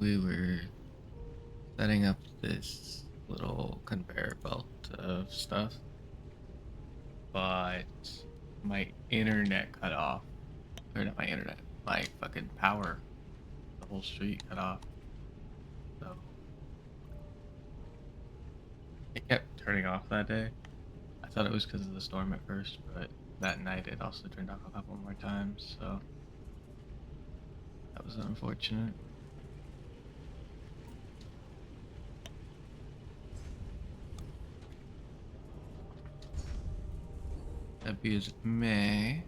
we were setting up this little conveyor belt of stuff, but my internet cut off. Or not my internet, my fucking power. The whole street cut off. So it kept turning off that day. I thought it was because of the storm at first, but that night it also turned off a couple more times, so that was unfortunate. That be as it may.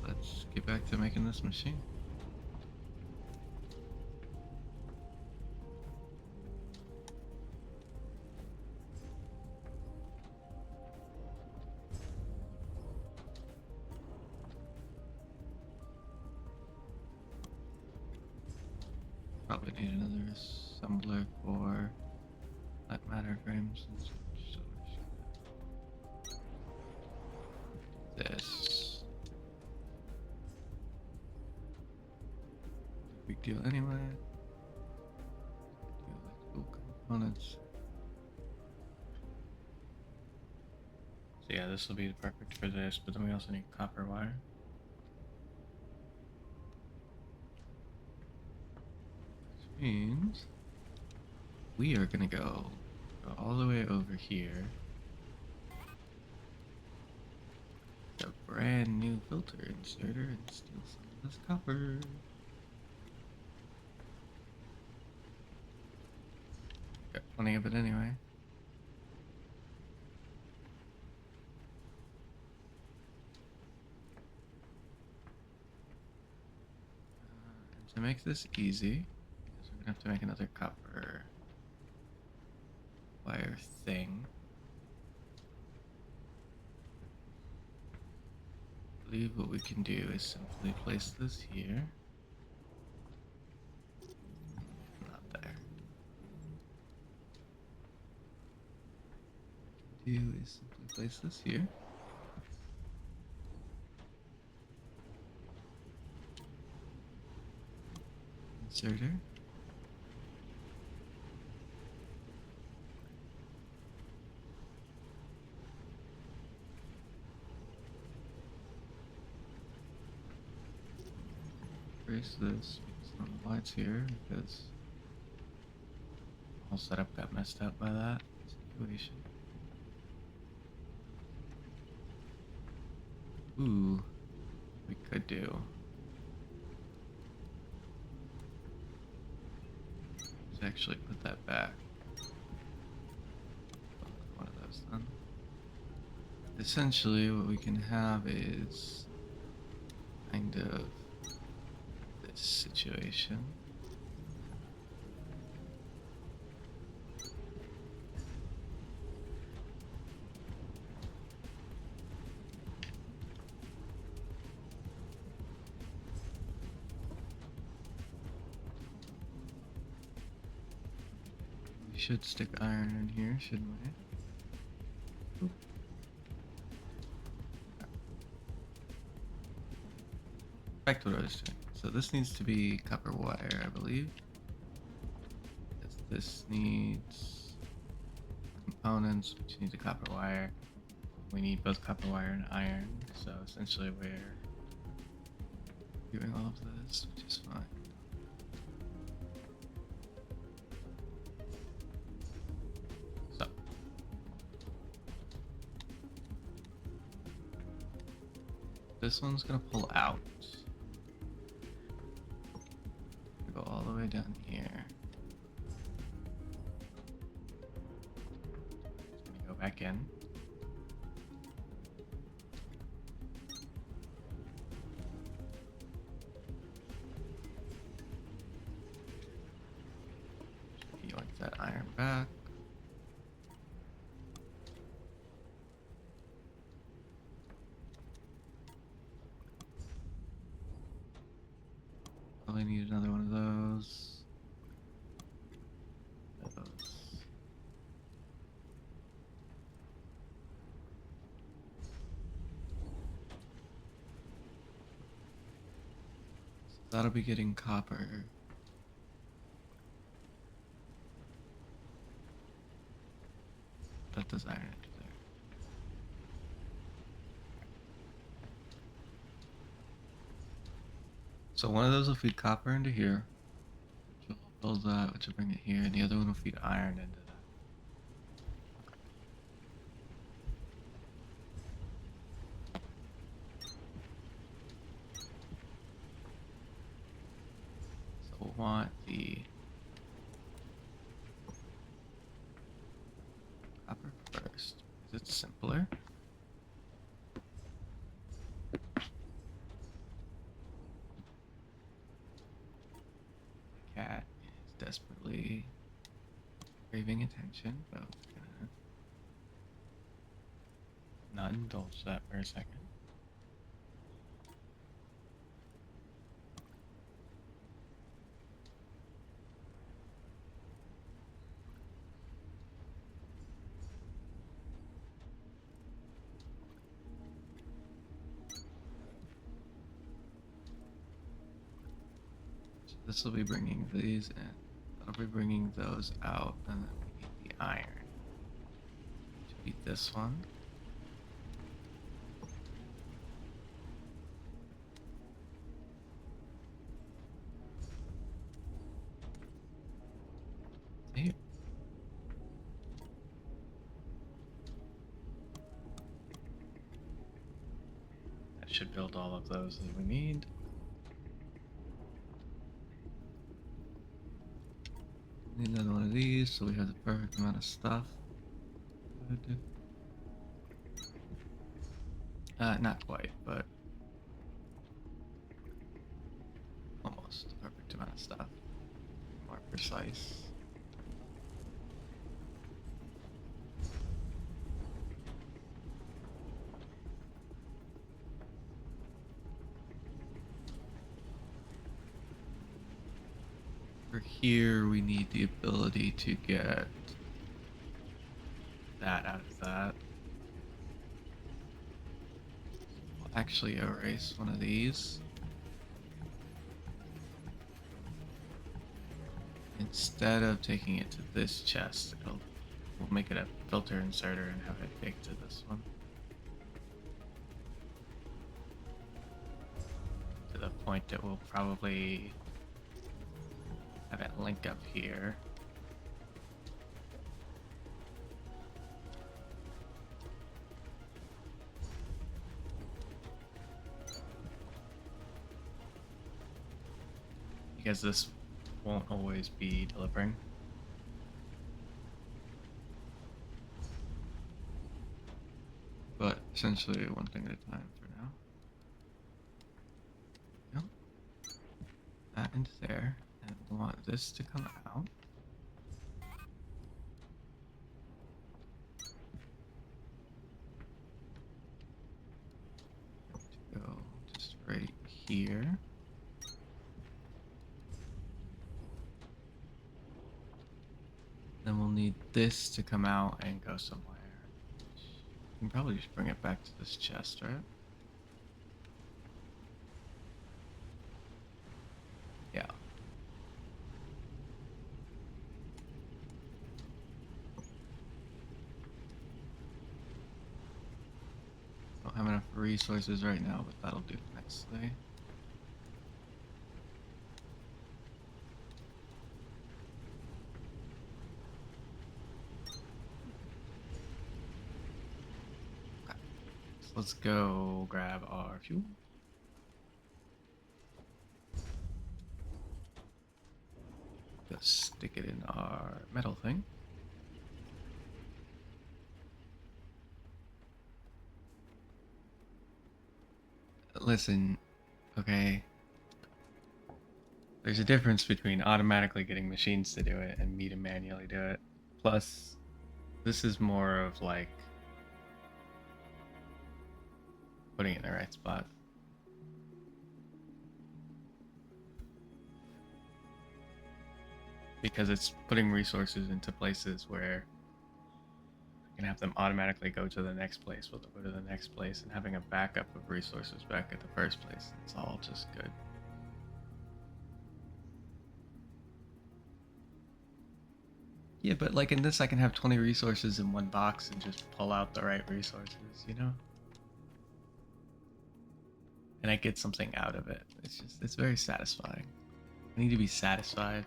Let's get back to making this machine. Probably need another assembler for light matter frames and such. So this. Big deal anyway. Electrical components. So yeah, this will be perfect for this, but then we also need copper wire. Which means we are gonna go all the way over here. A brand new filter inserter and steal some of this copper. Got plenty of it anyway. And to make this easy, because we're gonna have to make another copper wire thing. I believe what we can do is simply place this here. Not there. Do is simply place this here. Inserter. Erase this because I don't know why it's here, because the whole setup got messed up by that situation. Ooh, we could do. Let's actually put that back. One of those then. Essentially, what we can have is kind of this situation. We should stick iron in here, shouldn't we? Oop. Back to what I was doing. So this needs to be copper wire, I believe. This needs components, which need the copper wire. We need both copper wire and iron, so essentially we're doing all of this, which is fine. So this one's gonna pull out. Go all the way down here. It's gonna go back in. Yoink that iron back. Probably need another one of those. That'll be getting copper. That does iron into there. So one of those will feed copper into here, which will build that, which will bring it here, and the other one will feed iron into that. So we'll want the copper first, because it's simpler. Cat is desperately craving attention, but we're gonna not indulge that for a second. So this will be bringing these in. That'll be bringing those out, and then we need the iron to beat this one. Here. That should build all of those that we need. Need another one of these, so we have the perfect amount of stuff. Good. Not quite, but almost the perfect amount of stuff. More precise. For here, we need the ability to get that out of that. We'll actually erase one of these. Instead of taking it to this chest, we'll make it a filter inserter and have it take to this one. To the point that we'll probably have it link up here. Because this won't always be delivering. But essentially one thing at a time for now. Yep. That into there. And we want this to come out. To go just right here. Then we'll need this to come out and go somewhere. We can probably just bring it back to this chest, right? Yeah. Don't have enough resources right now, but that'll do nicely. Let's go grab our fuel. Just stick it in our metal thing. Listen, okay. There's a difference between automatically getting machines to do it and me to manually do it. Plus, this is more of like putting it in the right spot. Because it's putting resources into places where I can have them automatically go to the next place, we'll go to the next place, and having a backup of resources back at the first place. It's all just good. Yeah, but like in this, I can have 20 resources in one box and just pull out the right resources, you know? And I get something out of it. It's very satisfying. I need to be satisfied.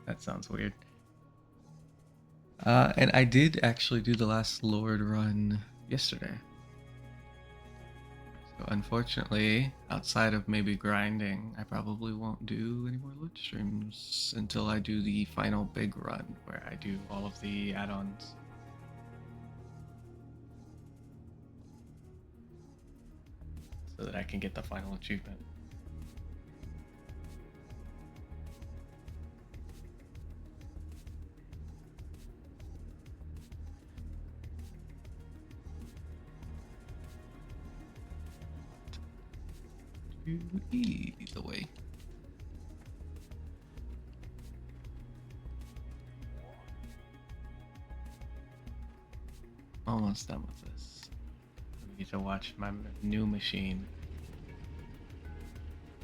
That sounds weird. And I did actually do the last Lord run yesterday. So unfortunately, outside of maybe grinding, I probably won't do any more loot streams until I do the final big run where I do all of the add-ons. So that I can get the final achievement. Either way. Almost done with this. I need to watch my new machine.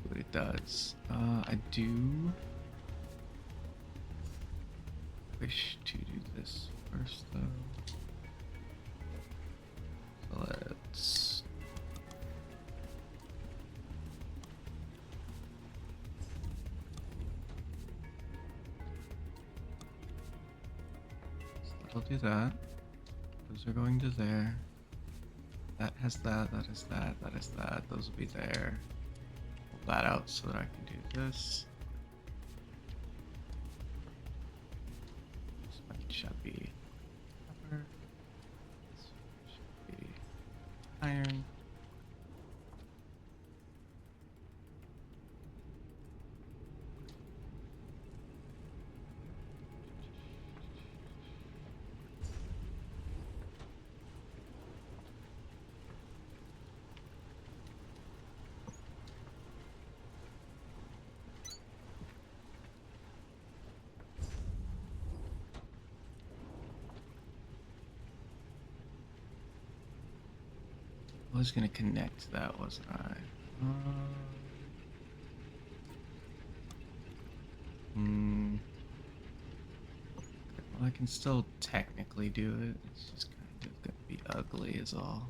What it does. I do wish to do this first though. So let's I'll do that. Those are going to there. That has that, that is that, that is that. Those will be there. Pull that out so that I can do this. This one should be copper. This one should be iron. I was gonna connect that, wasn't I? Well, I can still technically do it. It's just kind of gonna be ugly, is all.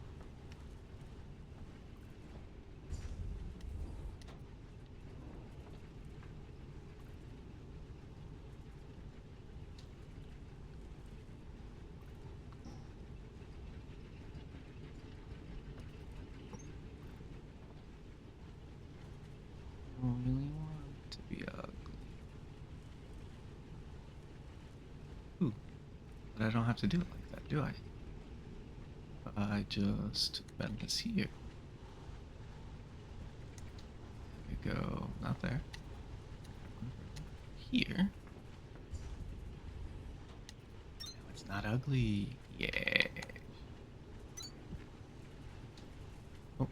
I don't really want it to be ugly. Ooh, but I don't have to do it like that, do I? I just bend this here. There we go. Not there. Here. Now it's not ugly. Yeah. Oh.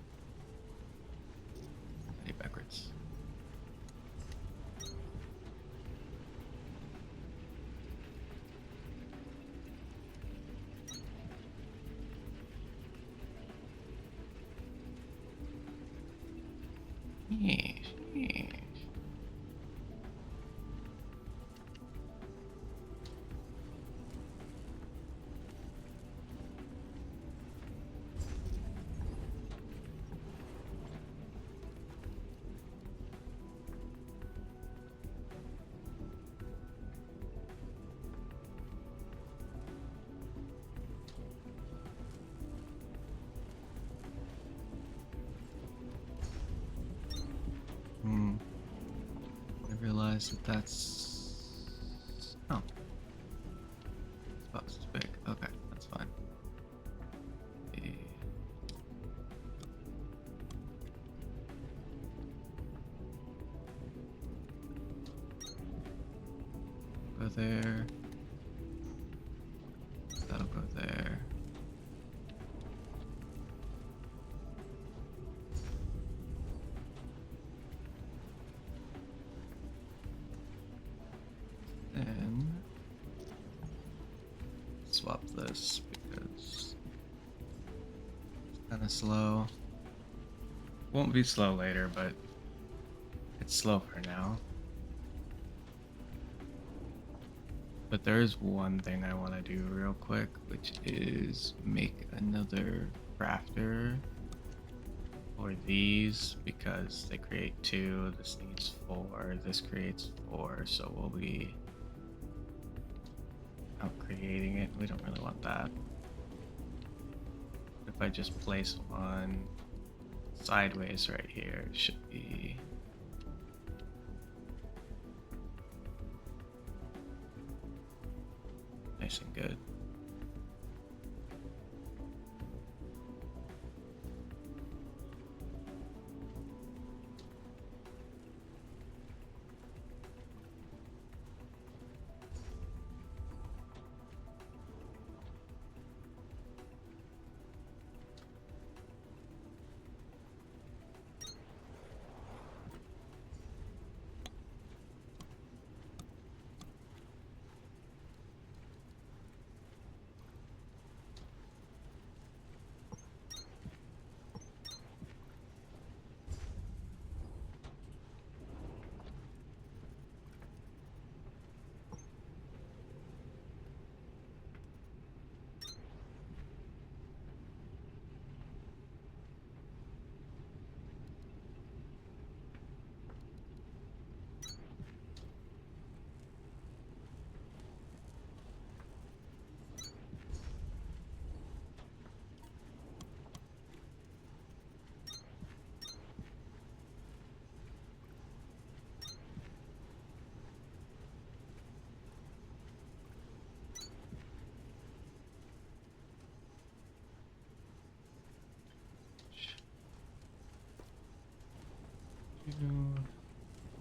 I did backwards. Yes, yes. I realized that that's... Oh. This box is big. Okay, that's fine. Go there. That'll go there. Then swap this because it's kind of slow. Won't be slow later, but it's slow for now. But there is one thing I want to do real quick, which is make another crafter for these because they create 2. This needs 4. This creates 4. So we'll be out creating it. We don't really want that. If I just place one sideways right here, it should be nice and good.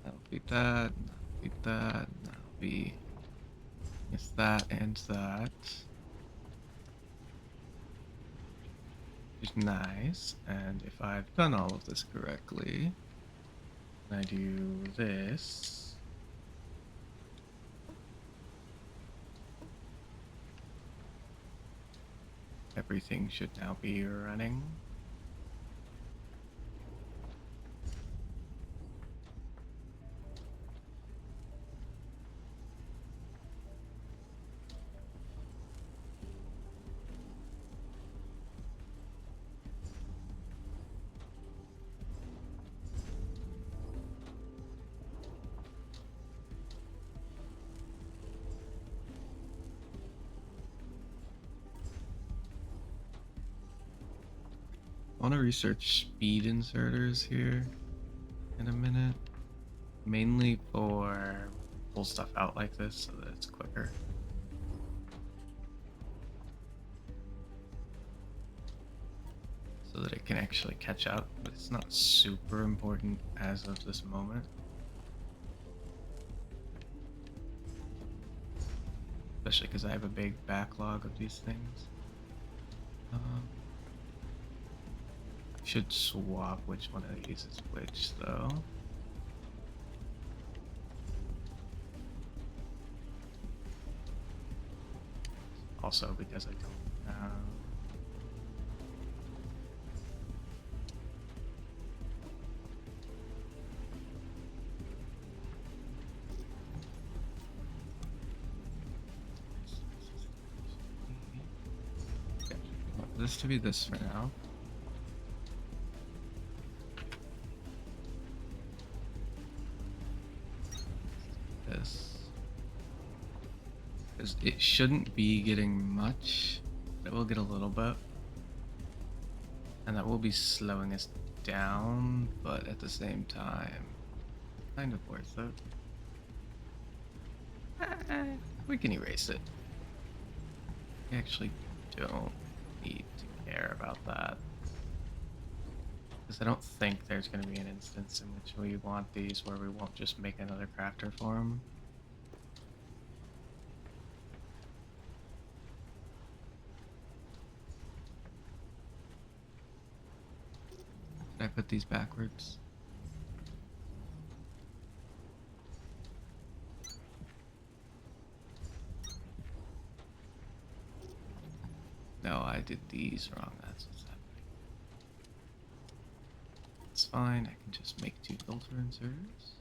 That'll be that. That'll be that. That'll be it's that and that. Which is nice. And if I've done all of this correctly, and I do this. Everything should now be running. I want to research speed inserters here in a minute, mainly for pull stuff out like this so that it's quicker. So that it can actually catch up, but it's not super important as of this moment. Especially because I have a big backlog of these things. Should swap which one of these is which, though. Also, because I don't have... Okay. I want this to be this for now. Because it shouldn't be getting much, but it will get a little bit. And that will be slowing us down, but at the same time, kind of worth it. We can erase it. We actually don't need to care about that. Because I don't think there's going to be an instance in which we want these where we won't just make another crafter for them. Did I put these backwards? No, I did these wrong. That's what's happening. It's fine. I can just make 2 filter inserters.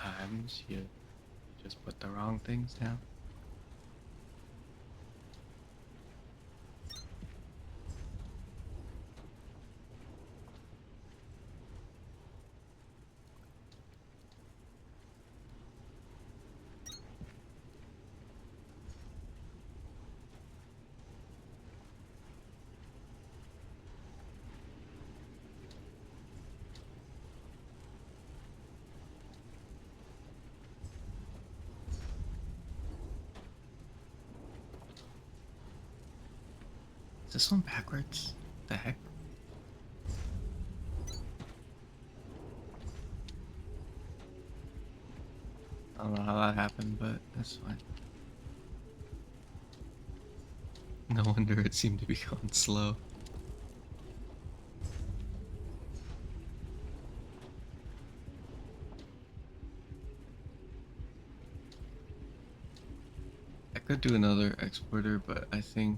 sometimes you just put the wrong things down. Is this one backwards? The heck? I don't know how that happened, but that's fine. No wonder it seemed to be going slow. I could do another exporter, but I think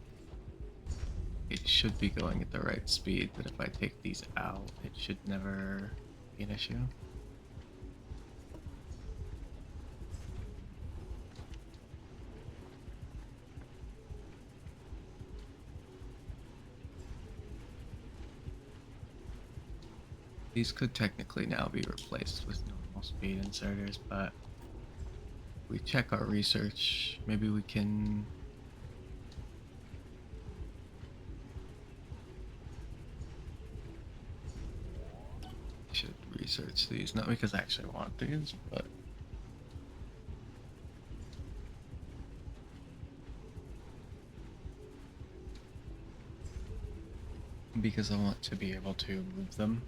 it should be going at the right speed, that if I take these out, it should never be an issue. These could technically now be replaced with normal speed inserters, but if we check our research, maybe we can... should research these, not because I actually want these, but because I want to be able to move them.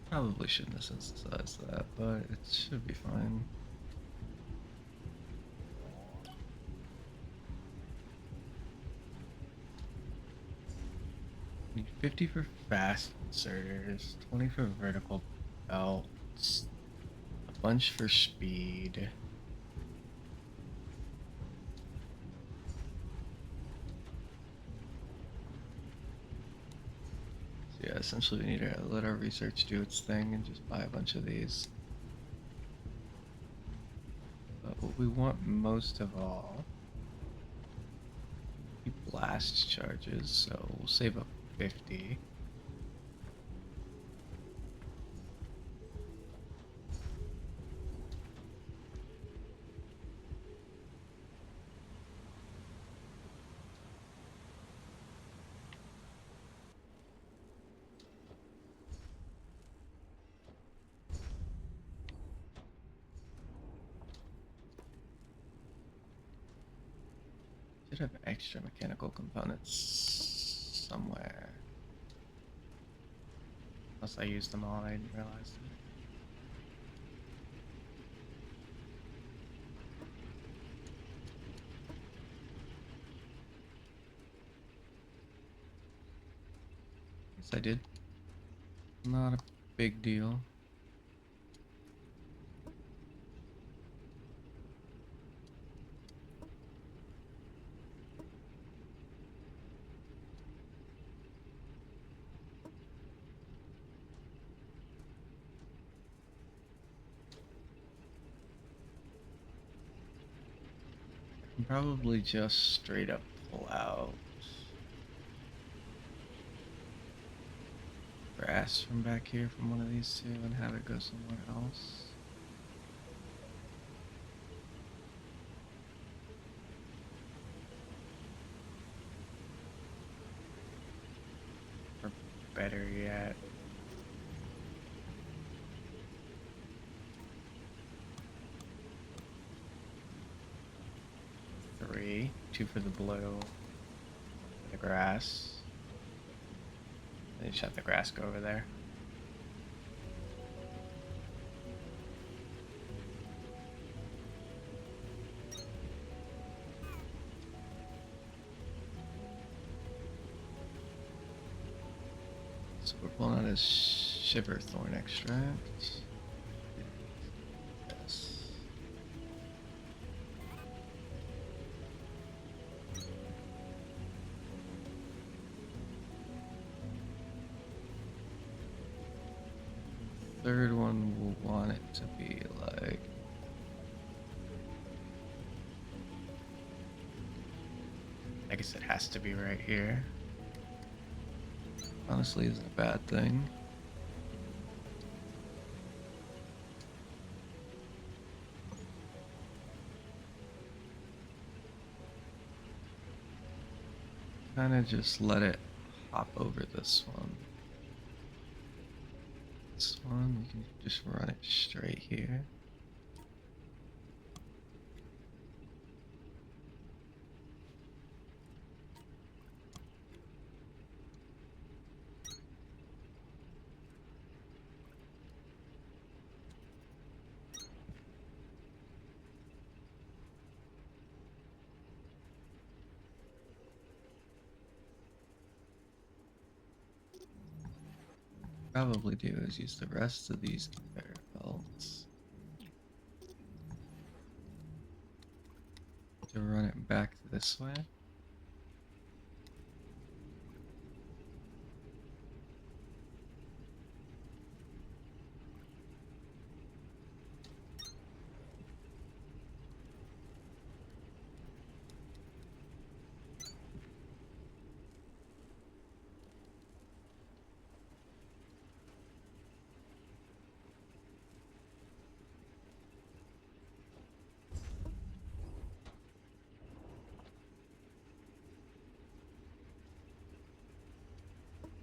Probably shouldn't have synthesized that, but it should be fine. Need 50 for fast inserters, 20 for vertical belts, a bunch for speed. So yeah, essentially we need to let our research do its thing and just buy a bunch of these. But what we want most of all, blast charges, so we'll save up 50. Should have extra mechanical components somewhere. Unless I used them all and I didn't realize it. Yes, I did. Not a big deal. I can probably just straight up pull out grass from back here from one of these two and have it go somewhere else. Or better yet, three, two for the blue, for the grass. Then just have the grass go over there. So we're pulling out a shiver thorn extract. Yes. third one will want it to be like... I guess it has to be right here. Honestly, isn't a bad thing. Kind of just let it hop over this one. This one, you can just run it straight here. Probably do is use the rest of these conveyor belts to run it back this way.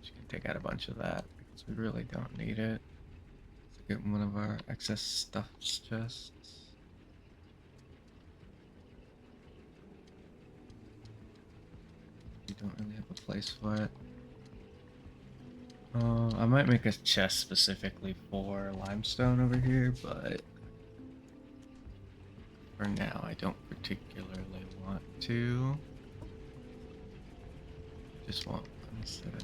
Just gonna take out a bunch of that because we really don't need it. Let's get one of our excess stuffs chests. We don't really have a place for it. I might make a chest specifically for limestone over here, but for now I don't particularly want to. Just want instead of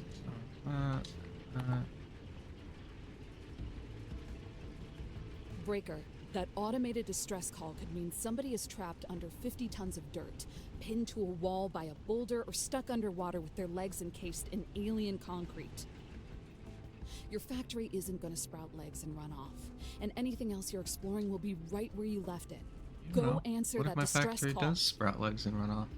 Breaker, that automated distress call could mean somebody is trapped under 50 tons of dirt, pinned to a wall by a boulder, or stuck underwater with their legs encased in alien concrete. Your factory isn't going to sprout legs and run off, and anything else you're exploring will be right where you left it. Go answer that distress call. What if my factory does sprout legs and run off?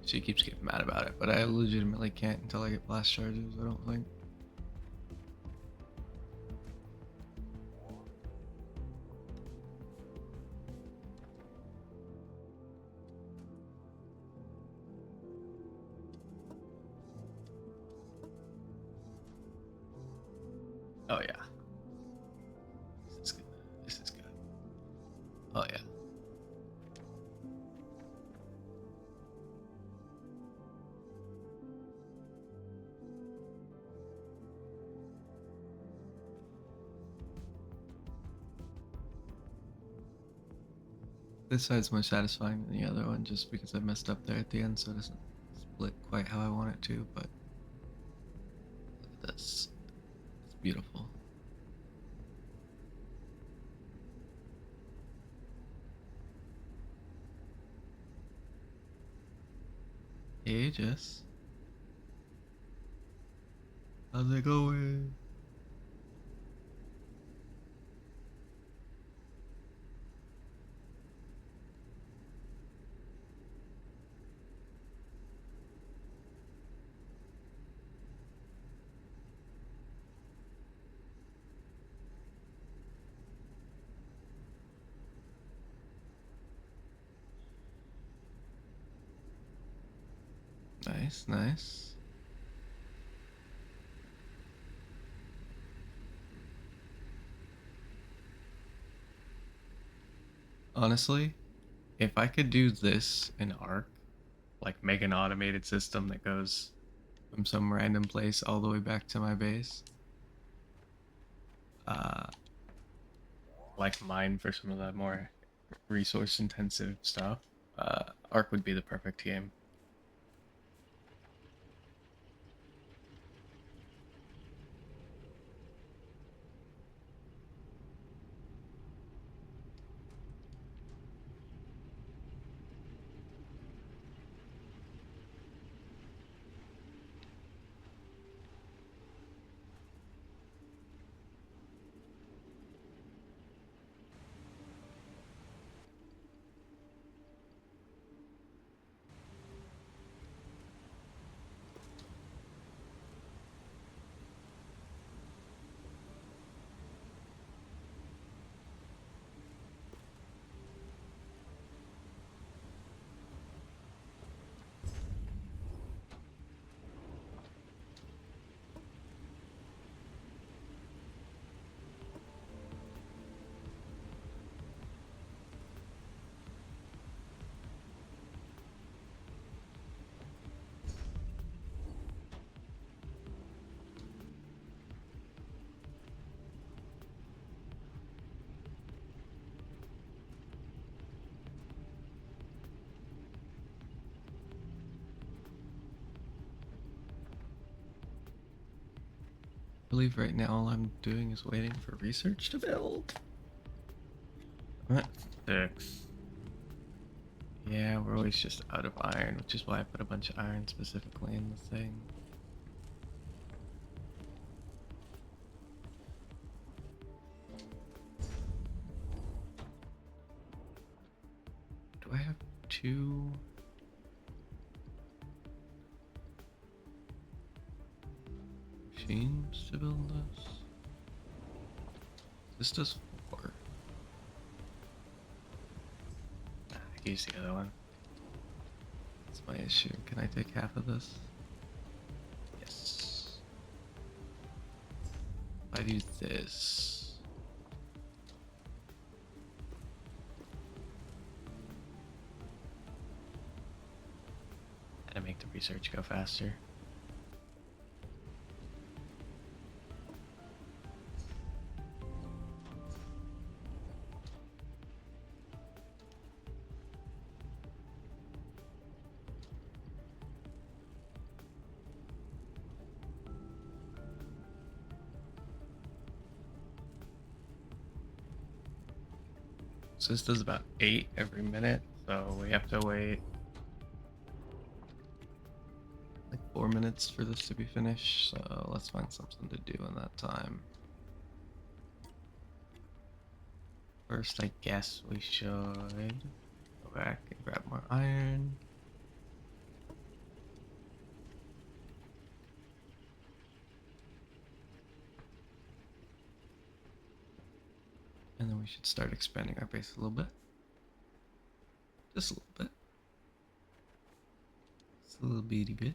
She keeps getting mad about it, but I legitimately can't until I get blast charges, I don't think. Oh yeah. This is good. This is good. Oh yeah. This side's more satisfying than the other one just because I messed up there at the end so it doesn't split quite how I want it to, but look at this. It's beautiful. Hey Jess. How's it going? Nice, nice. Honestly, if I could do this in Arc, like make an automated system that goes from some random place all the way back to my base, like mine for some of the more resource intensive stuff, Arc would be the perfect game. believe right now all I'm doing is waiting for research to build. I'm at 6. Yeah, we're always just out of iron, which is why I put a bunch of iron specifically in the thing. Do I have 2? Machines to build this? This does 4. I can use the other one. That's my issue. Can I take half of this? Yes. If I do this. That'll make the research go faster. So this does about 8 every minute, so we have to wait like 4 minutes for this to be finished, so let's find something to do in that time. First, I guess we should go back and grab more iron. And then we should start expanding our base a little bit. Just a little bit. Just a little bitty bit.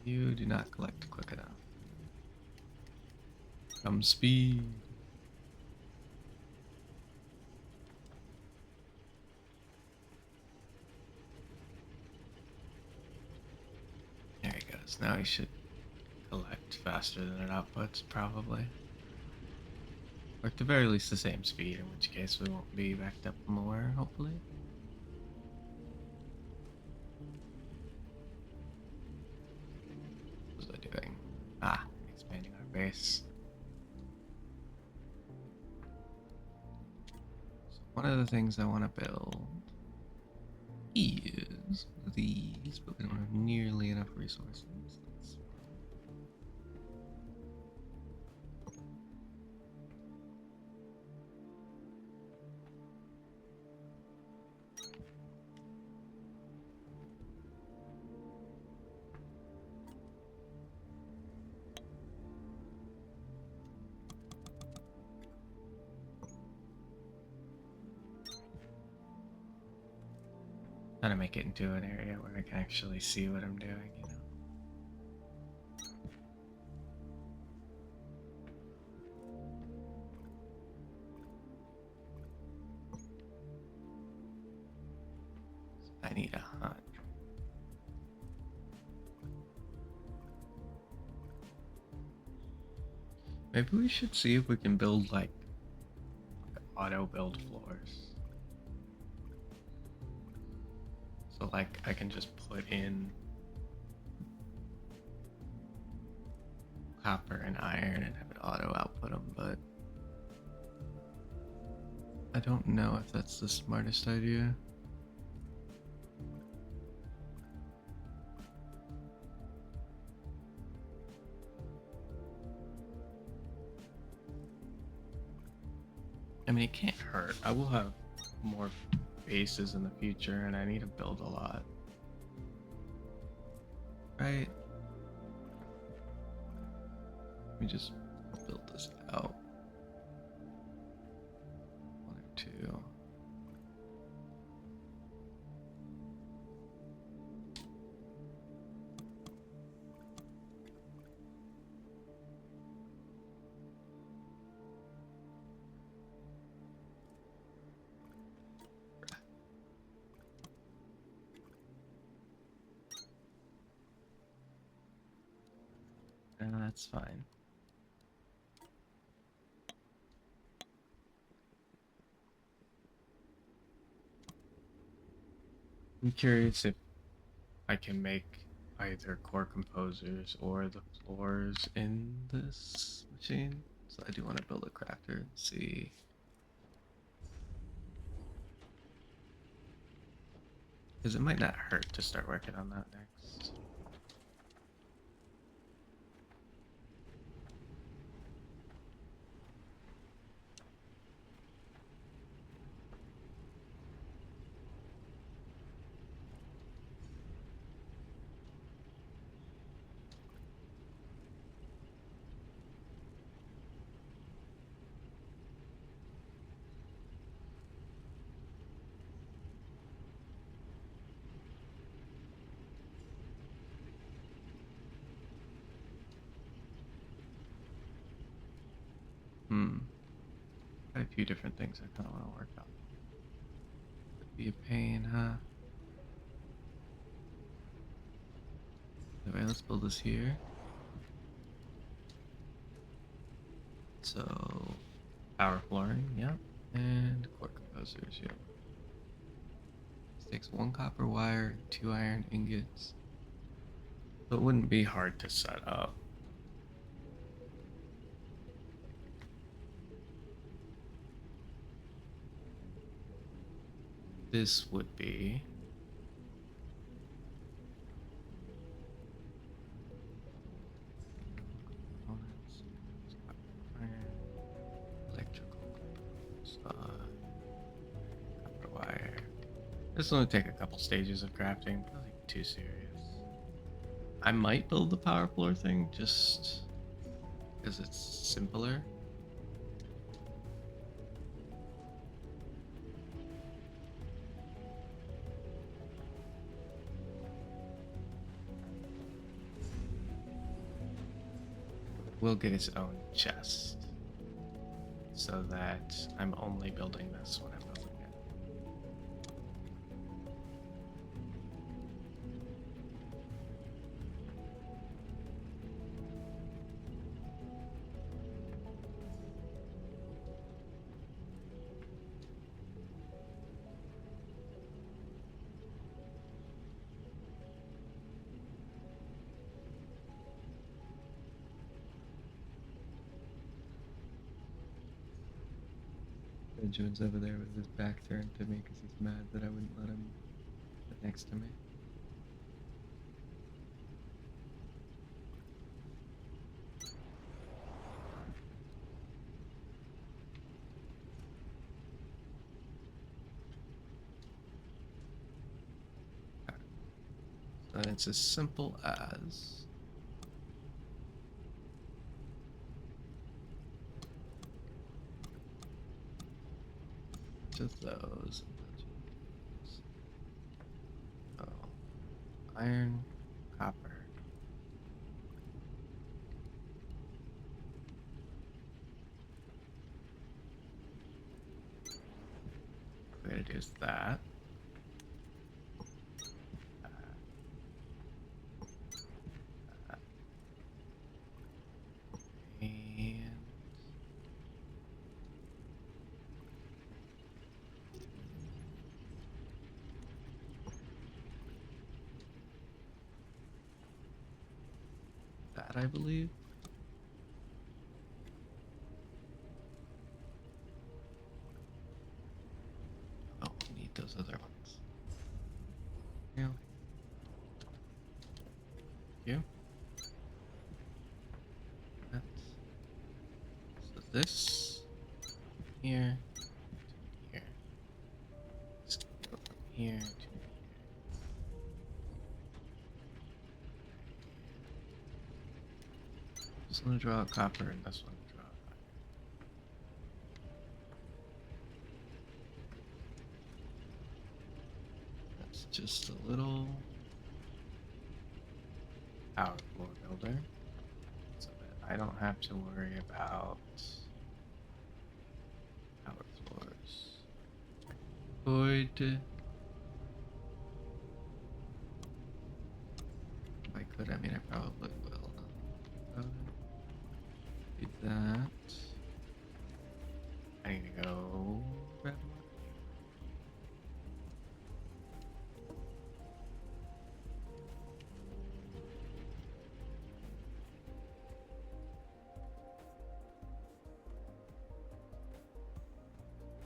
You do not collect quick enough. Come speed. There he goes. Now he should collect faster than it outputs, probably. Or at the very least the same speed, in which case we won't be backed up more, hopefully. What was I doing? Ah, expanding our base. So one of the things I want to build is these, but we don't have nearly enough resources. Trying to make it into an area where I can actually see what I'm doing, you know? I need 100. Maybe we should see if we can build like auto build floors. So like I can just put in copper and iron and have it auto output them, but I don't know if that's the smartest idea. I mean, it can't hurt. I will have more bases in the future, and I need to build a lot. Right? Let me just build this out. 1 or 2. No, that's fine. I'm curious if I can make either core composers or the floors in this machine. So I do want to build a crafter and see. Because it might not hurt to start working on that next. Quite a few different things I kind of want to work on. Could be a pain, huh? Anyway, let's build this here. So, power flooring, yeah. And core composers, yeah. This takes 1 copper wire, 2 iron ingots. So it wouldn't be hard to set up. This would be components, iron, electrical components, copper wire. This will only take a couple stages of crafting, nothing too serious. I might build the power floor thing just because it's simpler. Will get its own chest so that I'm only building this when I'm building it. Benjamin's over there with his back turned to me because he's mad that I wouldn't let him sit next to me. So it's as simple as just those. Oh, iron, copper. What we're gonna do is that. And that, I believe. Oh, we need those other ones. Really? You? That. So this here to here. This can go from here to here. This one to draw out copper and this one to draw out iron. That's just a little power floor builder so that I don't have to worry about power floors. Could if I could, I mean I probably will.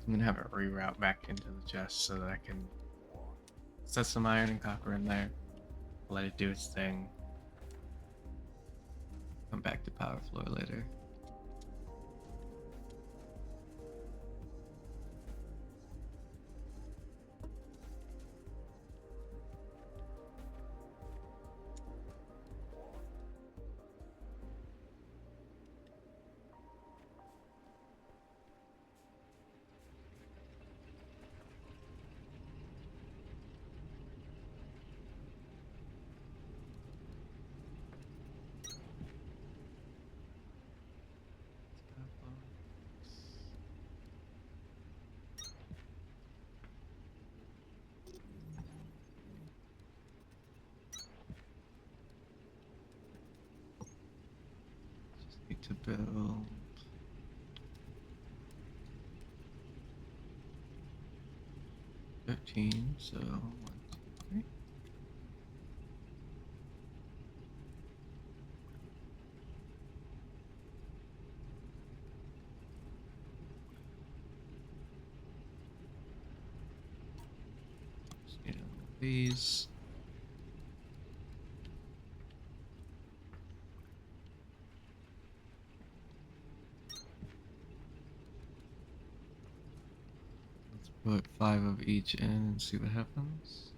I'm gonna have it reroute back into the chest so that I can set some iron and copper in there, let it do its thing, come back to power floor later. Just need to build 13, so 1, 2, 3. Just need all of these. Let's put 5 of each in and see what happens.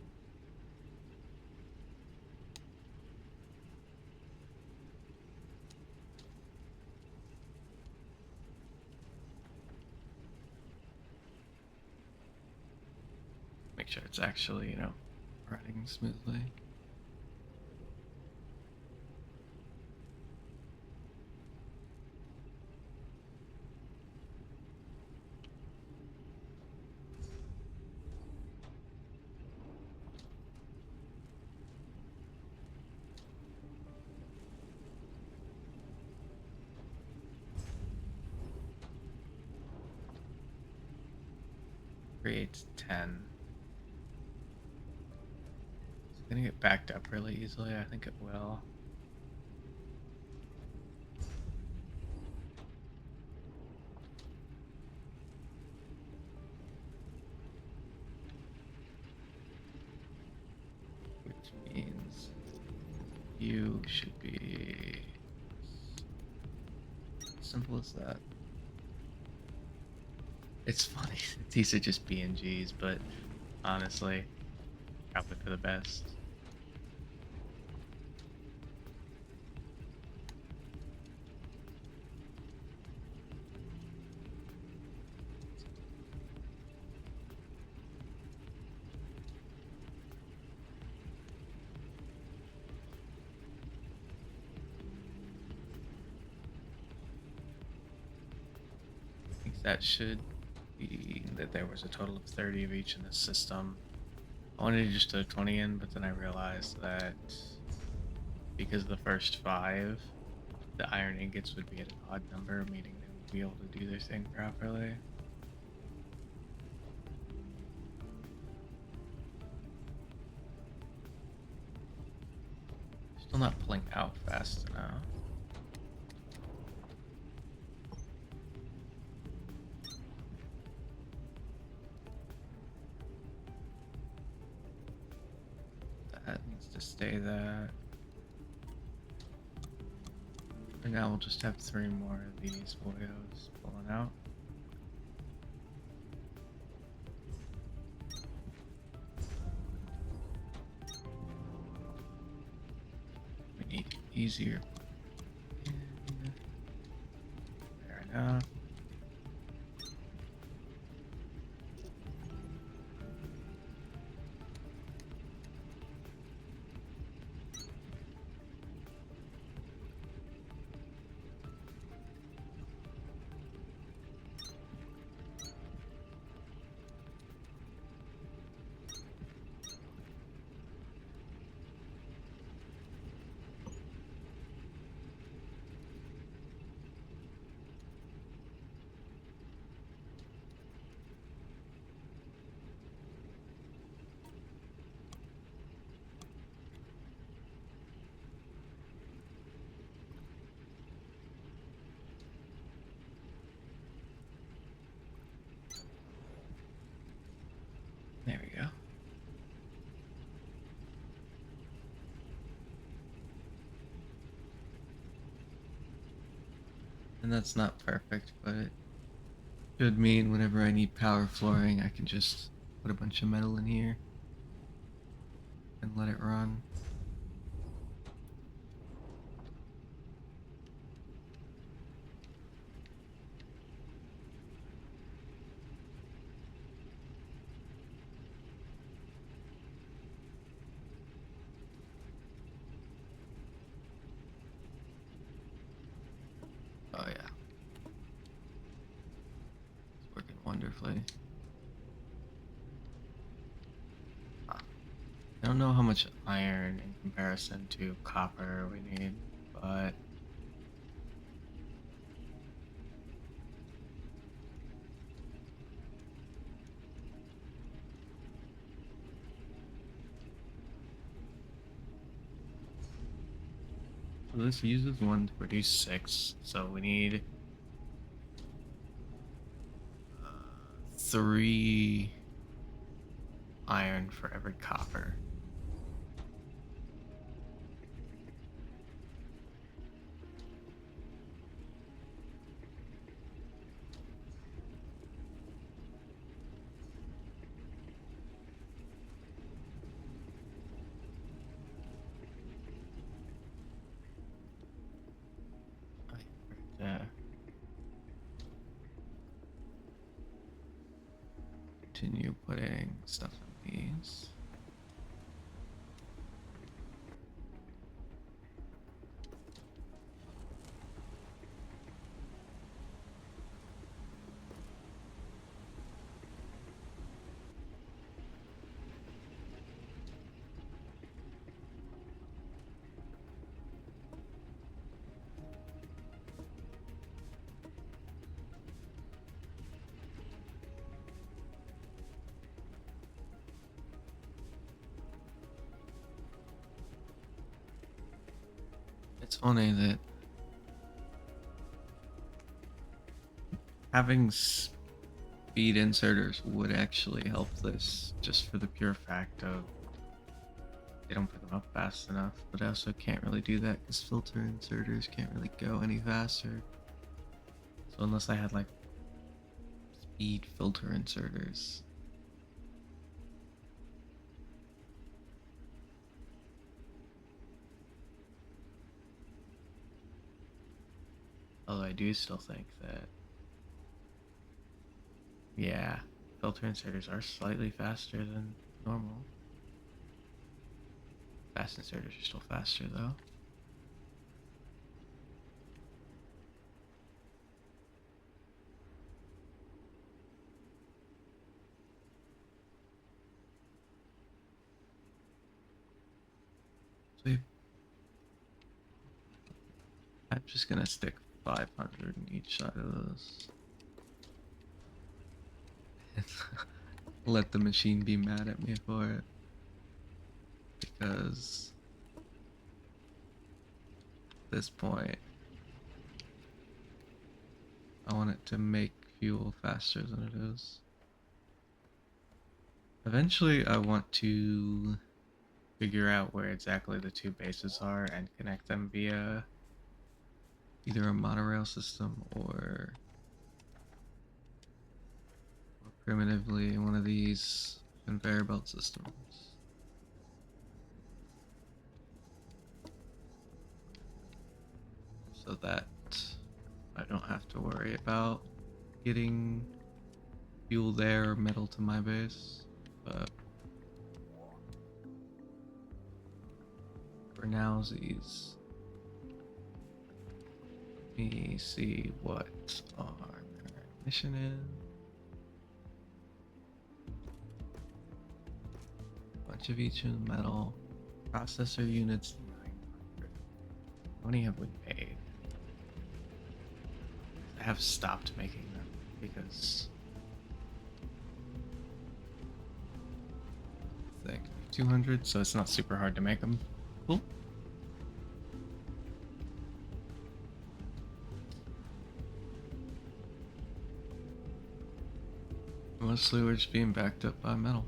Make sure it's actually, running smoothly. Creates 10. It's gonna get backed up really easily. I think it will. Which means you should be simple as that. It's funny. These are just BNGs, but honestly, probably for the best. I think that should be that there was a total of 30 of each in this system. I wanted to just throw 20 in, but then I realized that because the first 5, the iron ingots would be at an odd number, meaning they would be able to do their thing properly. Still not pulling out fast enough. That needs to stay there. And now we'll just have 3 more of these boyos pulling out. We need easier. There enough. And that's not perfect, but it should mean whenever I need power flooring, I can just put a bunch of metal in here and let it run. Oh yeah, it's working wonderfully. Ah, I don't know how much iron in comparison to copper we need, but this uses one to produce 6, so we need 3 iron for every copper. Right there. Continue putting stuff in these. It's funny that having speed inserters would actually help this, just for the pure fact of they don't put them up fast enough, but I also can't really do that because filter inserters can't really go any faster. So unless I had like speed filter inserters. Although I do still think that, yeah, filter inserters are slightly faster than normal. Fast inserters are still faster though. Sweet. I'm just gonna stick 500 in each side of those. Let the machine be mad at me for it. Because at this point, I want it to make fuel faster than it is. Eventually, I want to figure out where exactly the 2 bases are and connect them via either a monorail system or primitively one of these conveyor belt systems. So that I don't have to worry about getting fuel there or metal to my base. But for nowsies, let me see what our current mission is. Bunch of each in metal. Processor units 900. How many have we made? I have stopped making them because I think 200, so it's not super hard to make them. Cool. Mostly we're just being backed up by metal.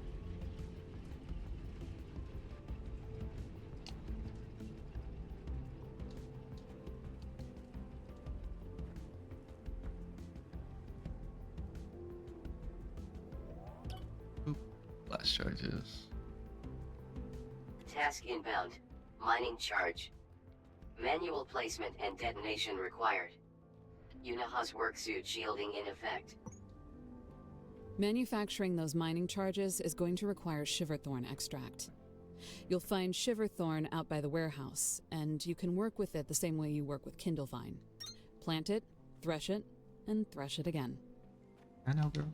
charges. Task inbound. Mining charge. Manual placement and detonation required. Unaha's worksuit shielding in effect. Manufacturing those mining charges is going to require shiverthorn extract. You'll find shiverthorn out by the warehouse, and you can work with it the same way you work with kindlevine. Plant it, thresh it, and thresh it again. I know, girl.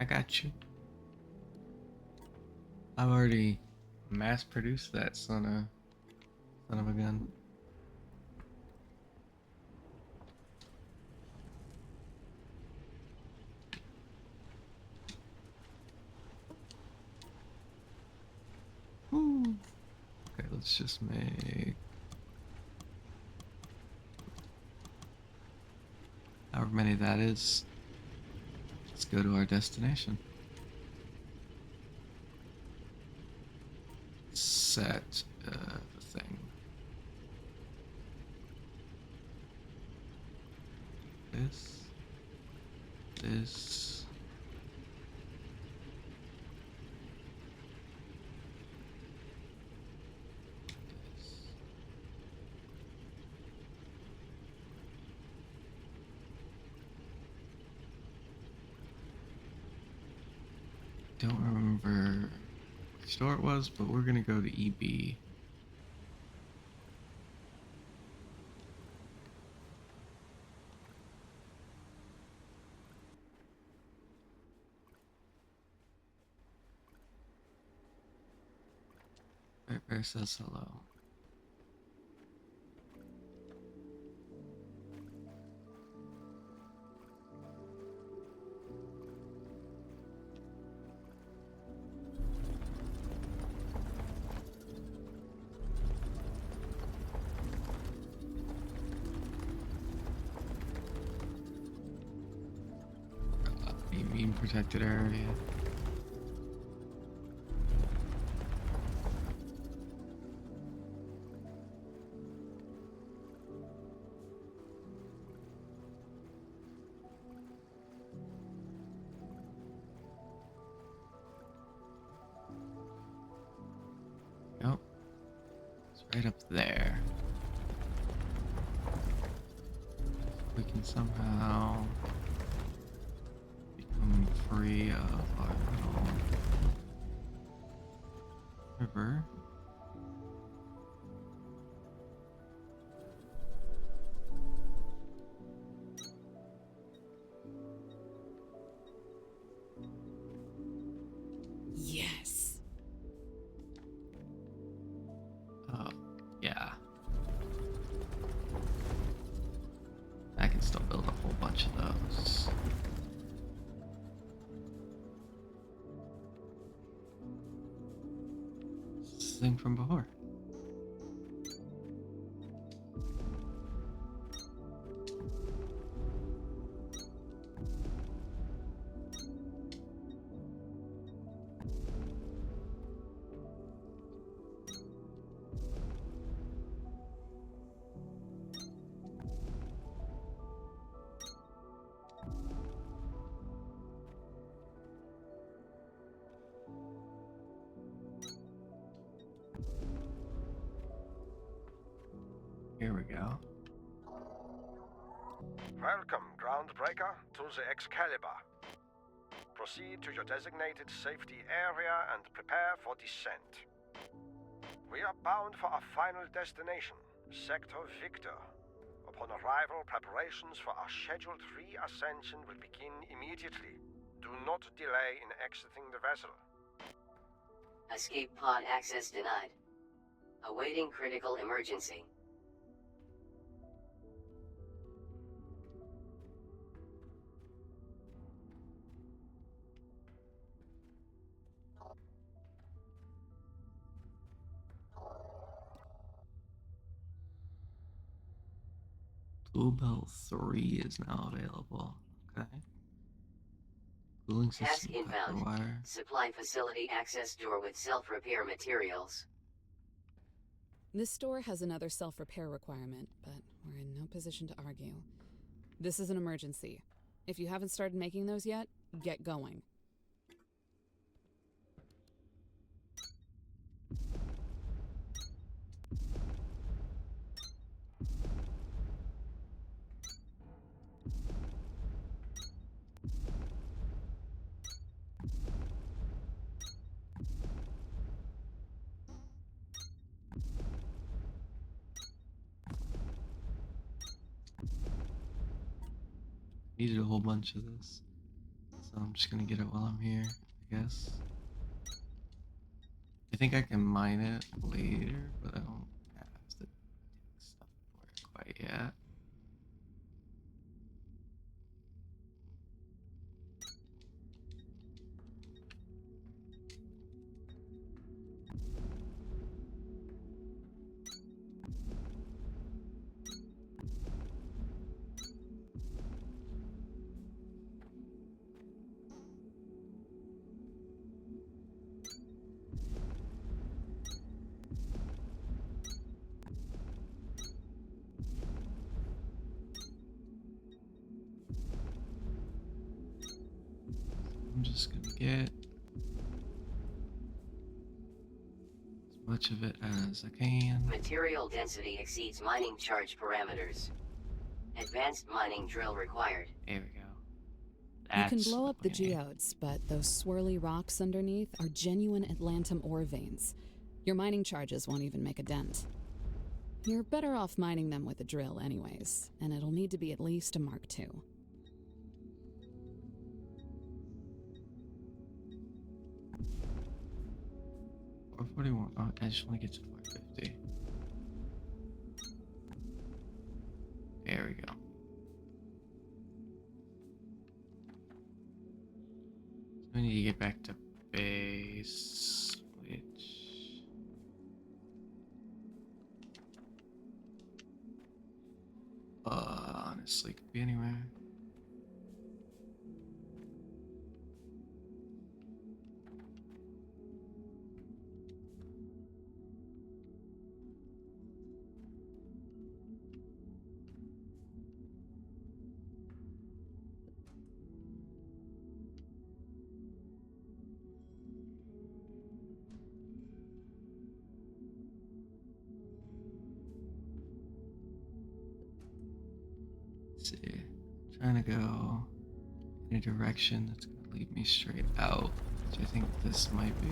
I got you. I've already mass-produced that son of a gun. Woo. Okay, let's just make however many that is. Let's go to our destination. Set the thing. This. This. Don't remember which store it was, but we're gonna go to EB. Bear says hello. Immune protected area. Yep. It's right up there. We can somehow become free of our little river. Yes. Oh, yeah. I can still build a whole bunch of those. Thing from before. Here we go. Welcome, Groundbreaker, to the Excalibur. Proceed to your designated safety area and prepare for descent. We are bound for our final destination, Sector Victor. Upon arrival, preparations for our scheduled re-ascension will begin immediately. Do not delay in exiting the vessel. Escape pod access denied. Awaiting critical emergency. Bluebell 3 is now available. Okay. Cooling Task system, inbound. copper wire. Supply facility access door with self-repair materials. This store has another self-repair requirement, but we're in no position to argue. This is an emergency. If you haven't started making those yet, get going. needed a whole bunch of this. So I'm just gonna get it while I'm here, I guess. I think I can mine it later, but I don't have the stuff for it quite yet. I'm just gonna get as much of it as I can. Material density exceeds mining charge parameters. Advanced mining drill required. There we go. You can That's blow what up the we need. geodes, but those swirly rocks underneath are genuine Atlantum ore veins. Your mining charges won't even make a dent. You're better off mining them with a drill anyways, and it'll need to be at least a Mark II. 441. Oh, I just want to get to 450. There we go. So we need to get back to base, which honestly could be anywhere. Let's see. Trying to go in a direction that's going to lead me straight out, which I think this might be.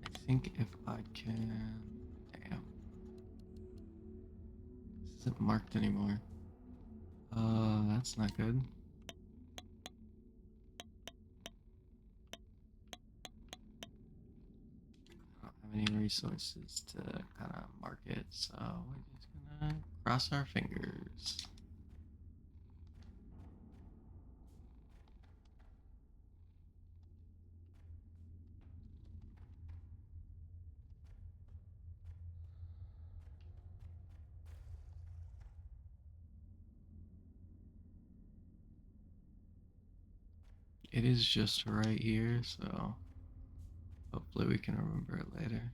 I think if I can... Damn. This isn't marked anymore. That's not good. I don't have any resources to kind of mark it, so we're just gonna cross our fingers. It is just right here, so hopefully we can remember it later.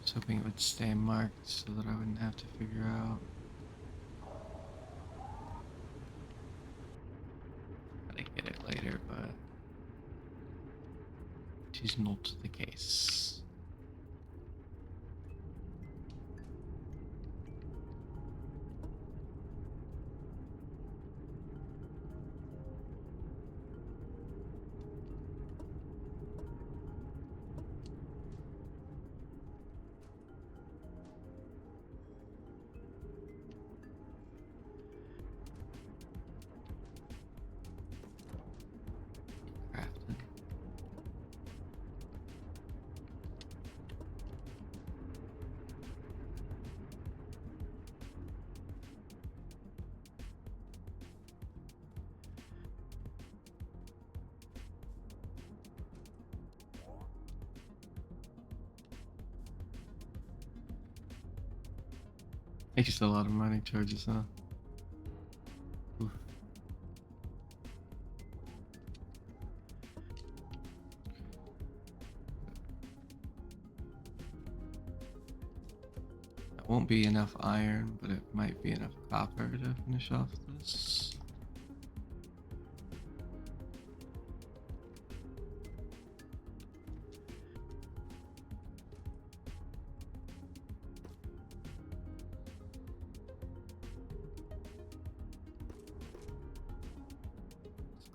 Just hoping it would stay marked so that I wouldn't have to figure out how to get it later, but it is not the case. Crafted. Takes a lot of mining charges, huh? Oof. That won't be enough iron, but it might be enough copper to finish off this.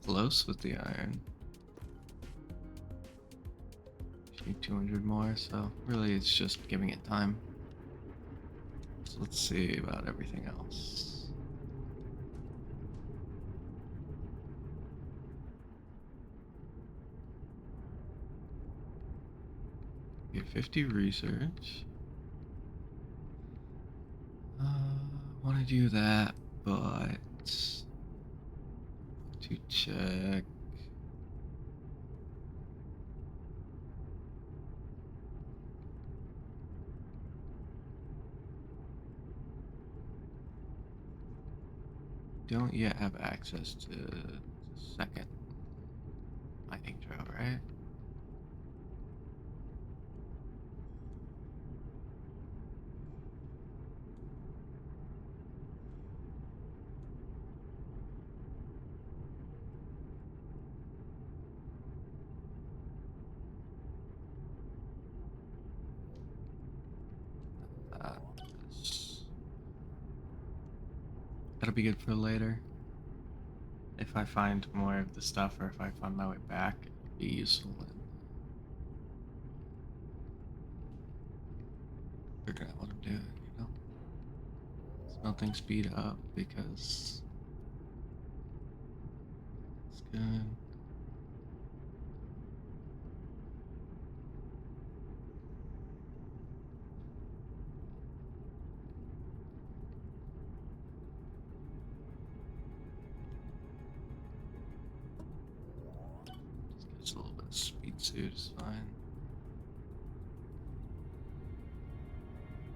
close with the iron. Just need 200 more, so really it's just giving it time. So let's see about everything else. Get 50 research. I want to do that, but to check. Don't yet have access to the second mining drill, right? That'll be good for later. If I find more of the stuff, or if I find my way back, it'll be useful in figuring out what I'm doing, you know? Smelting speed up because it's good. Just a little bit of speed suit is fine.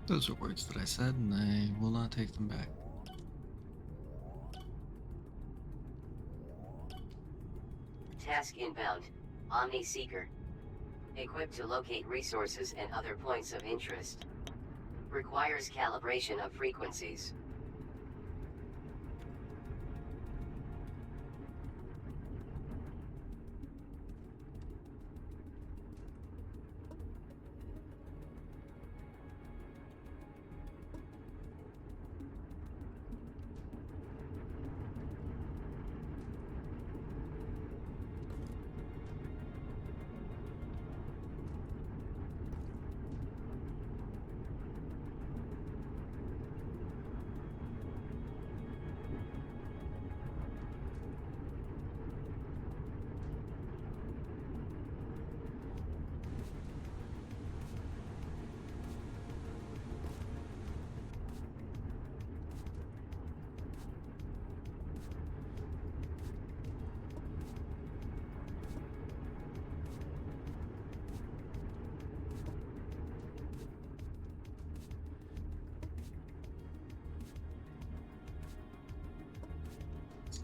Those are words that I said, and I will not take them back. Task inbound. Omni Seeker. Equipped to locate resources and other points of interest. Requires calibration of frequencies.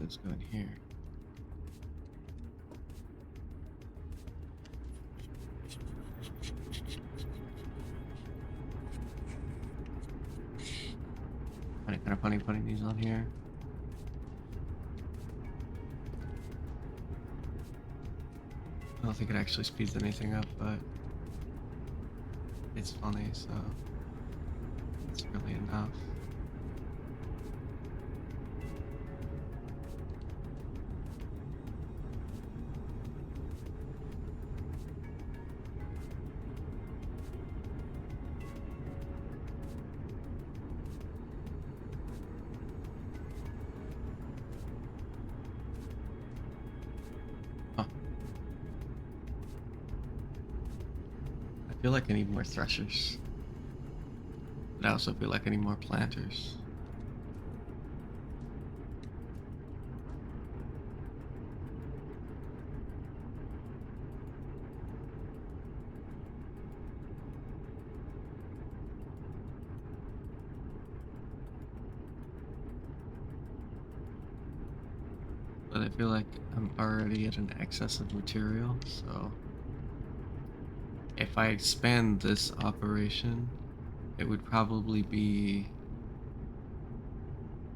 Let's go in here. Kind of funny putting these on here. I don't think it actually speeds anything up, but it's funny, so it's really enough. I feel like I need more threshers. But I also feel like I need more planters. But I feel like I'm already at an excess of material, so if I expand this operation, it would probably be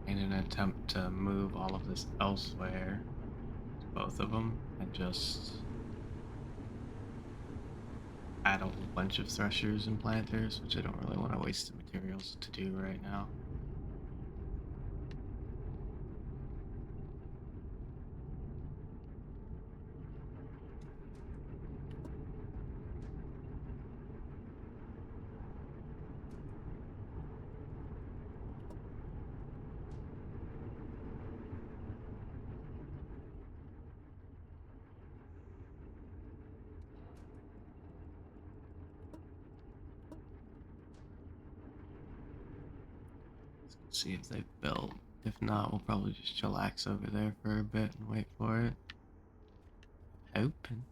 in an attempt to move all of this elsewhere, to both of them, and just add a whole bunch of threshers and planters, which I don't really want to waste the materials to do right now. see if they've built. If not, we'll probably just chillax over there for a bit and wait for it. Hoping.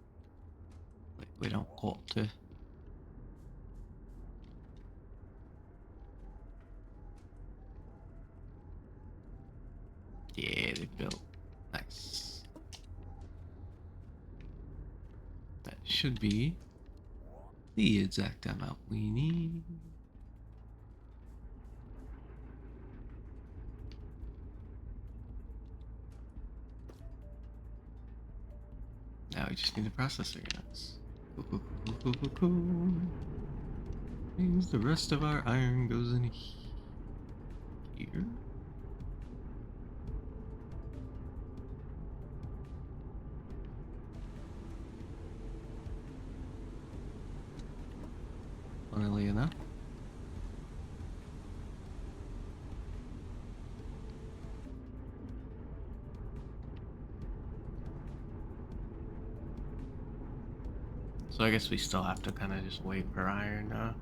Like we don't got to. Yeah, they built. Nice. That should be the exact amount we need. Now we just need the processor units. Cool. Means the rest of our iron goes in here. Funnily enough. So I guess we still have to kind of just wait for iron now.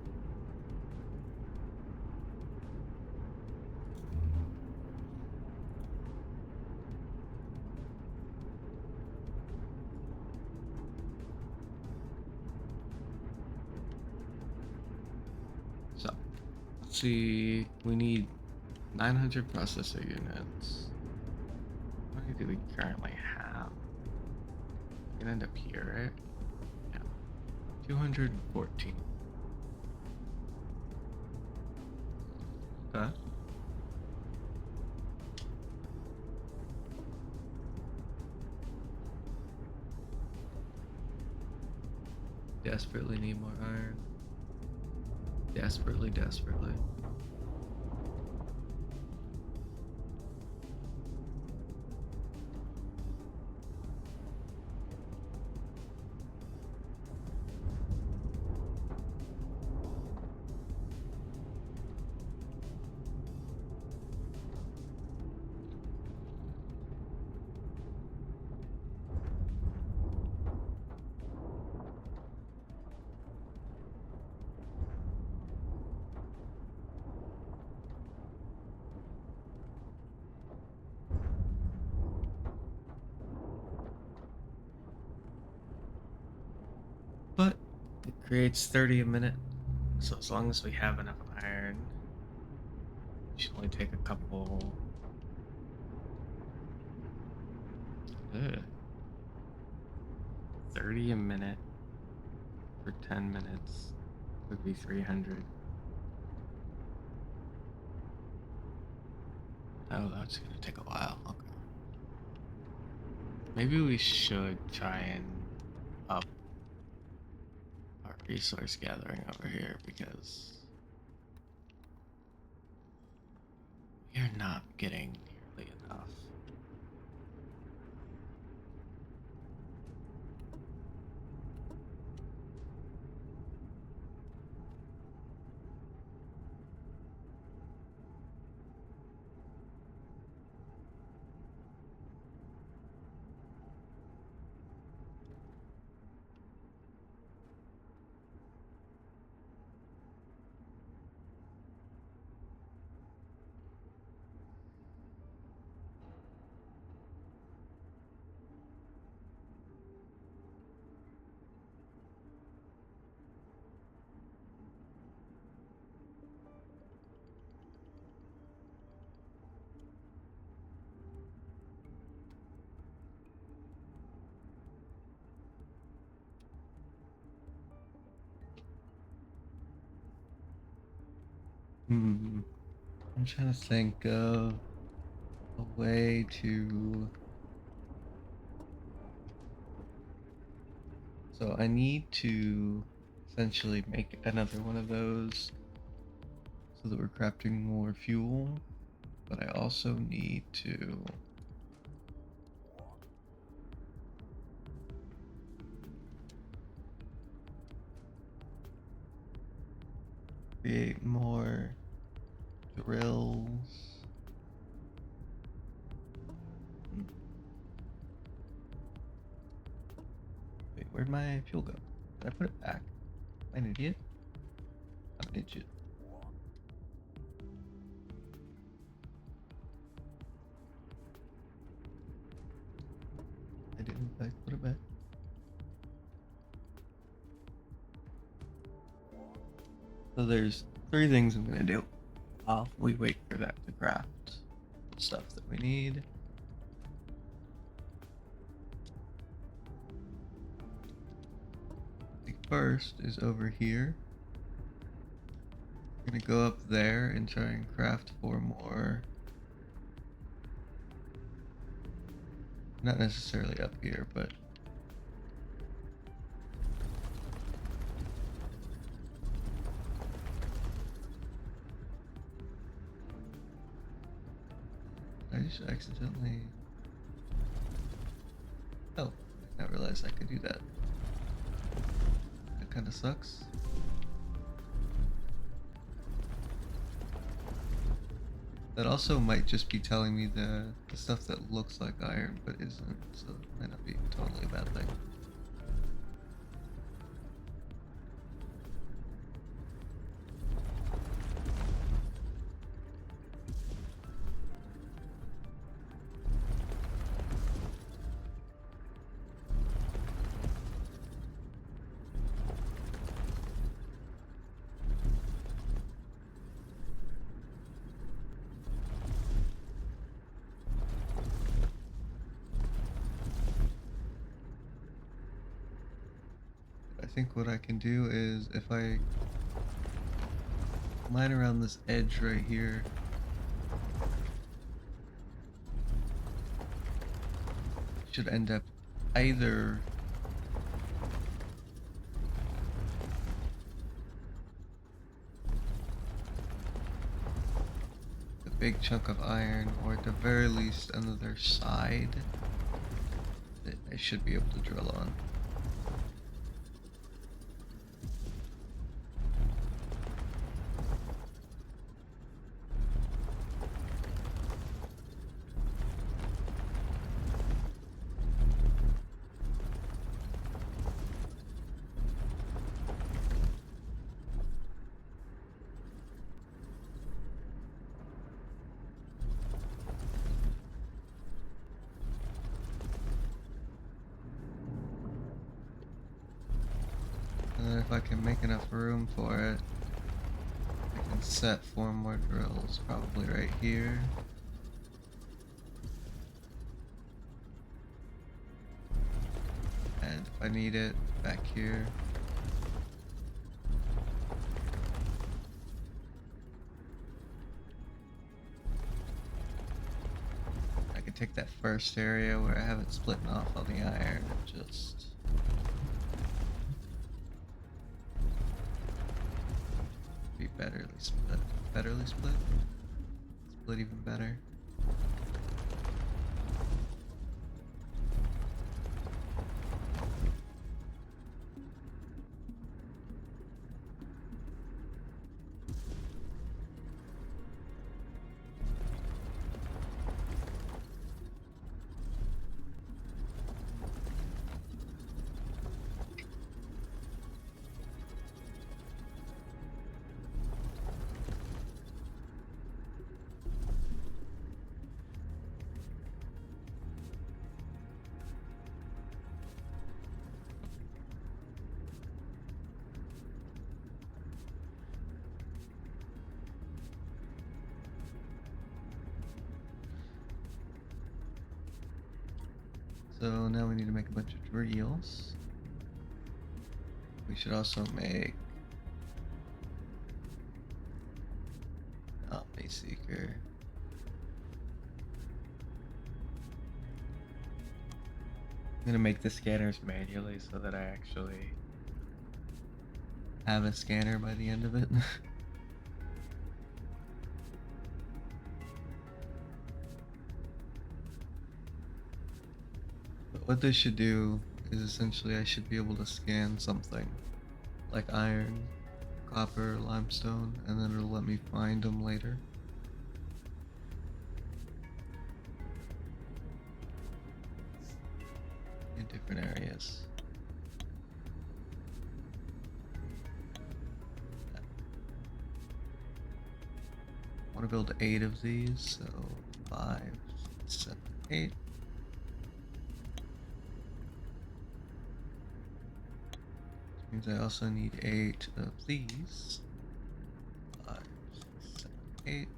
So, let's see, we need 900 processor units. How many do we currently have? We can end up here, right? 214. Okay. Desperately need more iron. Desperately. But it creates 30 a minute, so as long as we have enough iron, it should only take a couple. 30 a minute for 10 minutes would be 300. Oh, that's gonna take a while. Okay. Maybe we should try and up our resource gathering over here because we are not getting nearly enough. I'm trying to think of a way to. So I need to essentially make another one of those so that we're crafting more fuel, but I also need to create more drills. Wait, where'd my fuel go? Did I put it back? I'm an idiot. I'm an idiot. I did in fact put it back. So there's 3 things I'm gonna do while we wait for that to craft the stuff that we need. The first is over here. I'm gonna go up there and try and craft 4 more. Not necessarily up here, but I just accidentally. Oh, I didn't realize I could do that. That kind of sucks. That also might just be telling me the stuff that looks like iron but isn't, so it might not be totally a bad thing. I think what I can do is if I mine around this edge right here, should end up either a big chunk of iron or at the very least on the other side that I should be able to drill on. And then if I can make enough room for it, I can set 4 more drills, probably right here. And if I need it, back here. I can take that first area where I haven't split off all the iron and just be betterly split. Betterly split? Split even better. So now we need to make a bunch of drills. We should also make Omni Seeker. I'm gonna make the scanners manually so that I actually have a scanner by the end of it. But what this should do is essentially I should be able to scan something like iron, copper, limestone, and then it'll let me find them later. In different areas. I want to build 8 of these, so 5, 7, 8. Means I also need 8 of these. 5, 6, 7, 8.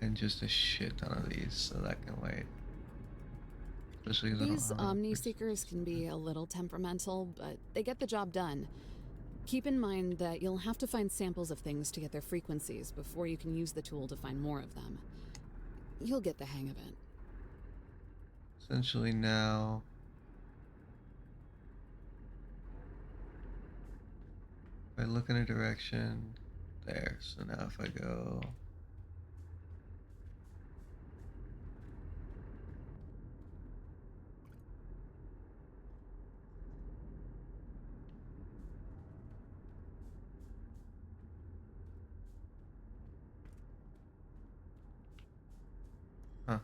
And just a shit ton of these, so that can wait. Especially because I don't These have Omni Seekers can be a little temperamental, but they get the job done. Keep in mind that you'll have to find samples of things to get their frequencies before you can use the tool to find more of them. You'll get the hang of it. Essentially now, if I look in a direction, there. So now if I go, huh?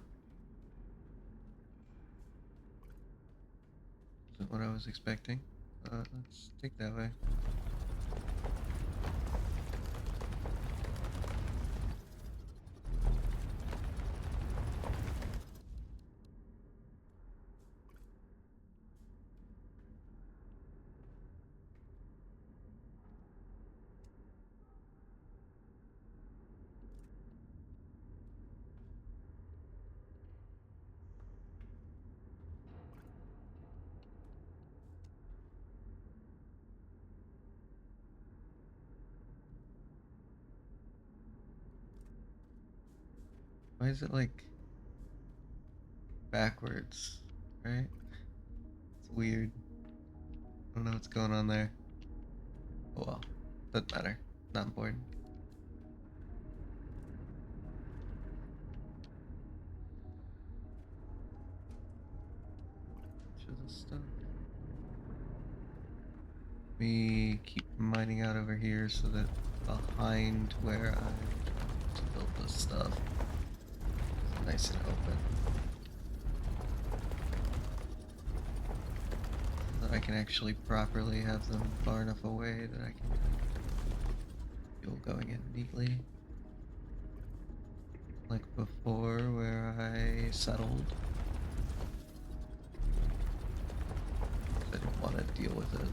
Isn't what I was expecting. Let's take that way. Why is it like backwards? Right? It's weird. I don't know what's going on there. Oh well, doesn't matter. Not important. Show this stuff. Me keep mining out over here so that behind where I'm trying to build this stuff is nice and open. So that I can actually properly have them far enough away that I can fuel going in neatly. Like before where I settled. I didn't want to deal with it.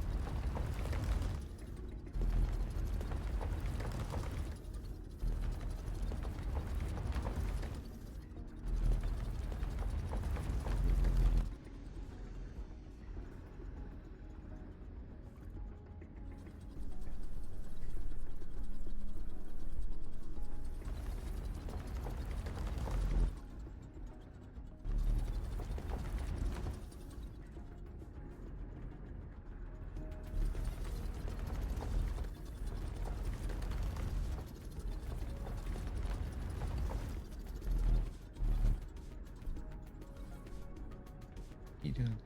What are you doing?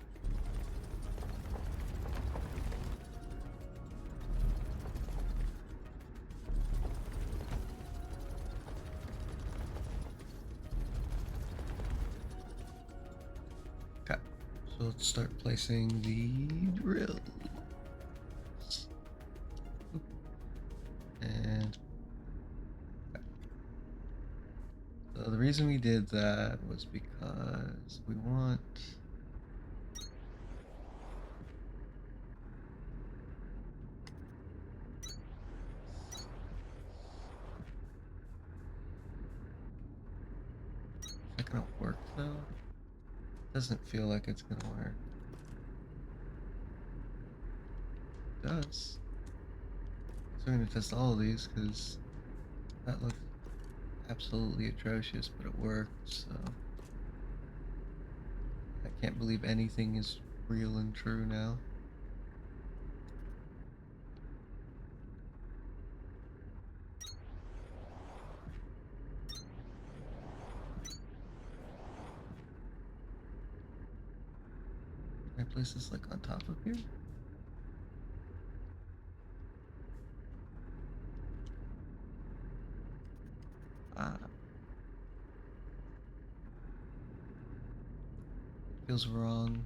Okay, so let's start placing the drills. And okay. So the reason we did that was because we want Is that gonna work though? Doesn't feel like it's gonna work. It does. So we're gonna test all of these because that looked absolutely atrocious, but it worked, so I can't believe anything is real and true now. Can I place this like on top of here? Ah. Feels wrong.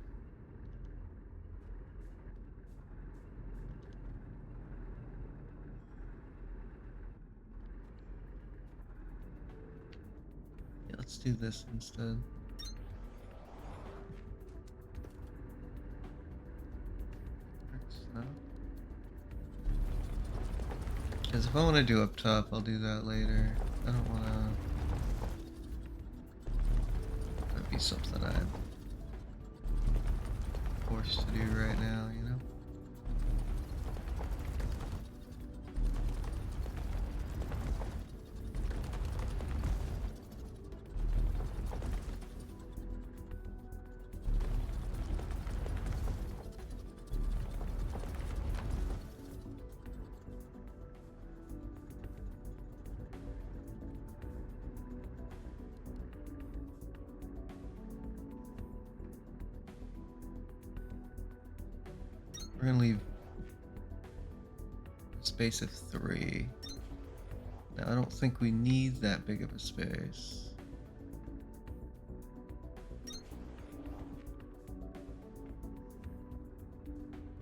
Yeah, let's do this instead. you know? Because if I want to do up top, I'll do that later. I don't want to... That'd be something I'm forced to do right now, you know? We're gonna leave a space of 3. Now, I don't think we need that big of a space.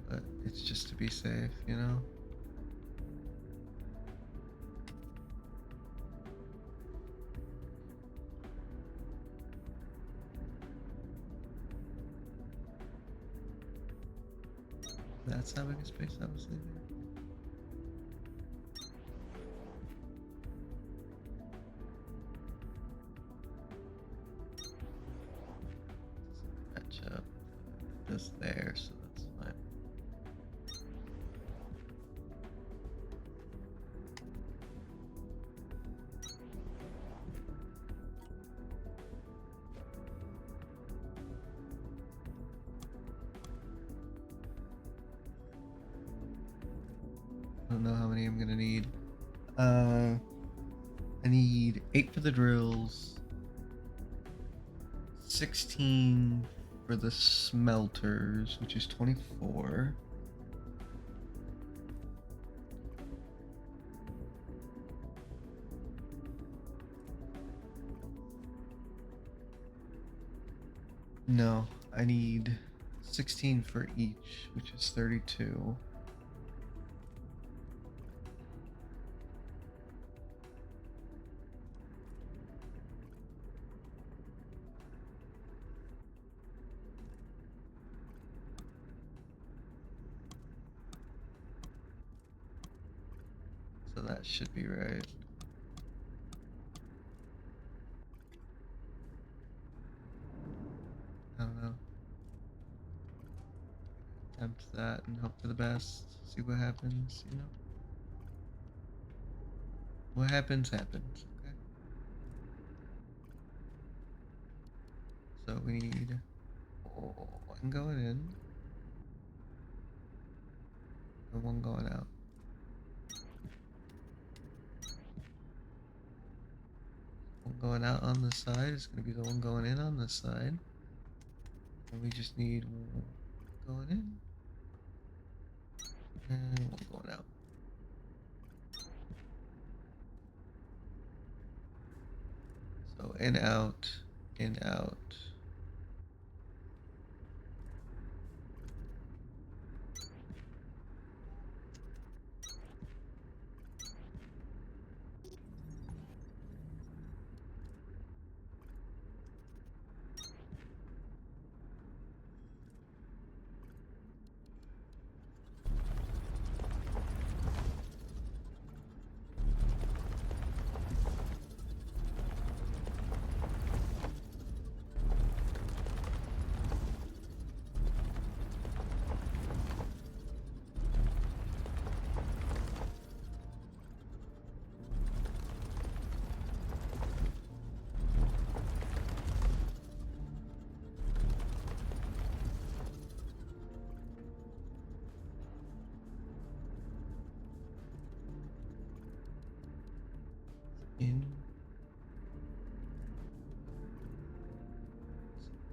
But it's just to be safe, you know? That's how big a space I was leaving. Match up just there, so that's fine. I don't know how many I'm gonna need. I need 8 for the drills, 16 for the smelters, which is 24. No, I need 16 for each, which is 32. So that should be right. I don't know. Attempt that and hope for the best. See what happens, you know? What happens, happens, okay? So we need 1 going in and 1 going out. One going out on this side is going to be the one going in on this side. And we just need 1 going in and 1 going out. So in, out, in, out.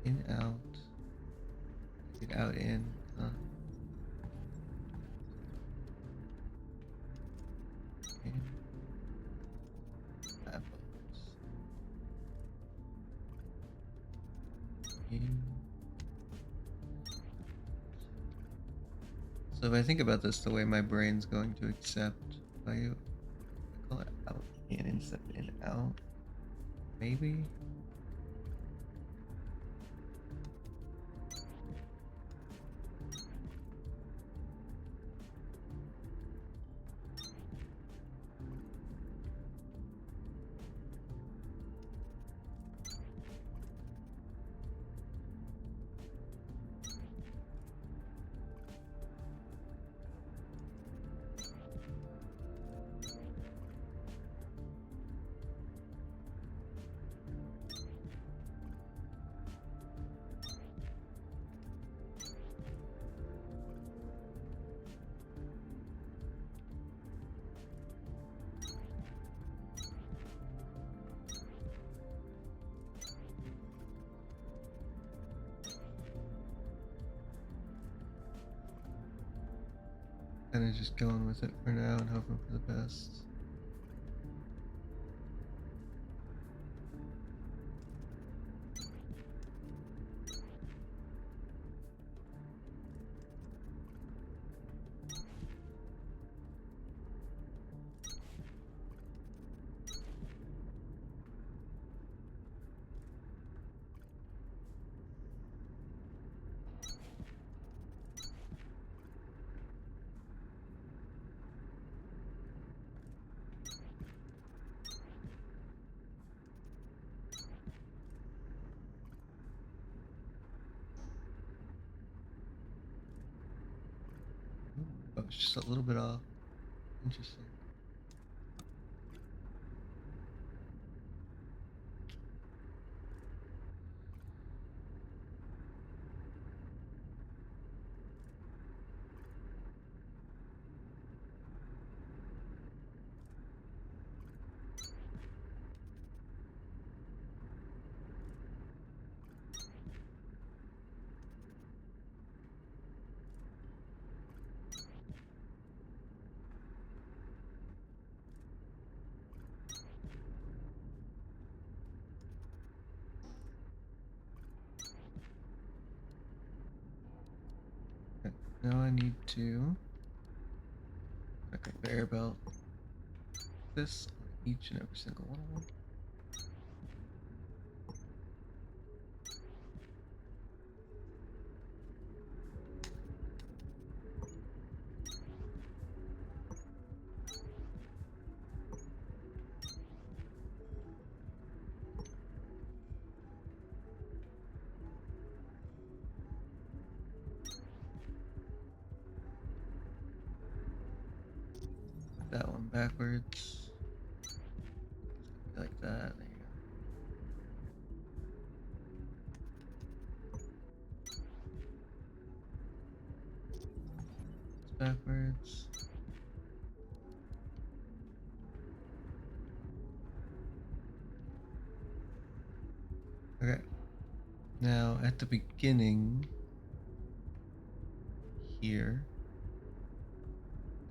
In, out, get out, in, in, apples, in. So if I think about this, the way my brain's going to accept, I call it out, in instead of in, out, maybe? kind of just going with it for now and hoping for the best. Oh, it's just a little bit off. Interesting. Okay, now I need to a conveyor belt. This on each and every single one of them. Put that one backwards. Like that. There you go. It's backwards. Okay. Now at the beginning here,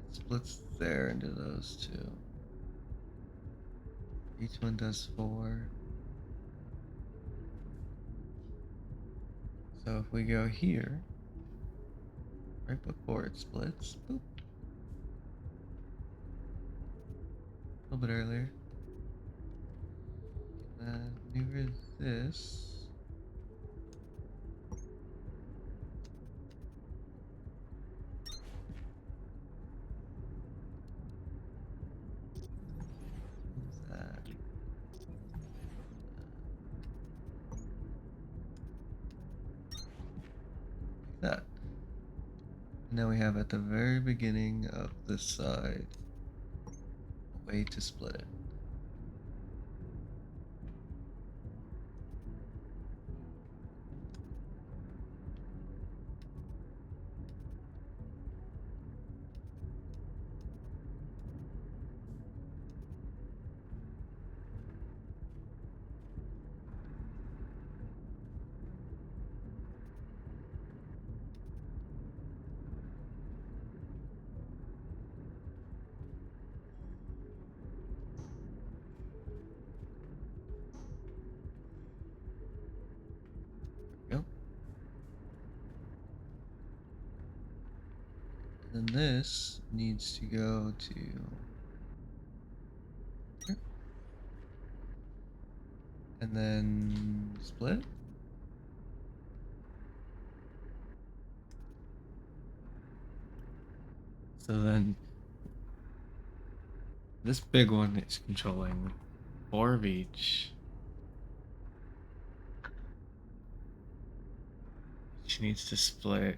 it splits there into those two. Each one does 4. So if we go here, right before it splits, boop, a little bit earlier, maneuver this. What's that? Like that. And now we have at the very beginning of this side a way to split it. There we go. And then this needs to go to here. And then split. So then this big one is controlling 4 of each. She needs to split.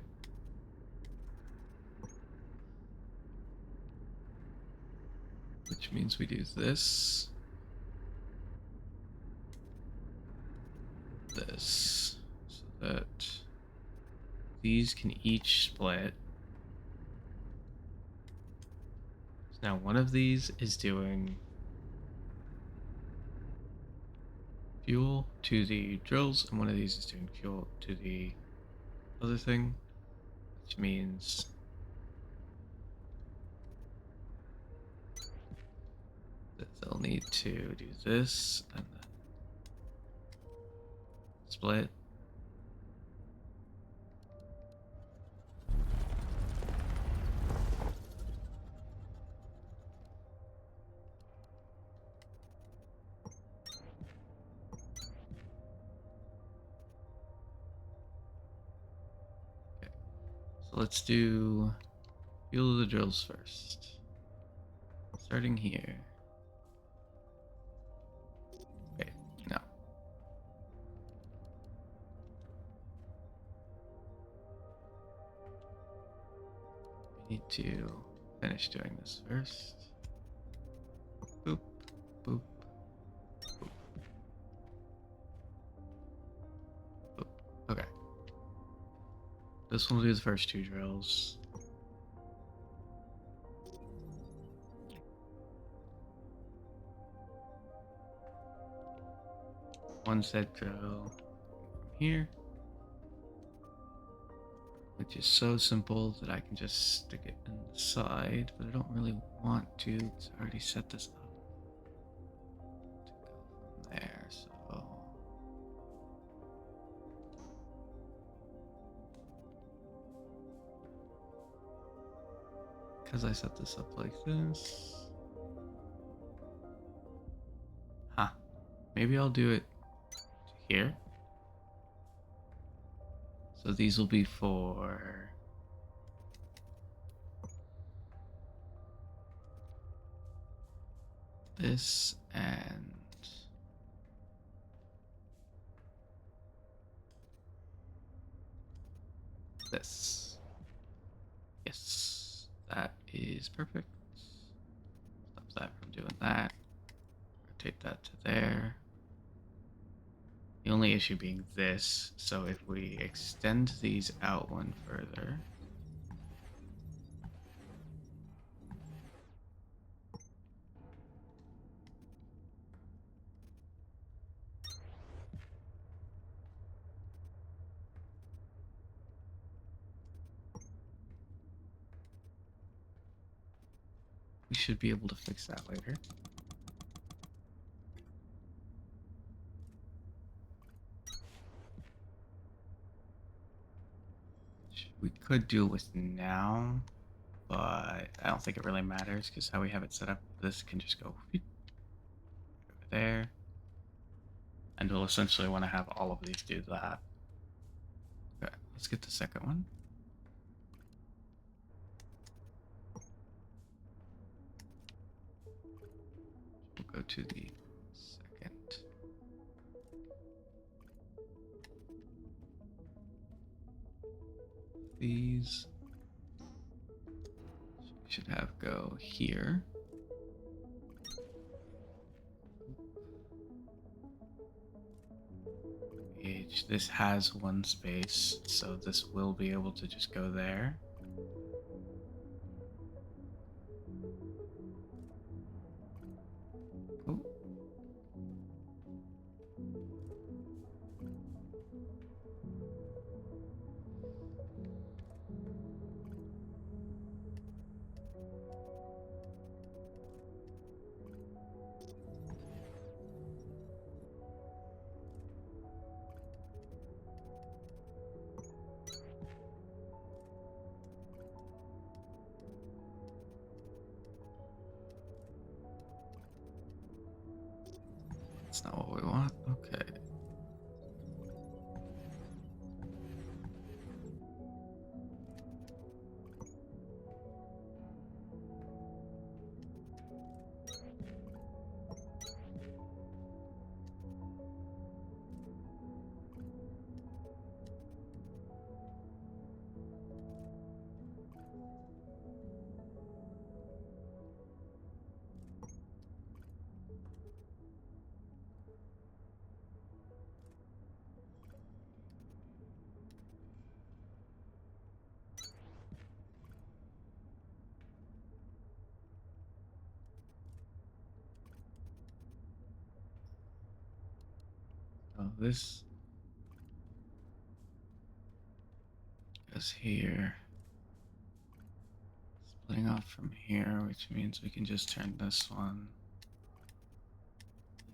Which means we do this. This. So that these can each split. So now one of these is doing fuel to the drills, and one of these is doing fuel to the other thing, which means Still need to do this and then split. Okay, so let's do Field of the Drills first. Starting here. Okay, no. I need to finish doing this first. Boop, boop, boop, boop. Okay. This one will do the first 2 drills. One set drill from here, which is so simple that I can just stick it inside, but I don't really want to because I already set this up to go from there, so because I set this up like this, maybe I'll do it here. So these will be for this and this. Yes, that is perfect. Stop that from doing that. Rotate that to there. The only issue being this, so if we extend these out one further, we should be able to fix that later. We could do it with now, but I don't think it really matters because how we have it set up, this can just go over there. And we'll essentially want to have all of these do that. Okay, let's get the second one. We'll go to the second. These should have go here. This has one space, so this will be able to just go there. Cool. That's not what we want. Okay. Oh, this goes here. Splitting off from here, which means we can just turn this one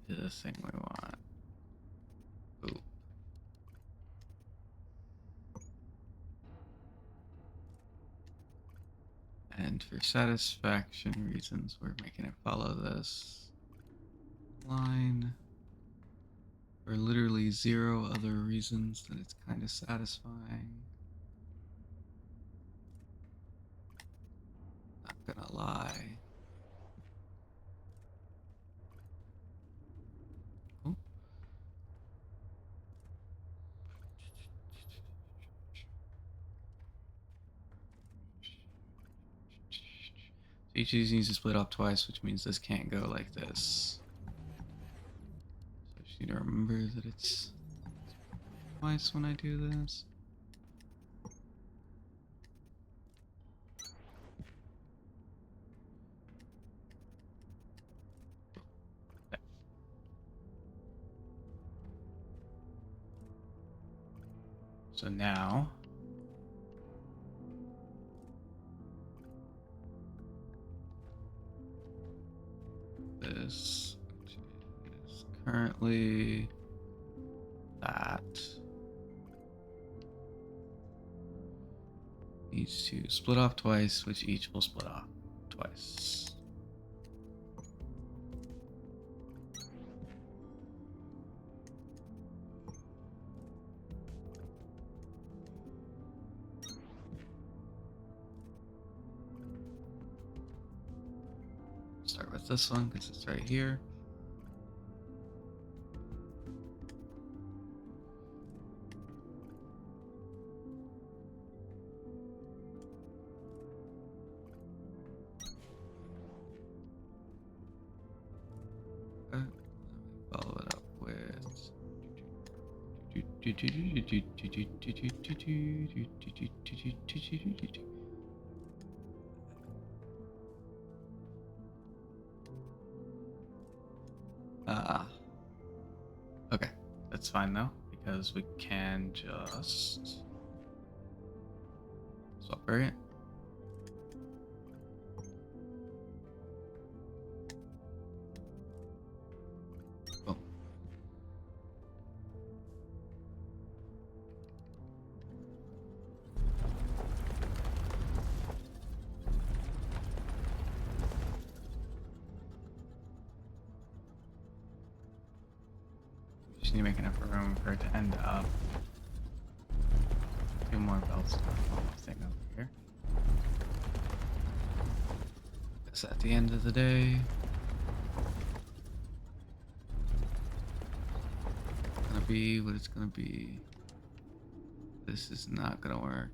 to the thing we want. Ooh. And for satisfaction reasons, we're making it follow this line. For literally 0 other reasons that it's kind of satisfying. Not gonna lie. Oh. So each of these needs to split off twice, which means this can't go like this. So I just need to remember that it's twice when I do this. So now this is currently that needs to split off twice, which each will split off twice. Start with this one because it's right here. Follow it up with okay, that's fine though, because we can just swap variant. Oh. Just need to make enough room for it to end up. 2 more belts. One more thing over here. Because at the end of the day, it's gonna be what it's gonna be. This is not gonna work.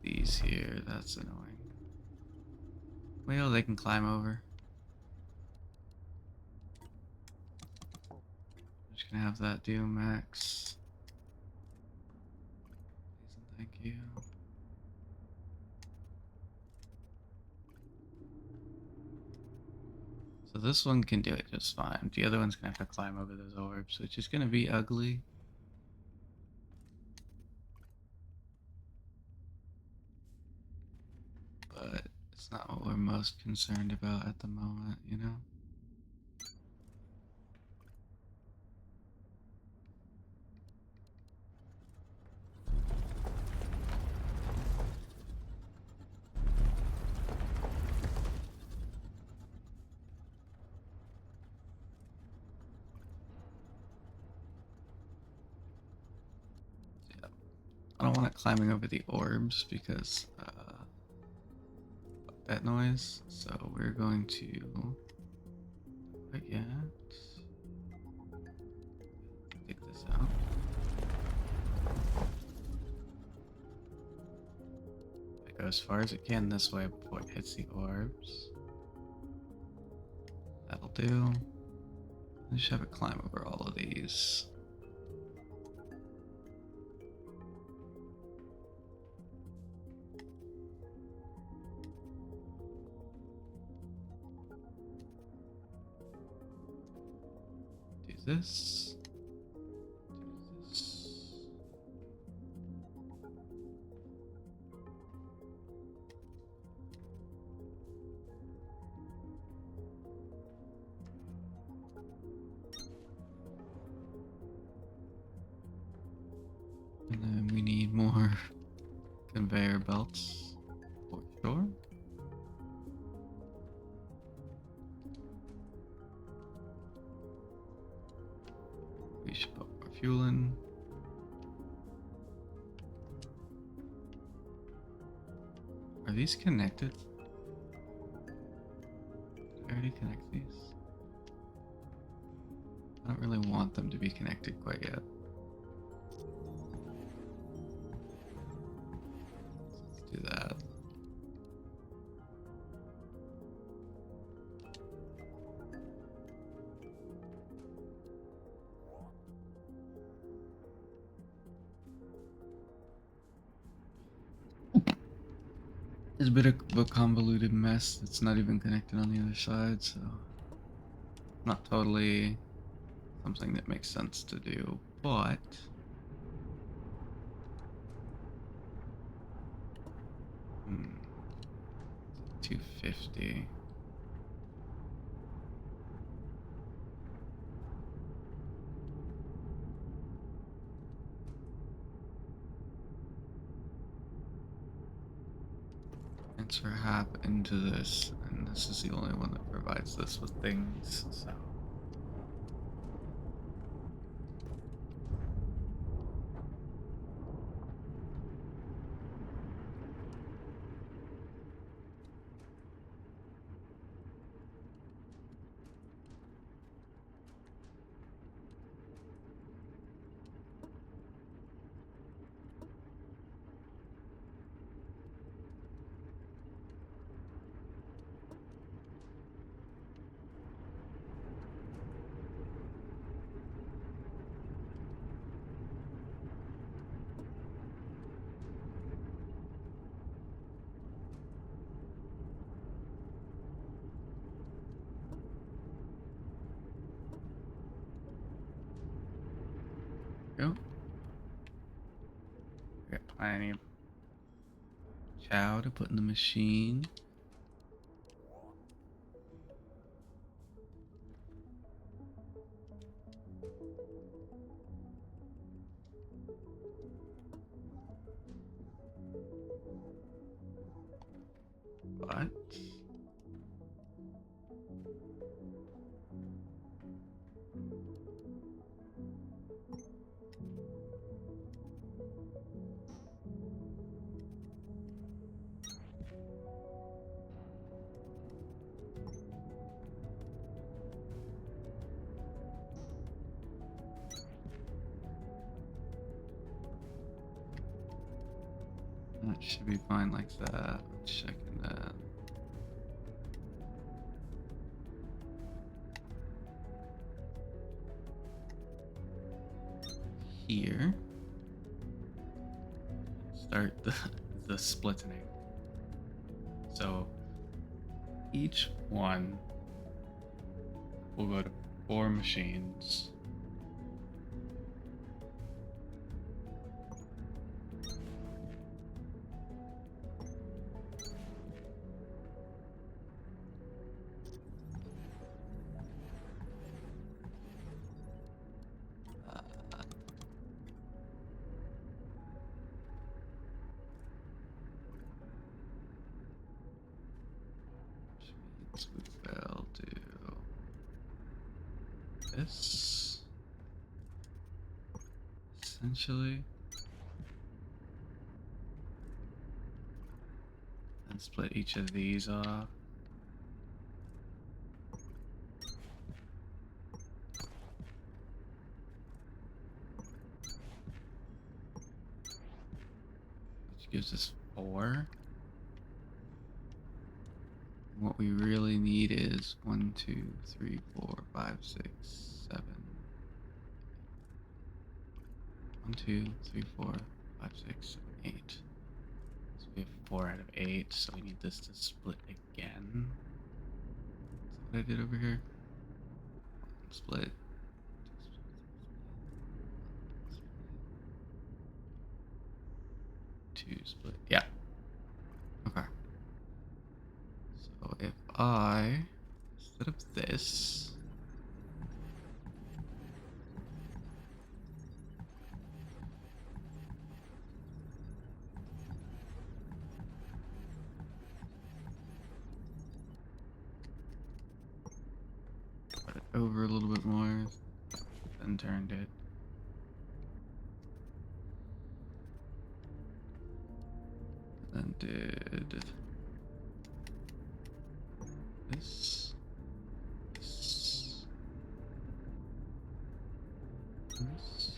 These here, that's annoying. Well, they can climb over. I'm just gonna have that do max. Please and thank you. So this one can do it just fine. The other one's gonna have to climb over those orbs, which is gonna be ugly. But it's not what we're most concerned about at the moment, you know? I don't want it climbing over the orbs because that noise. So we're going to take this out. It goes as far as it can this way before it hits the orbs. That'll do. Just have it climb over all of these. This. Do this. should put more fuel in. Are these connected? Did I already connect these? I don't really want them to be connected quite yet. Let's do that. It's a bit of a convoluted mess that's not even connected on the other side, so not totally something that makes sense to do, but 250. Transfer hap into this, and this is the only one that provides this with things, so. Go. Got plenty of chow to put in the machine. But that should be fine like that. Checking that. Here. Start the splitting. So each one will go to 4 machines. We will do this essentially, and split each of these off. Which gives us 4. What we really need is 1, 2, 3, 4, 5, 6, 7. 1, 2, 3, 4, 5, 6, 7, 8. So we have 4 out of 8, so we need this to split again. That's what I did over here. Split. 2 split. Yeah. Okay. So if I, instead of this, put it over a little bit more, then turned it. did this, this, this.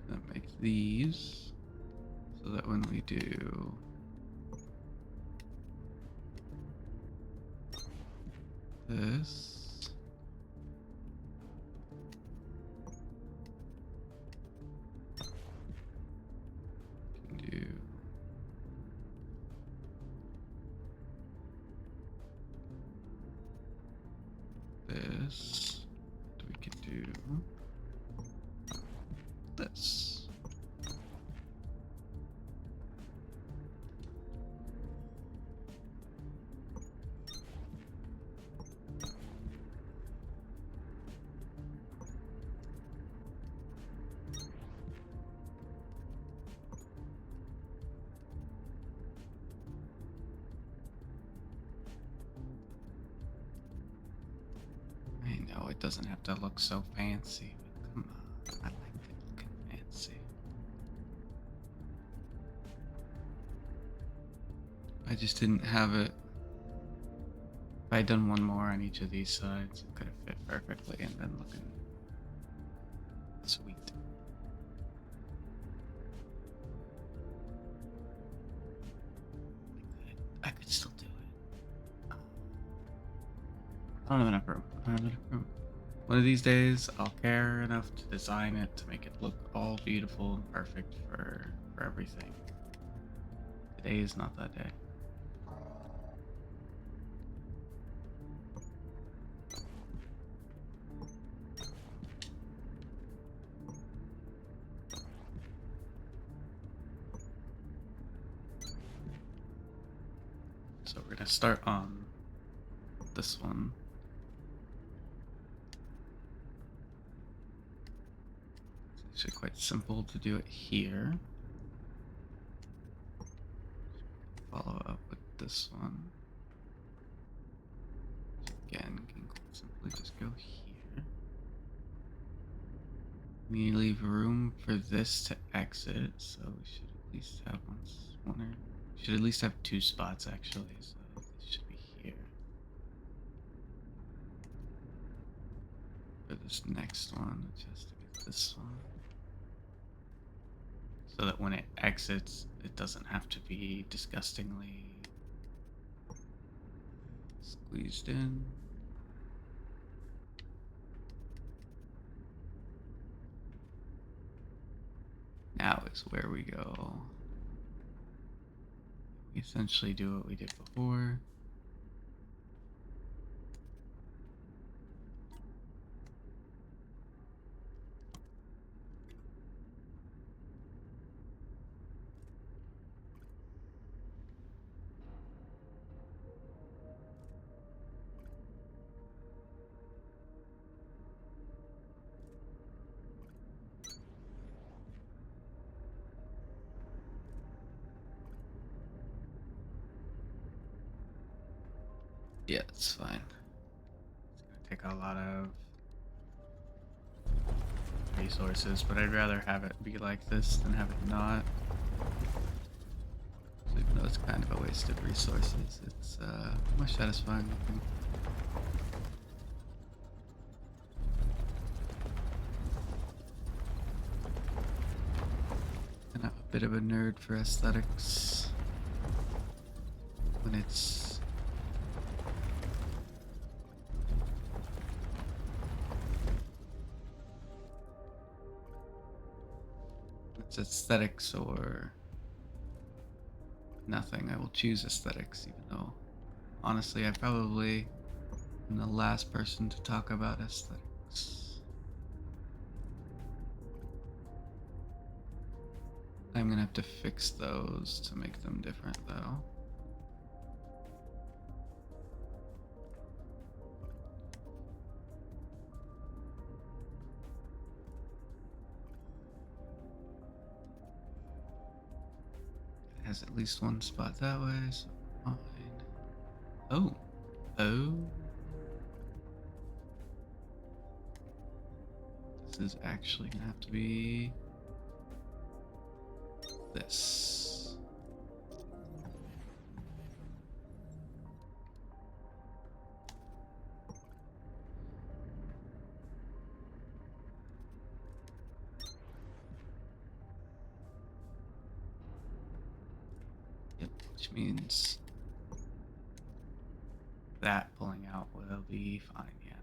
Gonna make these so that when we do this, we can do this, we can do this. I know it doesn't have to look so fancy, but come on, I like it looking fancy. I just didn't have it. If I'd done one more on each of these sides, it could have fit perfectly and been looking sweet. I could still do it. I don't have enough room. I don't have enough room. One of these days, I'll care enough to design it to make it look all beautiful and perfect for everything. Today is not that day. So we're gonna start on this one. It's actually quite simple to do it here. Follow up with this one. Again, can quite simply just go here. We leave room for this to exit, so we should at least have we should at least have two spots actually, so this should be here. For this next one, it has to be this one. So that when it exits, it doesn't have to be disgustingly squeezed in. Now is where we go. We essentially do what we did before. Yeah, it's fine. It's gonna take a lot of resources, but I'd rather have it be like this than have it not. So even though it's kind of a waste of resources, it's more satisfying looking. And I'm a bit of a nerd for aesthetics. When it's aesthetics or nothing, I will choose aesthetics, even though honestly I probably am the last person to talk about aesthetics. I'm gonna have to fix those to make them different though. Has at least one spot that way, so fine. Oh. This is actually gonna have to be this. Yep, which means that pulling out will be fine, yeah.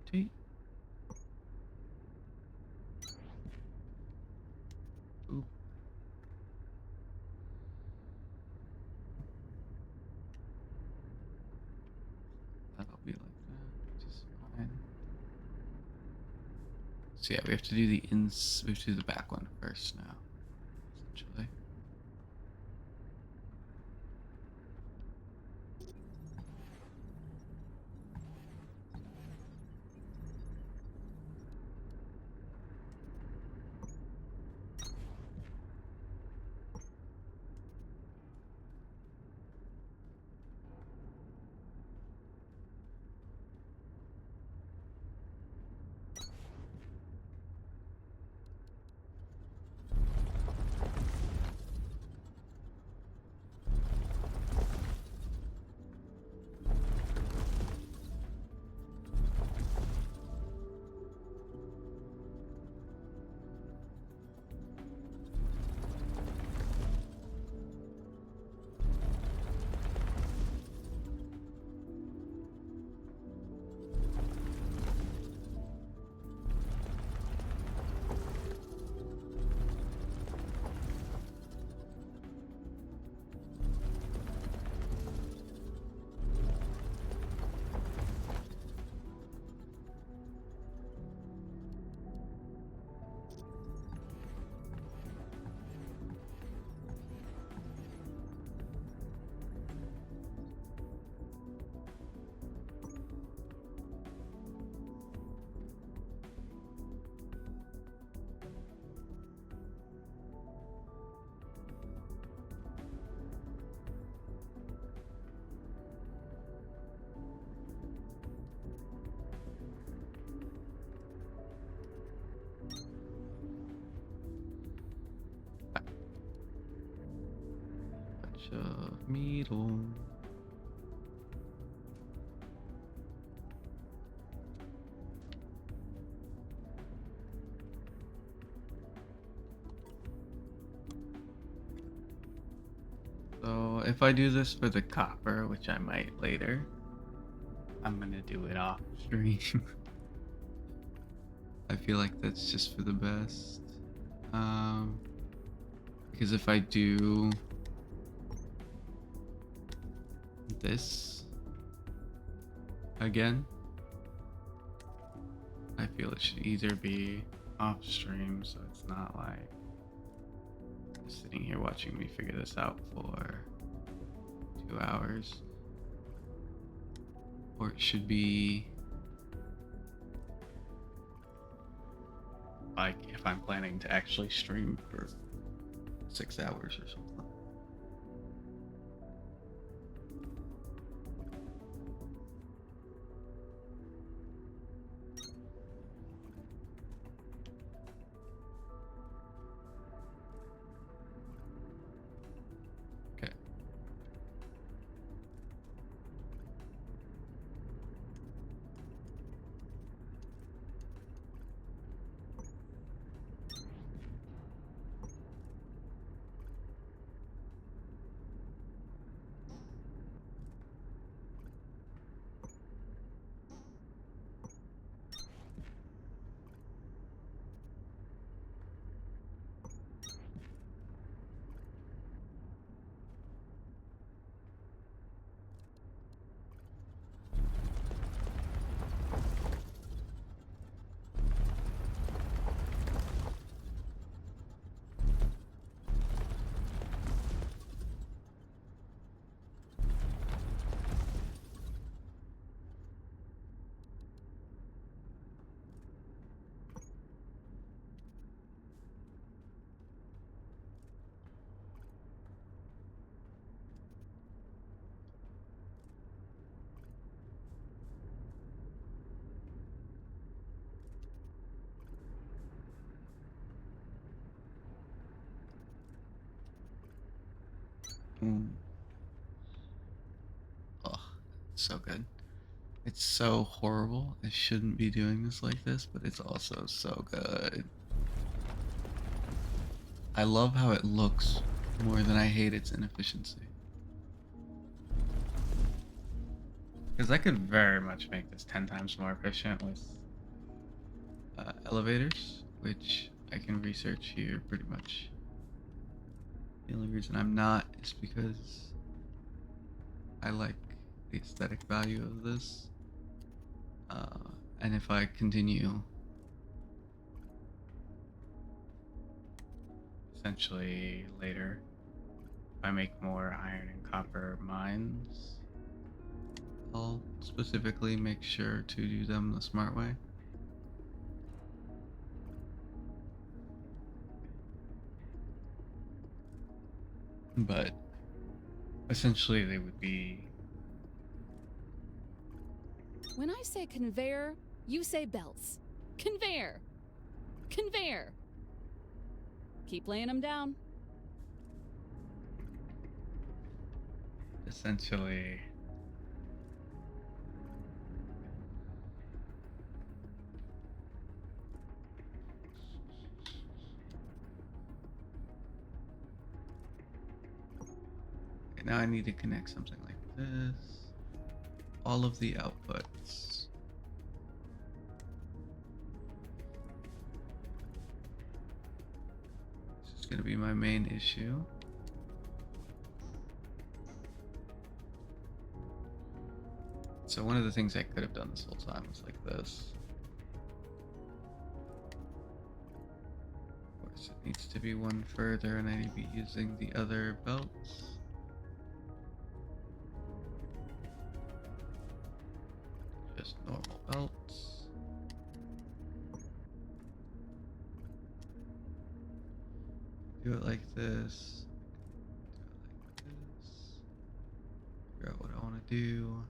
Sweet. Ooh. That'll be like that, which is fine. So yeah, we have to do we have to do the back one first now, essentially. Bunch of metal. So if I do this for the copper, which I might later, I'm gonna do it off stream. I feel like that's just for the best. Because if I do this again, I feel it should either be off stream, so it's not like just sitting here watching me figure this out for 2 hours, or it should be like if I'm planning to actually stream for 6 hours or something. Okay. Mm. Oh, so good. It's so horrible. I shouldn't be doing this like this, but it's also so good. I love how it looks more than I hate its inefficiency. Because I could very much make this 10 times more efficient with Elevators, which I can research here pretty much. The only reason I'm not is because I like the aesthetic value of this. And if I continue essentially later, if I make more iron and copper mines. I'll specifically make sure to do them the smart way. But Essentially, they would be. When I say conveyor, you say belts. Conveyor. Conveyor. Keep laying them down. Essentially. okay, now I need to connect something like this. All of the outputs. This is going to be my main issue. So one of the things I could have done this whole time was like this. Of course, it needs to be one further, and I need to be using the other belts. Just normal belts. Do it like this. Do it like this. Figure out what I want to do.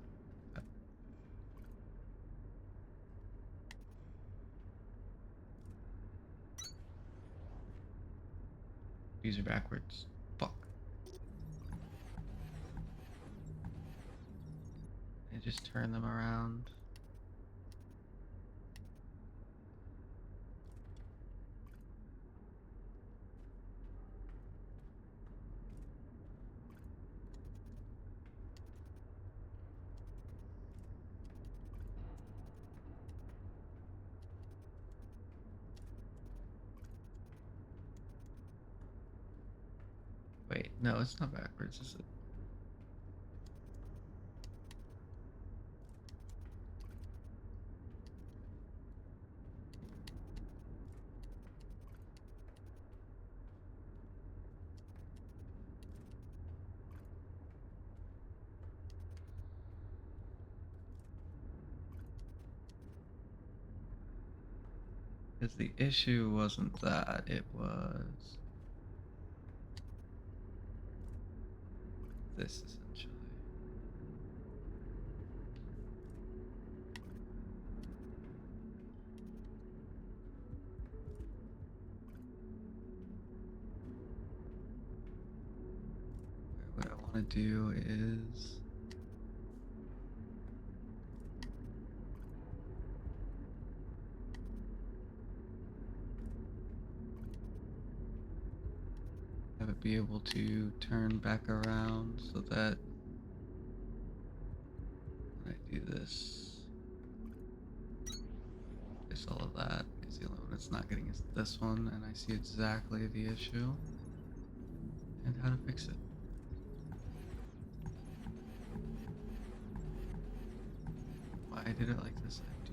These are backwards. Fuck. And just turn them around. Wait, no, it's not backwards, is it? Because the issue wasn't that, it was this essentially. What I want to do is have it be able to turn back around so that when I do this, it's all of that, because the only one it's not getting is this one, and I see exactly the issue and how to fix it. Why I did it like this, I do.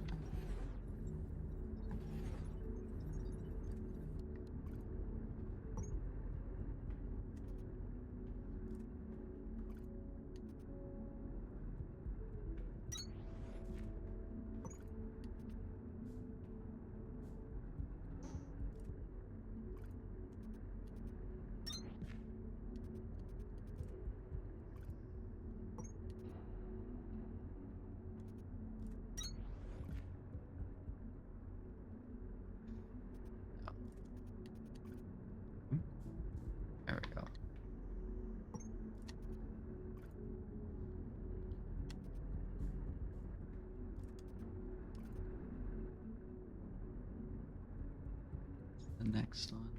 the next one.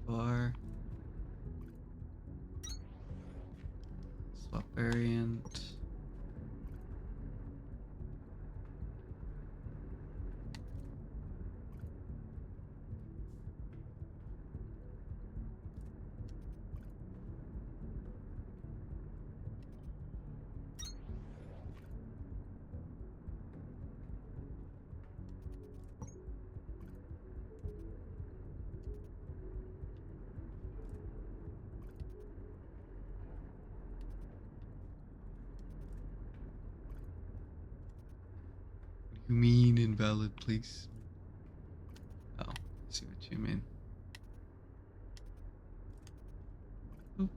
Bar. Swap variant. You mean invalid placement? Oh, I see what you mean. Oop.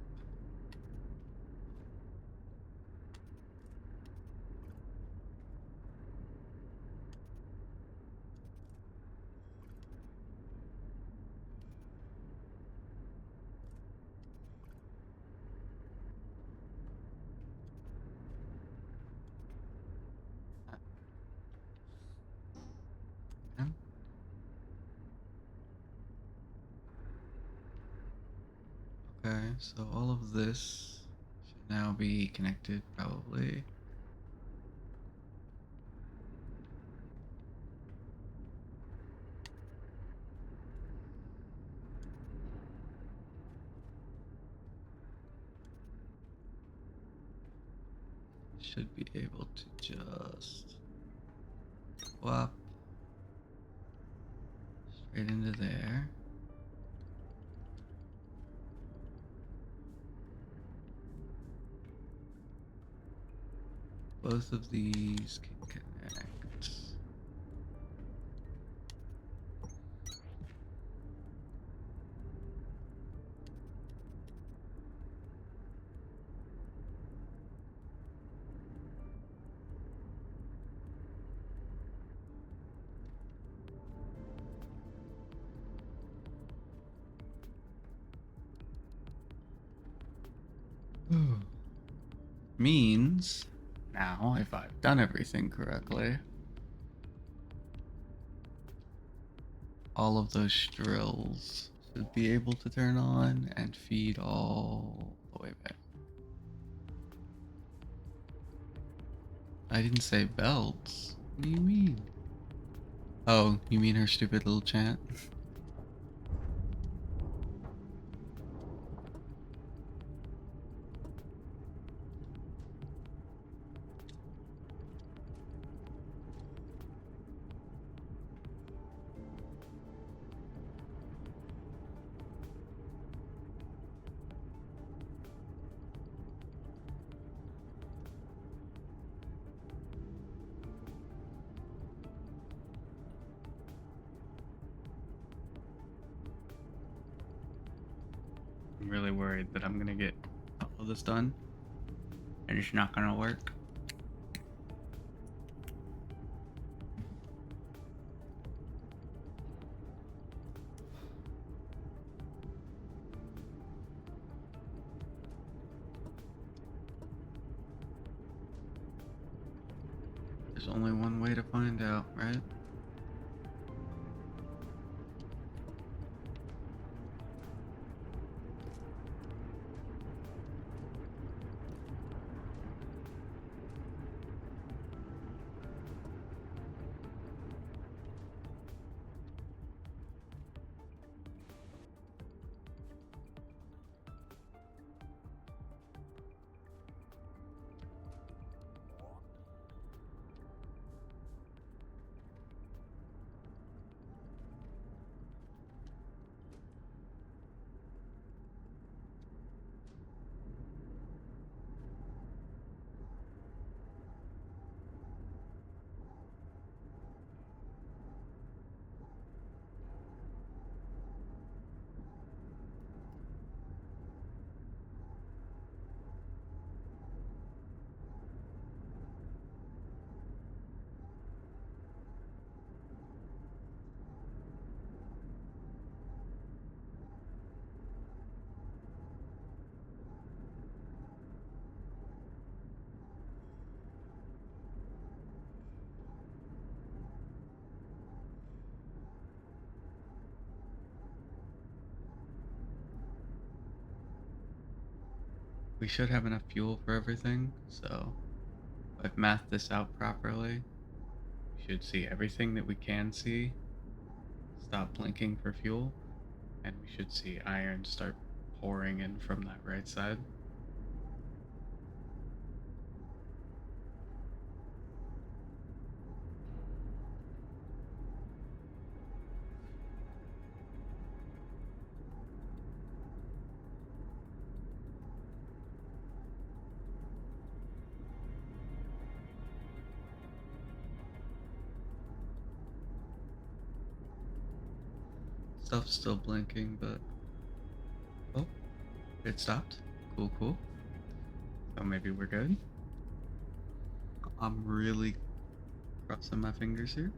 Okay. Okay, so all of this should now be connected, probably. Should be able to just swap straight into there. Both of these can connect. Means now, if I've done everything correctly, all of those drills should be able to turn on and feed all the way back. I didn't say belts. What do you mean? Oh, you mean her stupid little chant? I'm really worried that I'm gonna get all of this done and it's not gonna work. There's only one way to find out, right? we should have enough fuel for everything, so if I've mathed this out properly, we should see everything that we can see stop blinking for fuel, and we should see iron start pouring in from that right side. Stuff's still blinking, but oh, it stopped. Cool, cool. So maybe we're good. I'm really crossing my fingers here.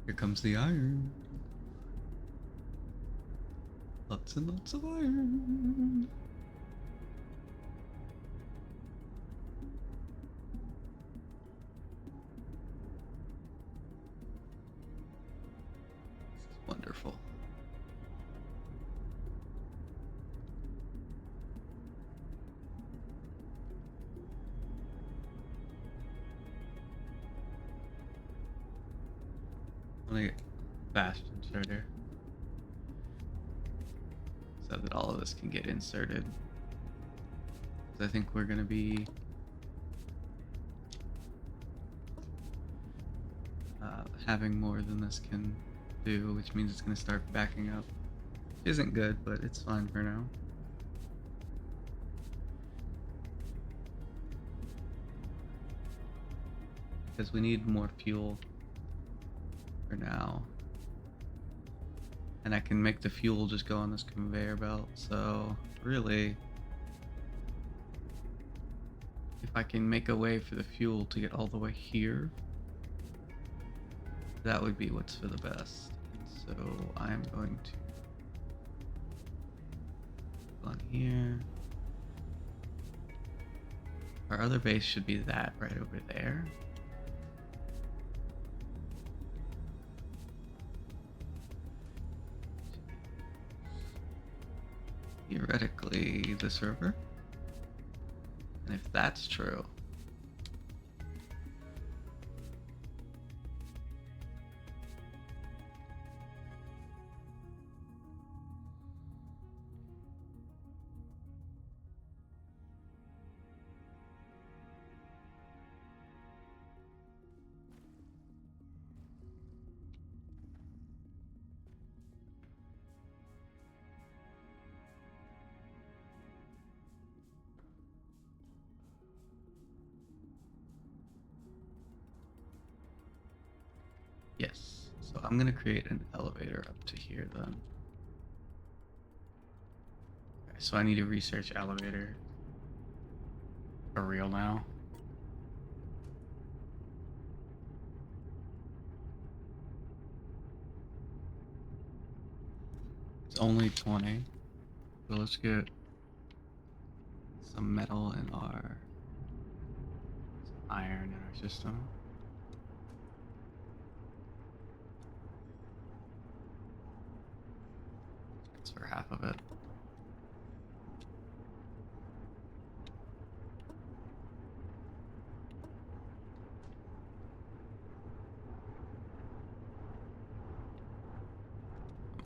Here comes the iron. Lots and lots of iron. This is wonderful. I'm gonna get fast inserter so that all of this can get inserted. 'Cause I think we're gonna be having more than this can do, which means it's gonna start backing up. Isn't good, but it's fine for now. Because we need more fuel for now. And I can make the fuel just go on this conveyor belt, so really, if I can make a way for the fuel to get all the way here, that would be what's for the best. So I'm going to go on here. Our other base should be that right over there. Theoretically, the server. And if that's true, yes. So I'm gonna create an elevator up to here then. Okay, so I need to research elevator for real now. It's only 20. So let's get some metal in our some iron in our system. It's for half of it.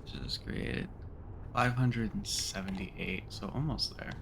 Just created 578, so almost there.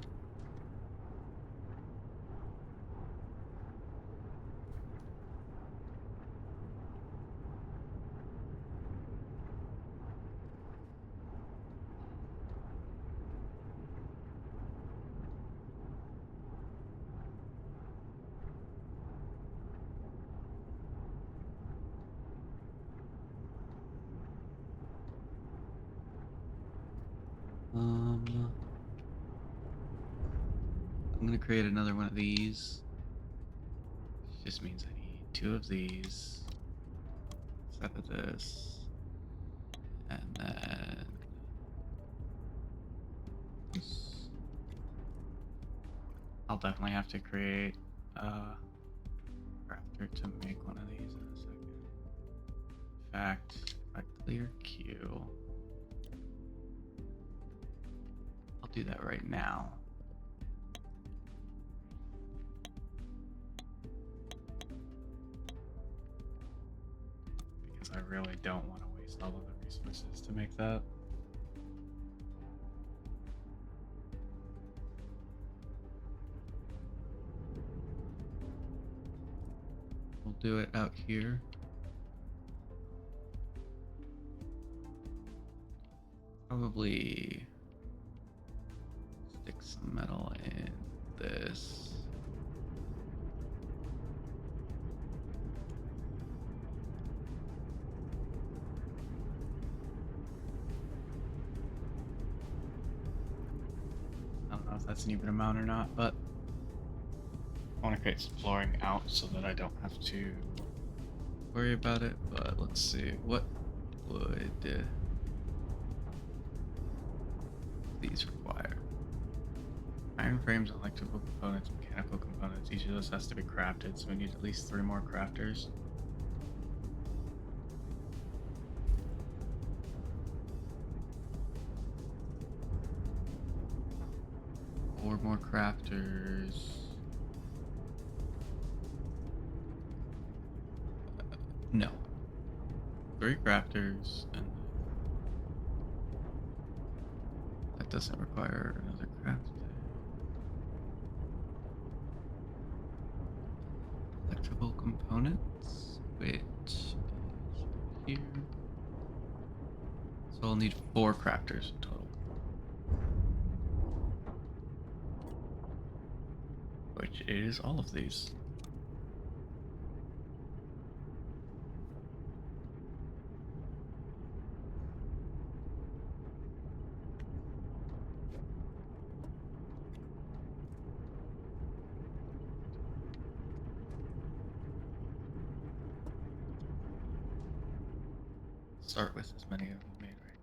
I'm gonna create another one of these. Which just means I need 2 of these. Set of this. And then this. I'll definitely have to create a crafter to make one of these in a second. In fact, if I clear Q, do that right now. Because I really don't want to waste all of the resources to make that. We'll do it out here. Probably stick some metal in this. I don't know if that's an even amount or not, but I want to create some flooring out so that I don't have to worry about it. But let's see, what would these require? Iron frames, electrical components, mechanical components. Each of those has to be crafted, so we need at least 3 more crafters. Four more crafters. No. 3 crafters, and that doesn't require another craft. Electrical components, which is here. So I'll need 4 crafters in total. Which is all of these. Start with as many of them made right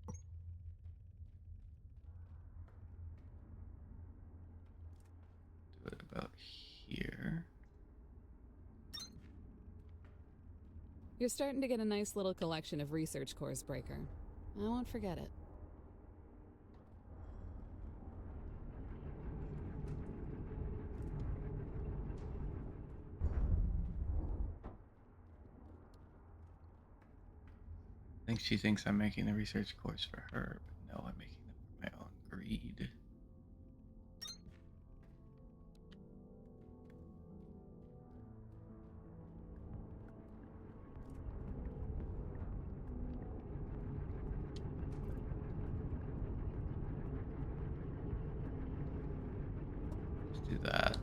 now. Do it about here. You're starting to get a nice little collection of research cores, Breaker. I won't forget it. I think she thinks I'm making the research course for her, but no, I'm making them for my own greed. Let's do that.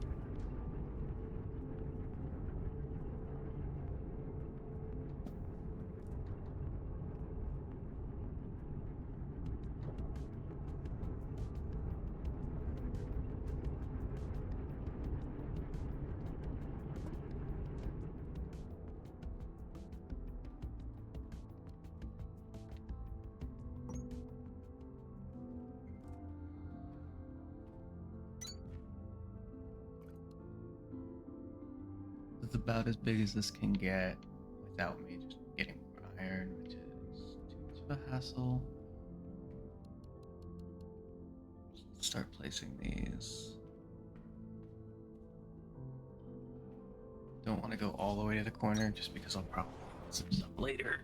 It's about as big as this can get without me just getting more iron, which is too much of a hassle. Start placing these. Don't want to go all the way to the corner just because I'll probably need some stuff later.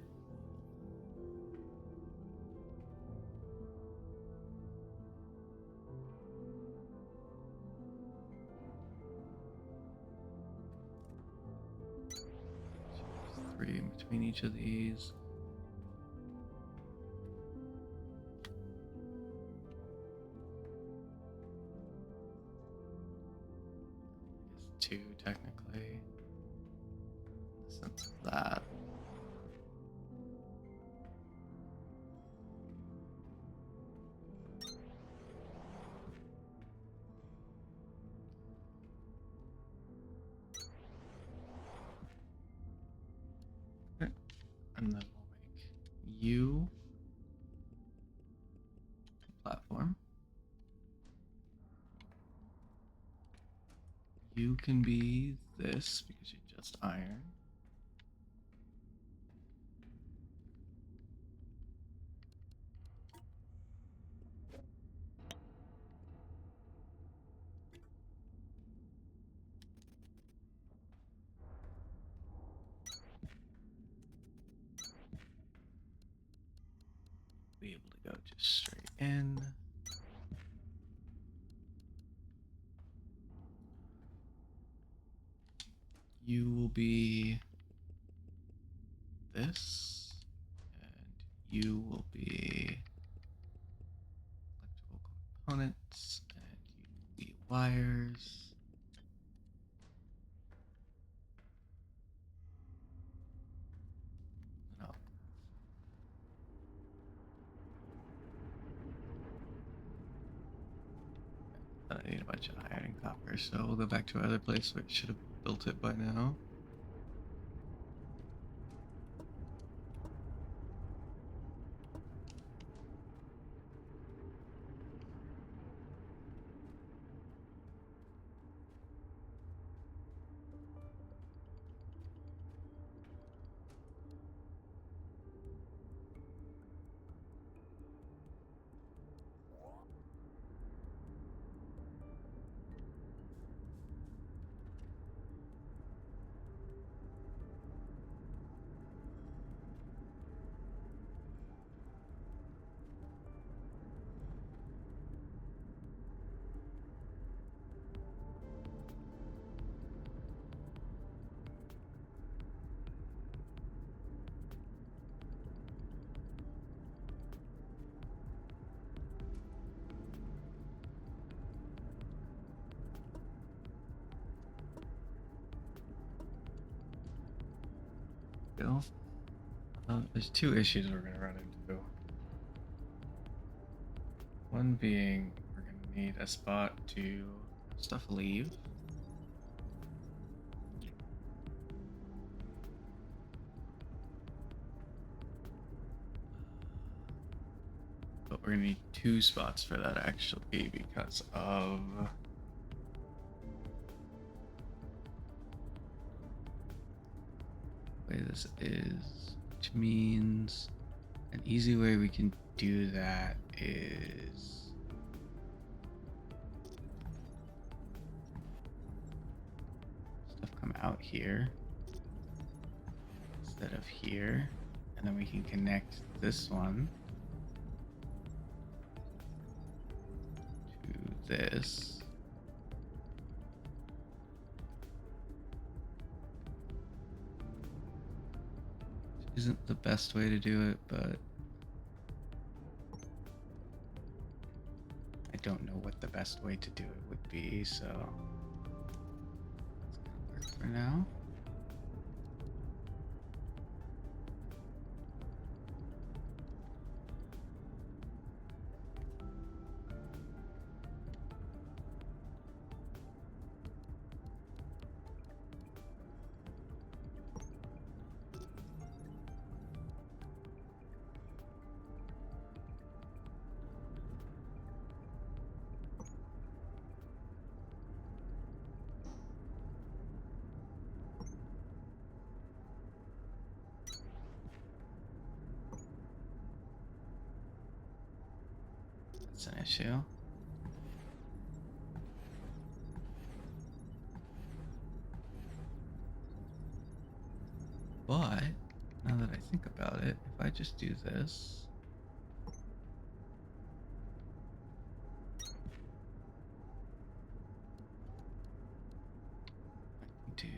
Three in between each of these. It's 2 technically. In the sense of that. Okay. And then we'll make you a platform. You can be this because you're just iron. be able to go just straight in. You will be this, and you will be electrical components, and you will be wires. No. I need a bunch of iron and copper, so we'll go back to our other place where it should have built it by now. There's two issues we're going to run into. One being we're going to need a spot to stuff leave. But we're going to need two spots for that actually because of the way this is, which means an easy way we can do that is stuff come out here instead of here, and then we can connect this one to this. Isn't the best way to do it, but I don't know what the best way to do it would be, so it's gonna work for now. That's an issue. But now that I think about it, if I just do this, I can do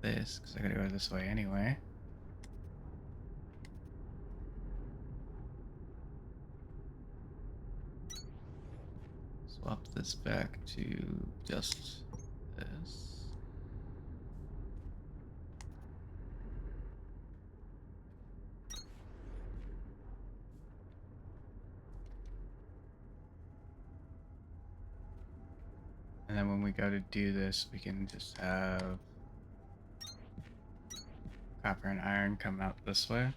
this because I gotta go this way anyway. Swap this back to just this. And then when we go to do this, we can just have copper and iron come out this way.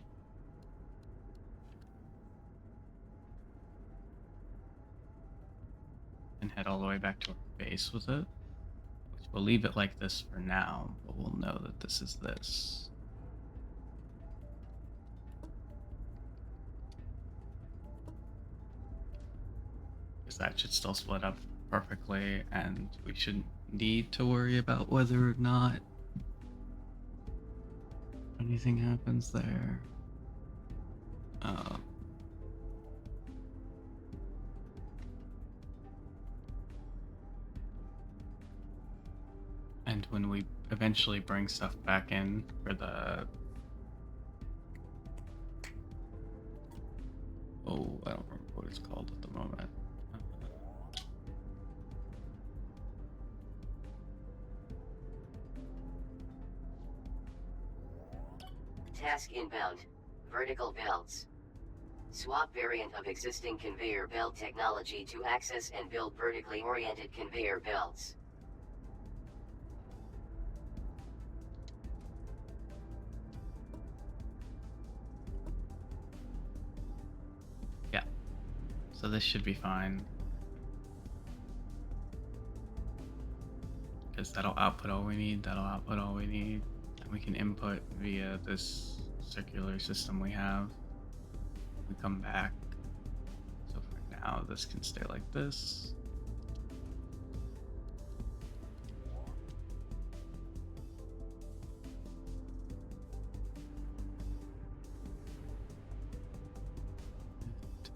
And head all the way back to our base with it. Which we'll leave it like this for now, but we'll know that this is this. Because that should still split up perfectly, and we shouldn't need to worry about whether or not anything happens there. Uh, And when we eventually bring stuff back in for the... oh, I don't remember what it's called at the moment. Task inbound. Vertical belts. Swap variant of existing conveyor belt technology to access and build vertically oriented conveyor belts. Yeah. So this should be fine. Because that'll output all we need, that'll output all we need. And we can input via this circular system we have. We come back. So for now, this can stay like this.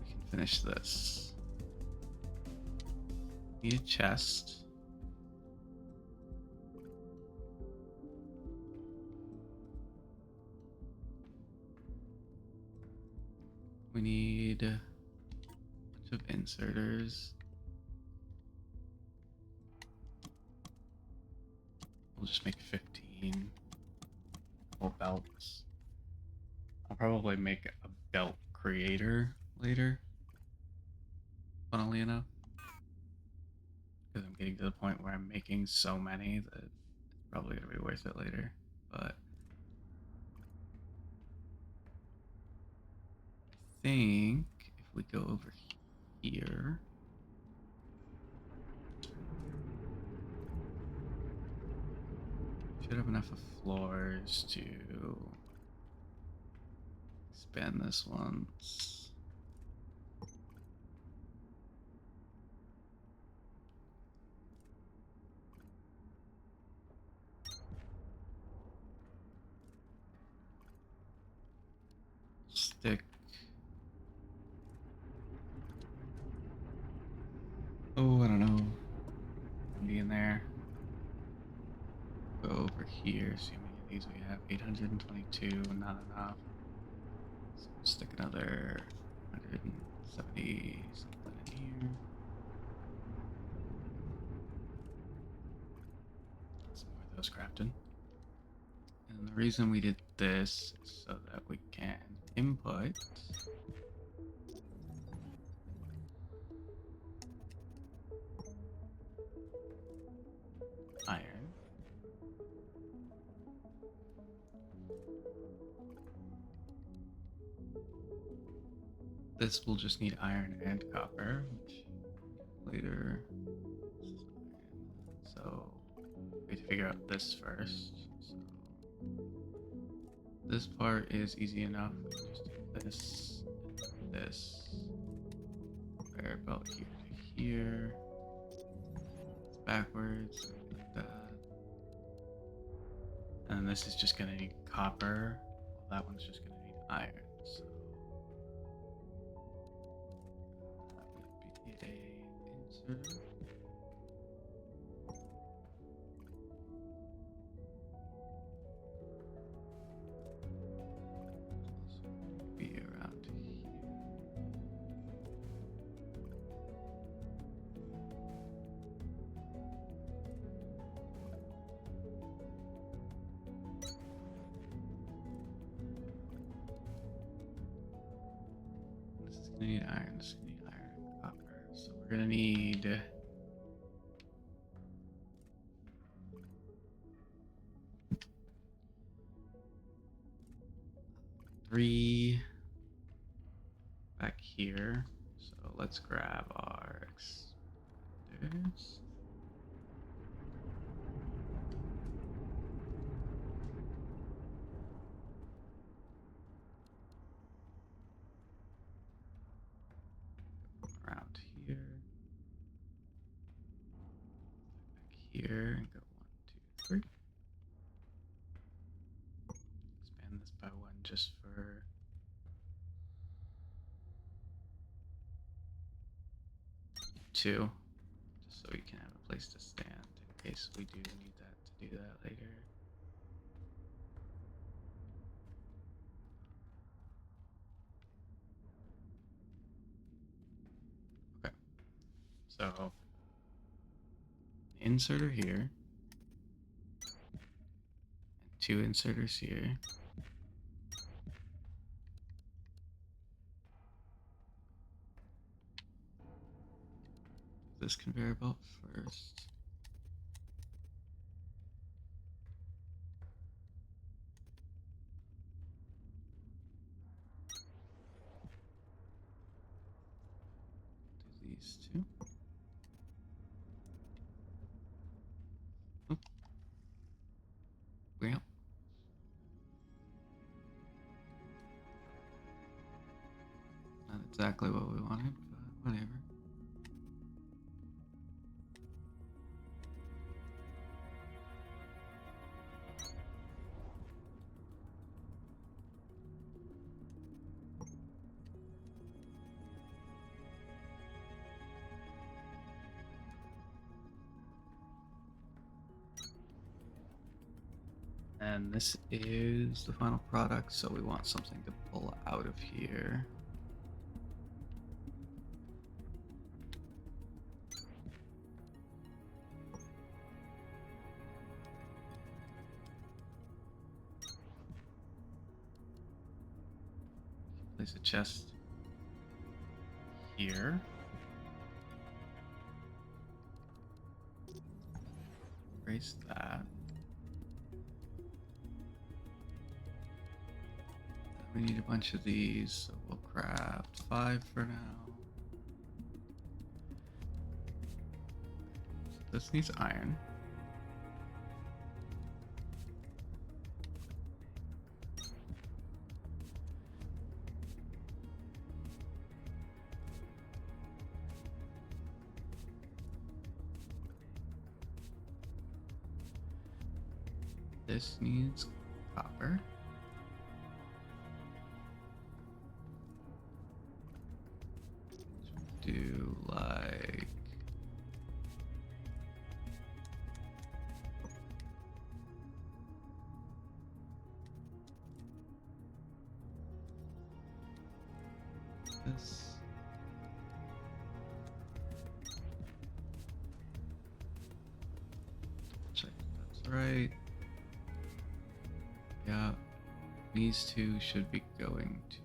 We can finish this. Need a chest. We need a bunch of inserters. We'll just make 15 couple belts. I'll probably make a belt creator later, funnily enough, because I'm getting to the point where I'm making so many that it's probably going to be worth it later. But I think if we go over here, should have enough of floors to expand this once. Stick. Oh, I don't know. Be in there. Go over here. See how many of these we have. 822. Not enough. So stick another 170 something in here. Some more of those crafted. And the reason we did this is so that we can input iron. This will just need iron and copper, which later. So we have to figure out this first. So this part is easy enough. We can just do this, this, conveyor belt here to here. It's backwards, like that. And this is just gonna need copper. Well, that one's just gonna need iron. So that would be a insert. Be around here. This is gonna need iron, this is gonna need iron and copper. So we're gonna need 3 back here. So let's grab our expanders. Around here. Back here and go 1, 2, 3. Expand this by 1 just for 2, just so we can have a place to stand in case we do need that to do that later. Okay, so inserter here, and 2 inserters here. This conveyor belt first. Do these 2. Oh. Well. Not exactly what we wanted, but whatever. And this is the final product, so we want something to pull out of here. Place a chest here. Erase that. We need a bunch of these, so we'll craft 5 for now. So this needs iron. This needs copper. Do like this. Check if that's right. Yeah, these 2 should be going to.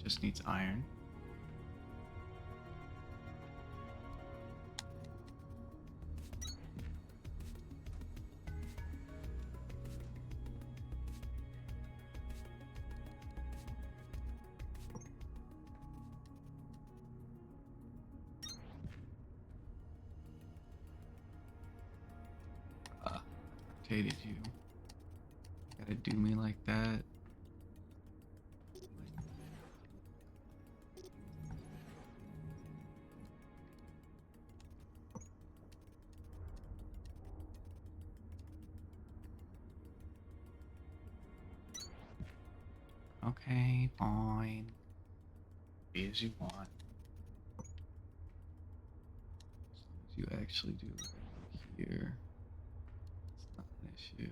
Just needs iron. Rotated you. Gotta do me like that. Okay, fine. Be as you want. As long as you actually do it here, it's not an issue.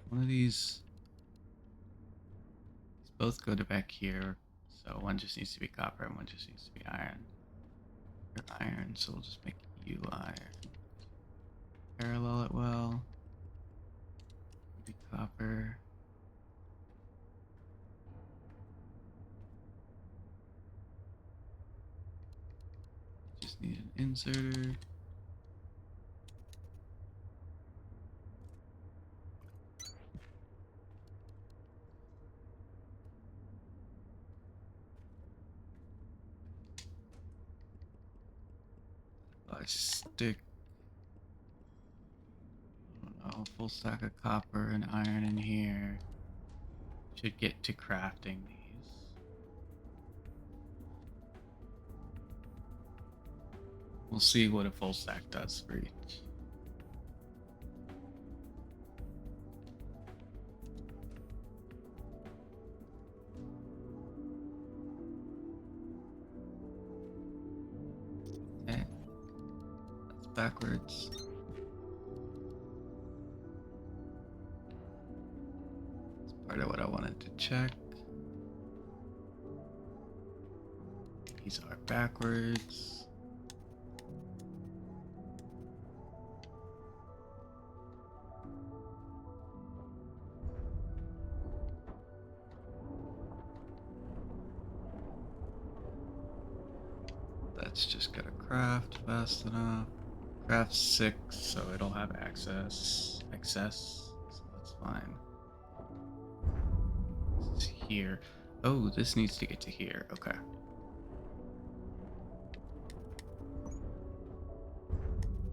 One of these both go to back here, so one just needs to be copper and one just needs to be iron. You're iron, so we'll just make you iron. Parallel it well. Be copper. Just need an inserter. I stick, I don't know, full stack of copper and iron in here. Should get to crafting these. We'll see what a full stack does for each. Okay, that's backwards. That's part of what I wanted to check. These are backwards. That's just gotta craft fast enough. Craft 6, so it'll have excess, so that's fine. This is here. Oh, this needs to get to here. Okay.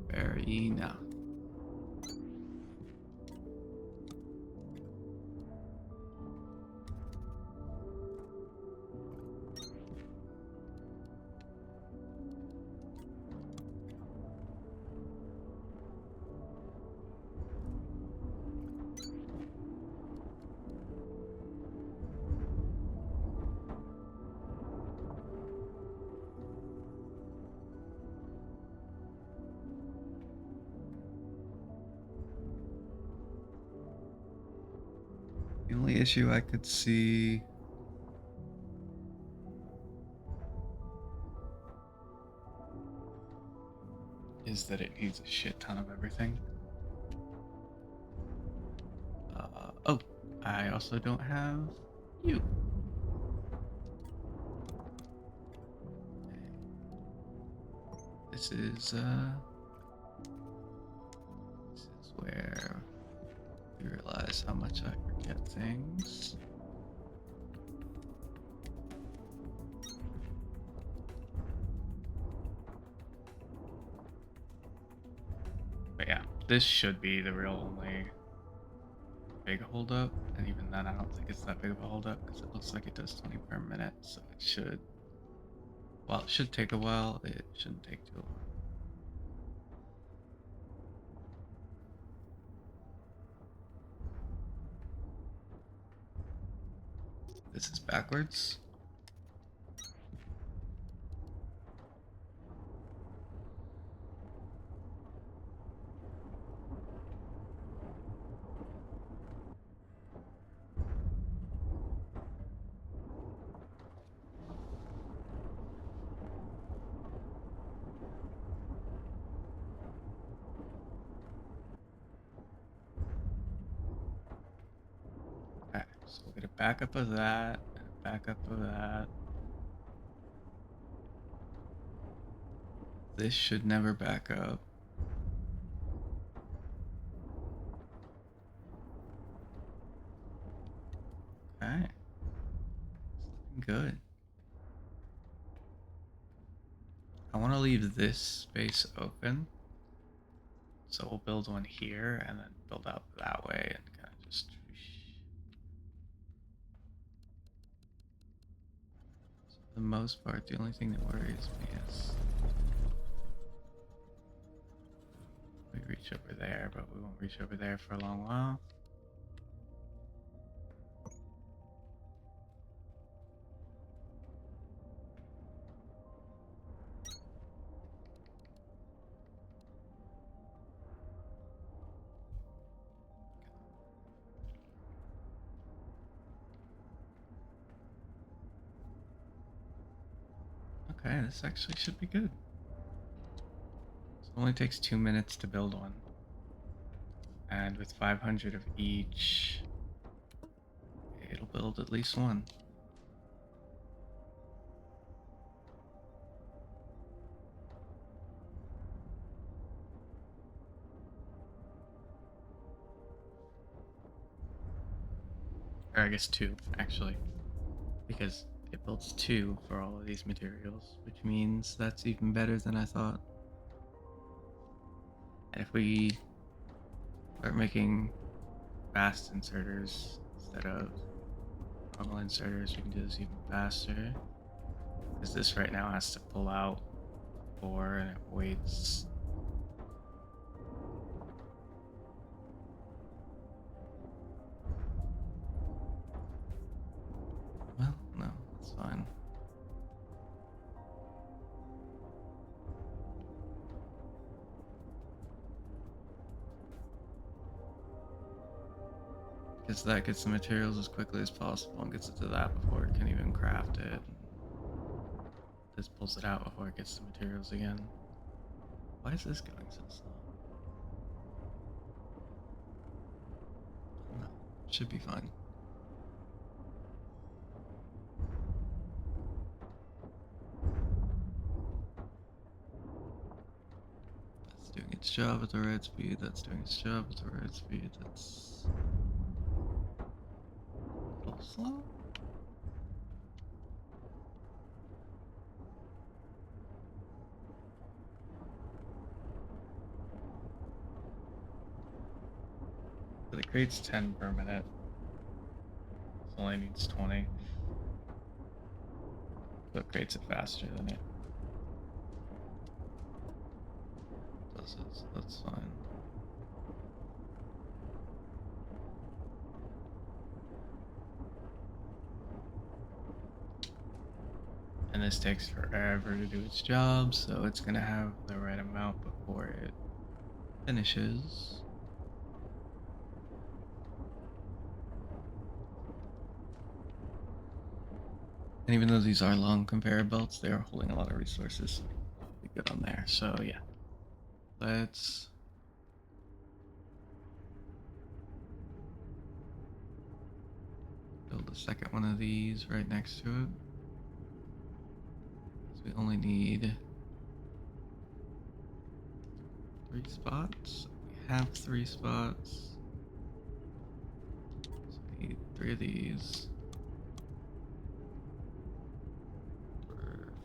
Fair enough. The only issue I could see is that it needs a shit ton of everything. Oh, I also don't have you. This is where you realize how much I forget things. But yeah, this should be the real only big holdup, and even then I don't think it's that big of a holdup because it looks like it does 20 per minute, so it should, well, it should take a while, it shouldn't take too long. This is backwards. Okay, so we'll get a backup of that, and a backup of that. This should never back up. Okay. It's looking good. I want to leave this space open. So we'll build one here and then build out that way and kind of just. So for the most part, the only thing that worries me is we reach over there, but we won't reach over there for a long while. Okay, this actually should be good. So it only takes 2 minutes to build one. And with 500 of each, it'll build at least one. Or I guess 2, actually. Because it builds 2 for all of these materials, which means that's even better than I thought. And if we start making fast inserters instead of normal inserters, we can do this even faster. Because this right now has to pull out 4 and it waits. Well, no, it's fine. Because that gets the materials as quickly as possible and gets it to that before it can even craft it. This pulls it out before it gets the materials again. Why is this going so slow? No, should be fine. That's doing its job at the right speed. That's doing its job at the right speed. That's a little slow. But it creates 10 per minute. It only needs 20. So it creates it faster than it does it, so that's fine. And this takes forever to do its job, so it's gonna have the right amount before it finishes. And even though these are long conveyor belts, they are holding a lot of resources, so it'll be good on there. So yeah, let's build a second one of these right next to it. So we only need 3 spots. We have 3 spots. So we need 3 of these.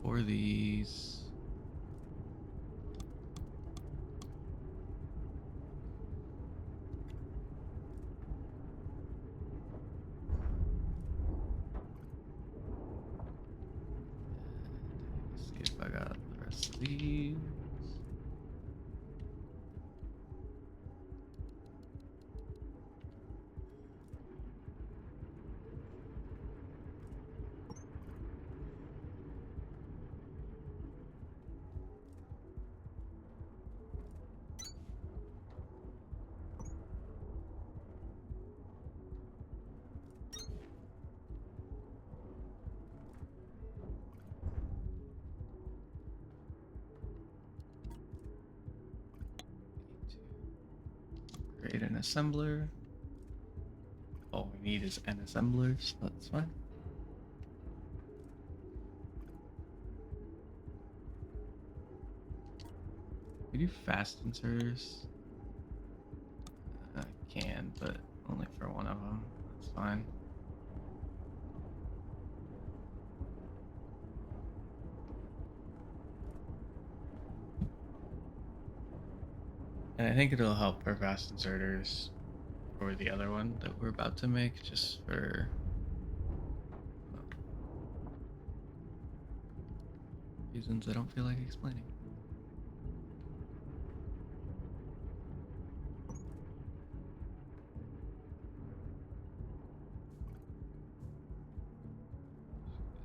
4 of these. Let's see if I got the rest of these. Create an assembler. All we need is an assembler, so that's fine. We do fast inserters. I can, but only for one of them. That's fine. And I think it'll help for fast inserters for the other one that we're about to make, just for reasons I don't feel like explaining.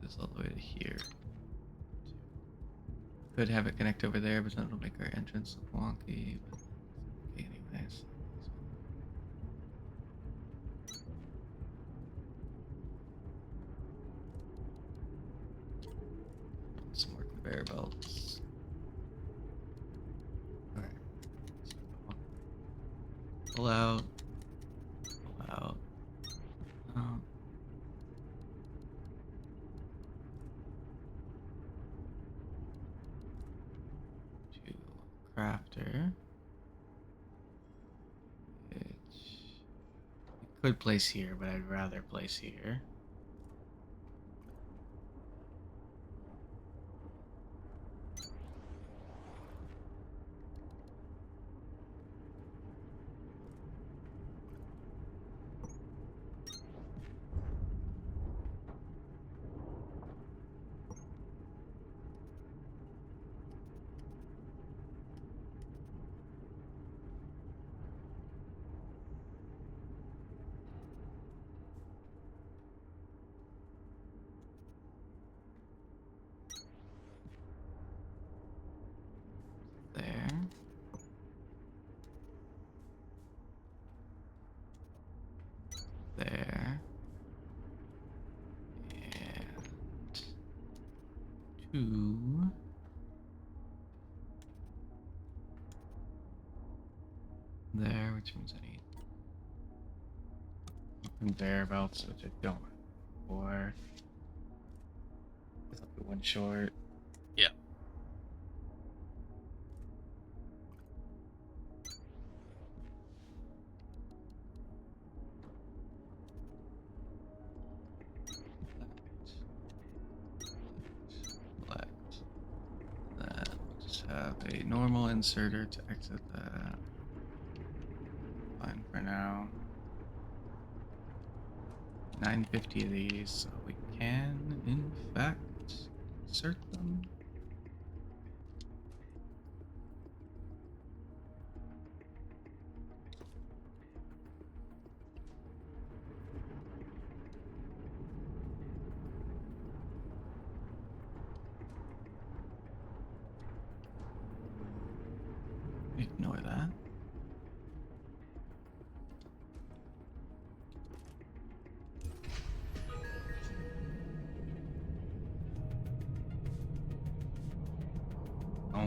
This all the way to here. Could have it connect over there, but then it'll make our entrance look wonky. But okay, anyways. Some more conveyor belts. Alright. Pull out. Pull out. To crafter. Which we could place here, but I'd rather place here. there. And 2. There, which means I need conveyor belts, which I don't have for. Guess I'll put one short. Yeah. Select. Then we'll just have a normal inserter to exit that. Fine for now. 950 of these, so we can, in fact, insert them. Ignore that. Oh.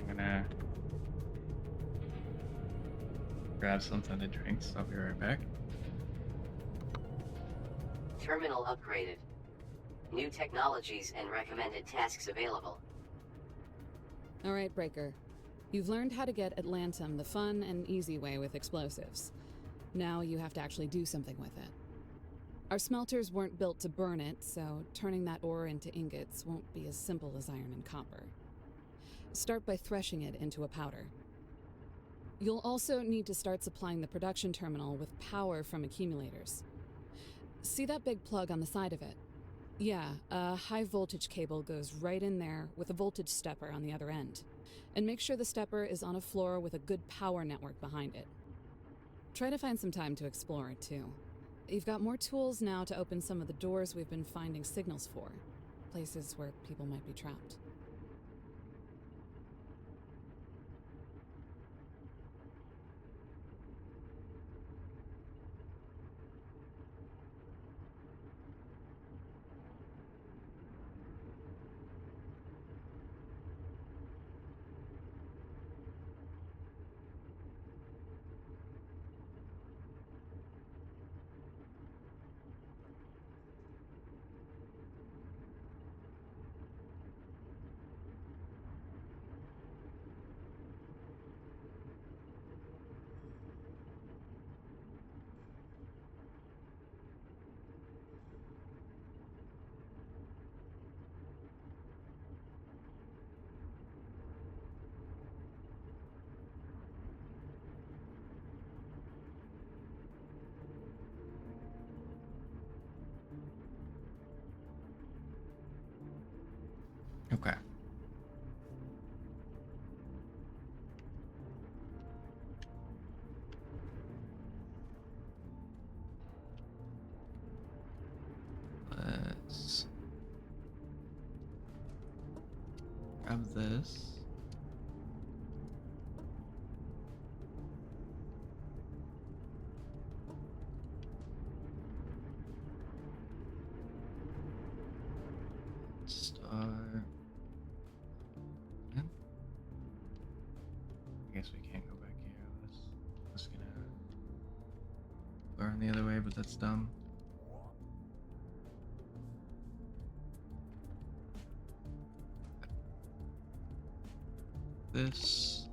I'm gonna grab something to drink, so I'll be right back. Terminal upgraded. New technologies and recommended tasks available. All right, Breaker. You've learned how to get Atlantum the fun and easy way with explosives. Now you have to actually do something with it. Our smelters weren't built to burn it, so turning that ore into ingots won't be as simple as iron and copper. Start by threshing it into a powder. You'll also need to start supplying the production terminal with power from accumulators. See that big plug on the side of it? Yeah, a high voltage cable goes right in there with a voltage stepper on the other end. And make sure the stepper is on a floor with a good power network behind it. Try to find some time to explore it too. You've got more tools now to open some of the doors we've been finding signals for. Places where people might be trapped. Okay. Let's grab this. Start. I guess we can't go back here. I was gonna burn the other way, but that's dumb. This.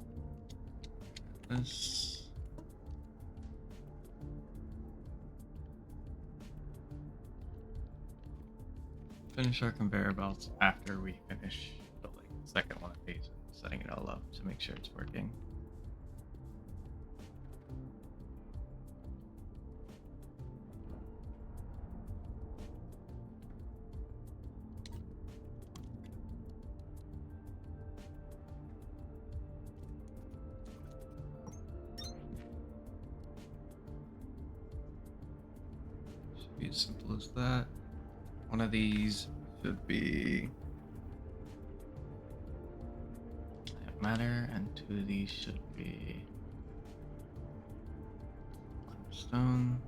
Finish our conveyor belts after we finish building the second one of these and setting it all up to make sure it's working. Should be as simple as that. One of these should be matter, and 2 of these should be limestone.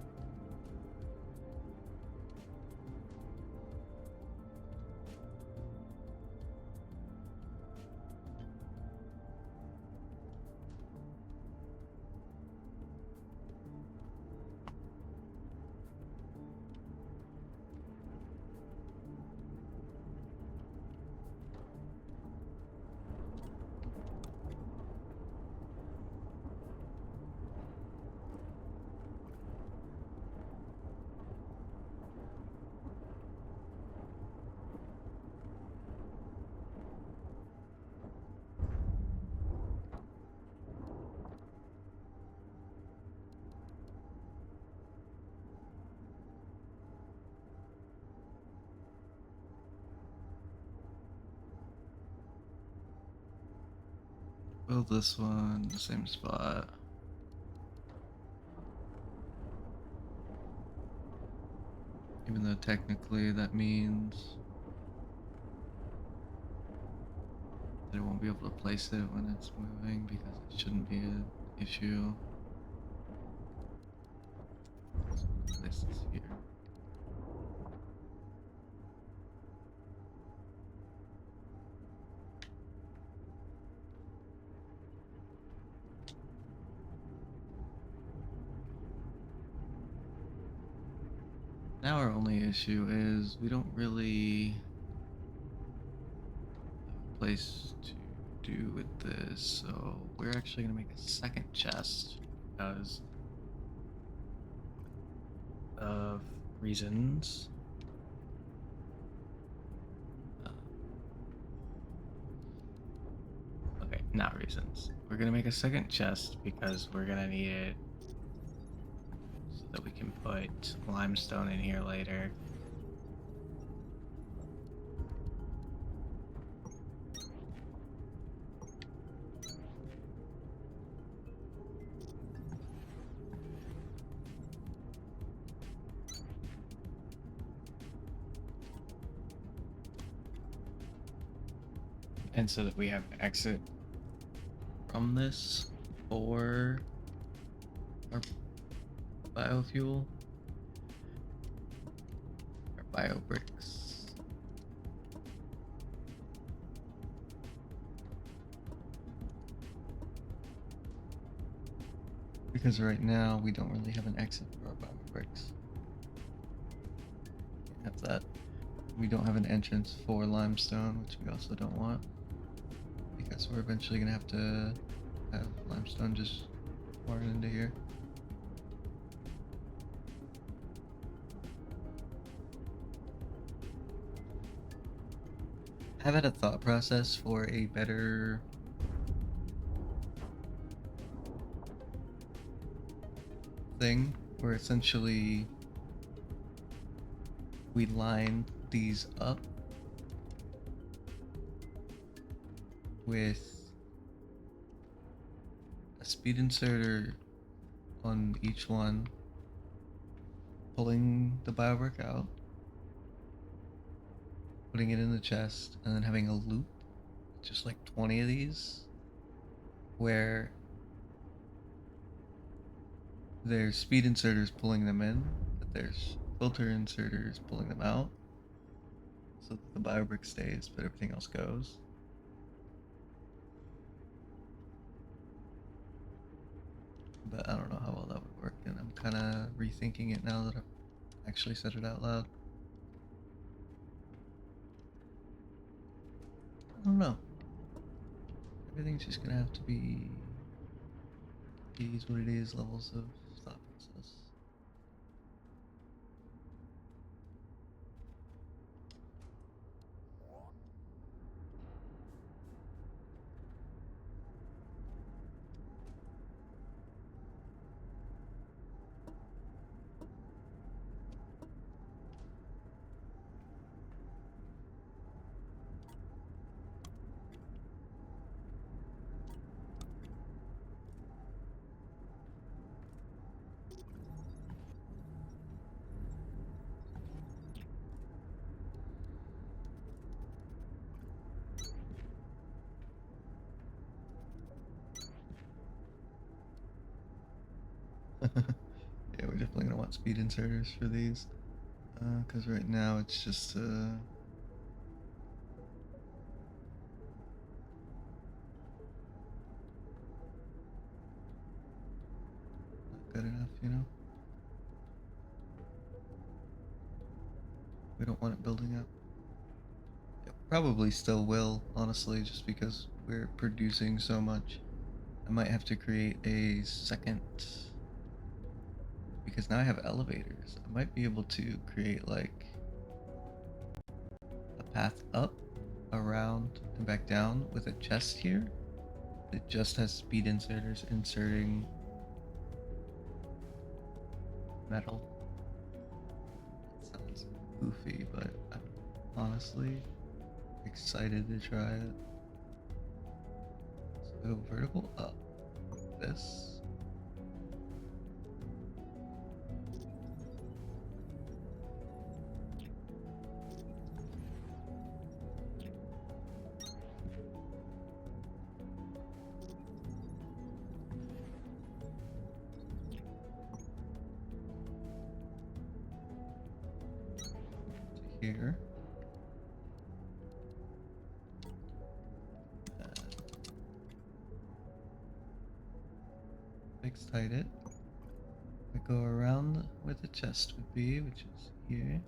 Build this one in the same spot. Even though technically that means that it won't be able to place it when it's moving because it shouldn't be an issue. So place this here. Now our only issue is we don't really have a place to do with this, so we're actually gonna make a second chest because of reasons. Okay, not reasons. We're gonna make a second chest because we're gonna need it so that we can put limestone in here later. And so that we have an exit from this for our biofuel, our bio bricks. Because right now we don't really have an exit for our bio bricks. Can't have that. We don't have an entrance for limestone, which we also don't want. Because we're eventually gonna have to have limestone just poured into here. I've had a thought process for a better thing where essentially we line these up with a speed inserter on each one, pulling the biobrick out, putting it in the chest, and then having a loop, just like 20 of these, where there's speed inserters pulling them in, but there's filter inserters pulling them out, so that the biobrick stays, but everything else goes. But I don't know how well that would work, and I'm kind of rethinking it now that I've actually said it out loud. I don't know. Everything's just gonna have to be it is what it is levels of thought process. Yeah, we're definitely gonna want speed inserters for these. Because right now it's just not good enough, you know? We don't want it building up. It probably still will, honestly, just because we're producing so much. I might have to create a second, because now I have elevators. I might be able to create like a path up, around, and back down with a chest here. It just has speed inserters inserting metal. It sounds goofy, but I'm honestly excited to try it. So go vertical up. This. To here. Fix tight it. We go around where the chest would be, which is here.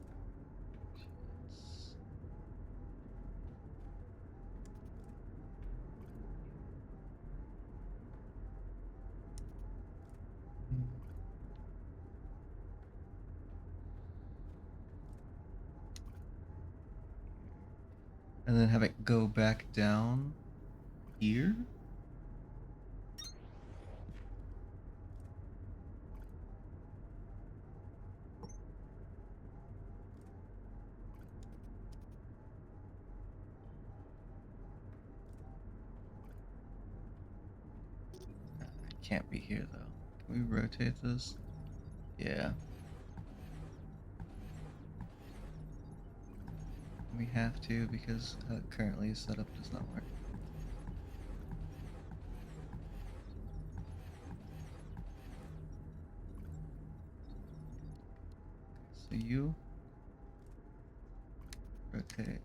And then have it go back down here. Can't be here though. Can we rotate this? Yeah. We have to because currently setup does not work. So you rotate.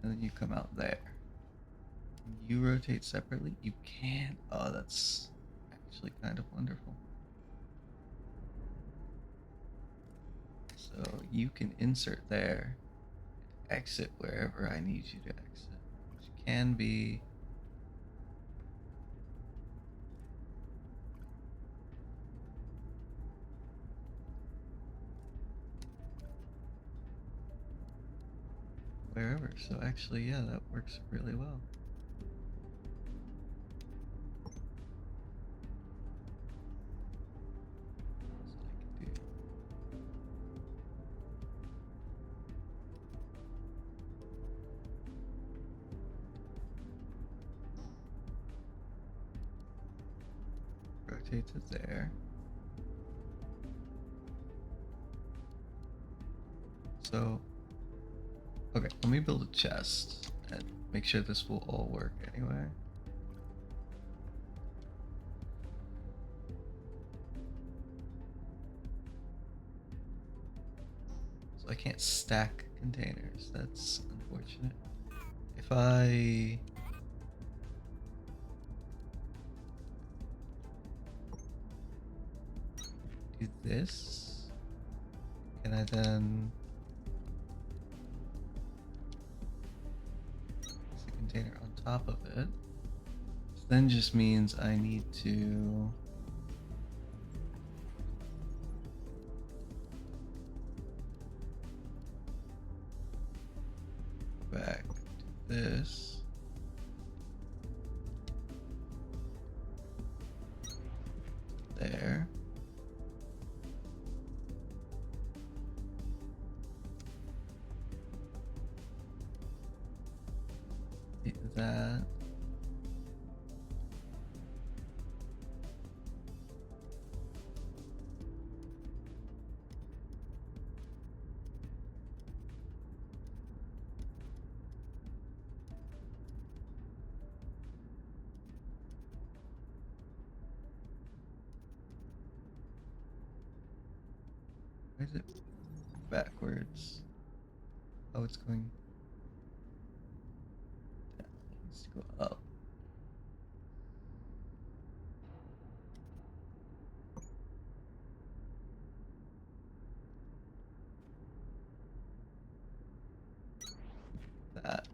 And then you come out there. You rotate separately? You can't. Oh, that's actually kind of wonderful. So you can insert there, exit wherever I need you to exit, which can be wherever. So actually, yeah, that works really well. So I can do rotate to there. So, okay, let me build a chest and make sure this will all work anyway. So I can't stack containers. That's unfortunate. If I do this, can I then place a container on top of it? Which then just means I need to go back to this. There. That. is it backwards? Oh, it's going down. It needs to go up. That.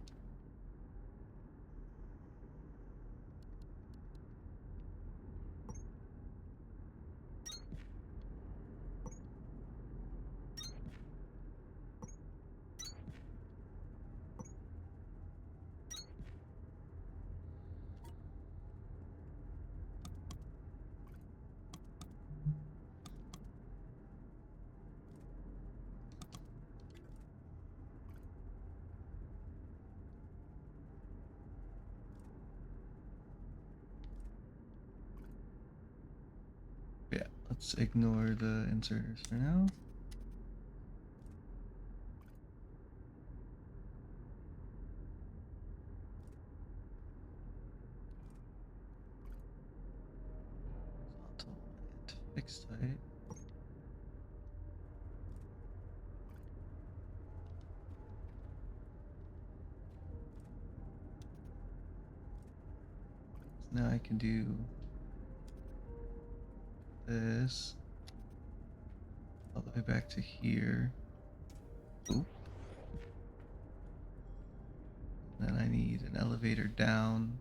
Yeah, let's ignore the inserters for now. Horizontal and fixed height. So now I can do this all the way back to here. Oop. Then I need an elevator down.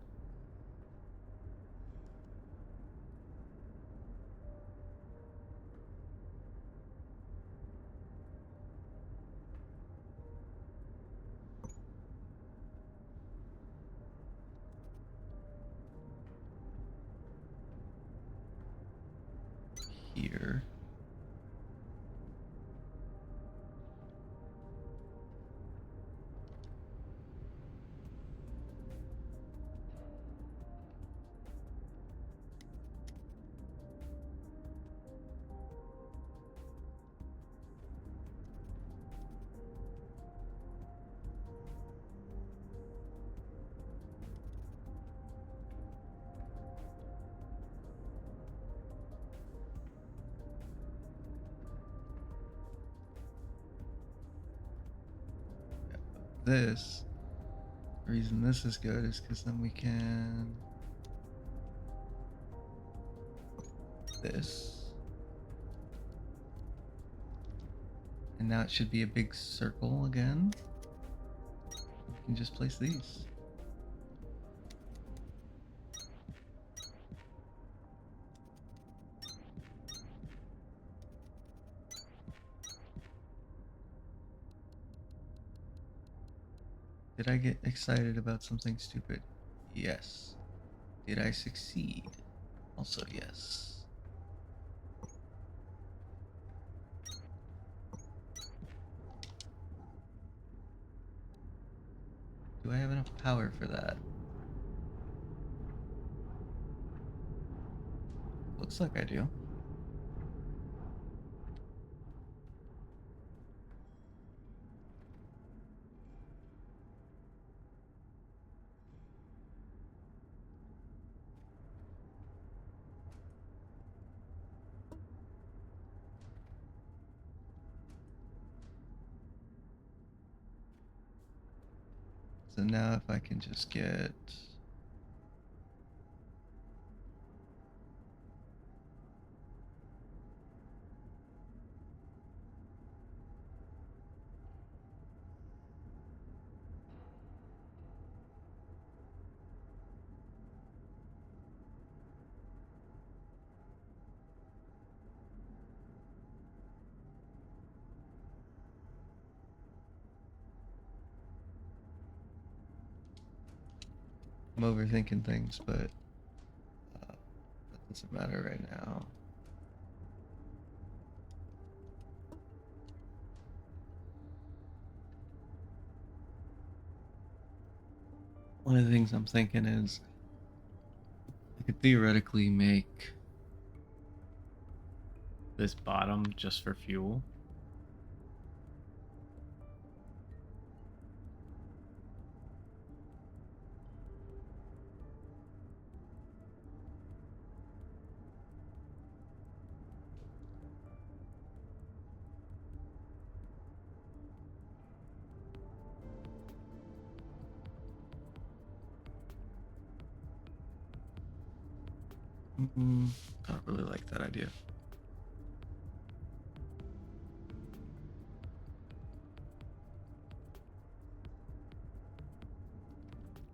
Here. This, the reason this is good is because then we can this, and now it should be a big circle again. We can just place these. Did I get excited about something stupid? Yes. Did I succeed? Also, yes. Do I have enough power for that? Looks like I do. So now if I can just get I'm overthinking things, but that doesn't matter right now. One of the things I'm thinking is I could theoretically make This bottom just for fuel. I don't really like that idea.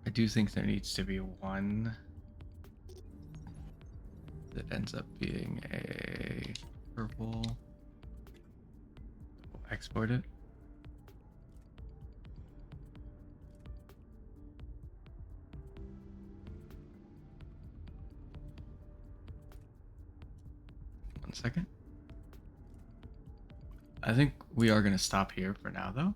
I do think there needs to be one that ends up being a purple. We'll export it. One second. I think we are going to stop here for now, though.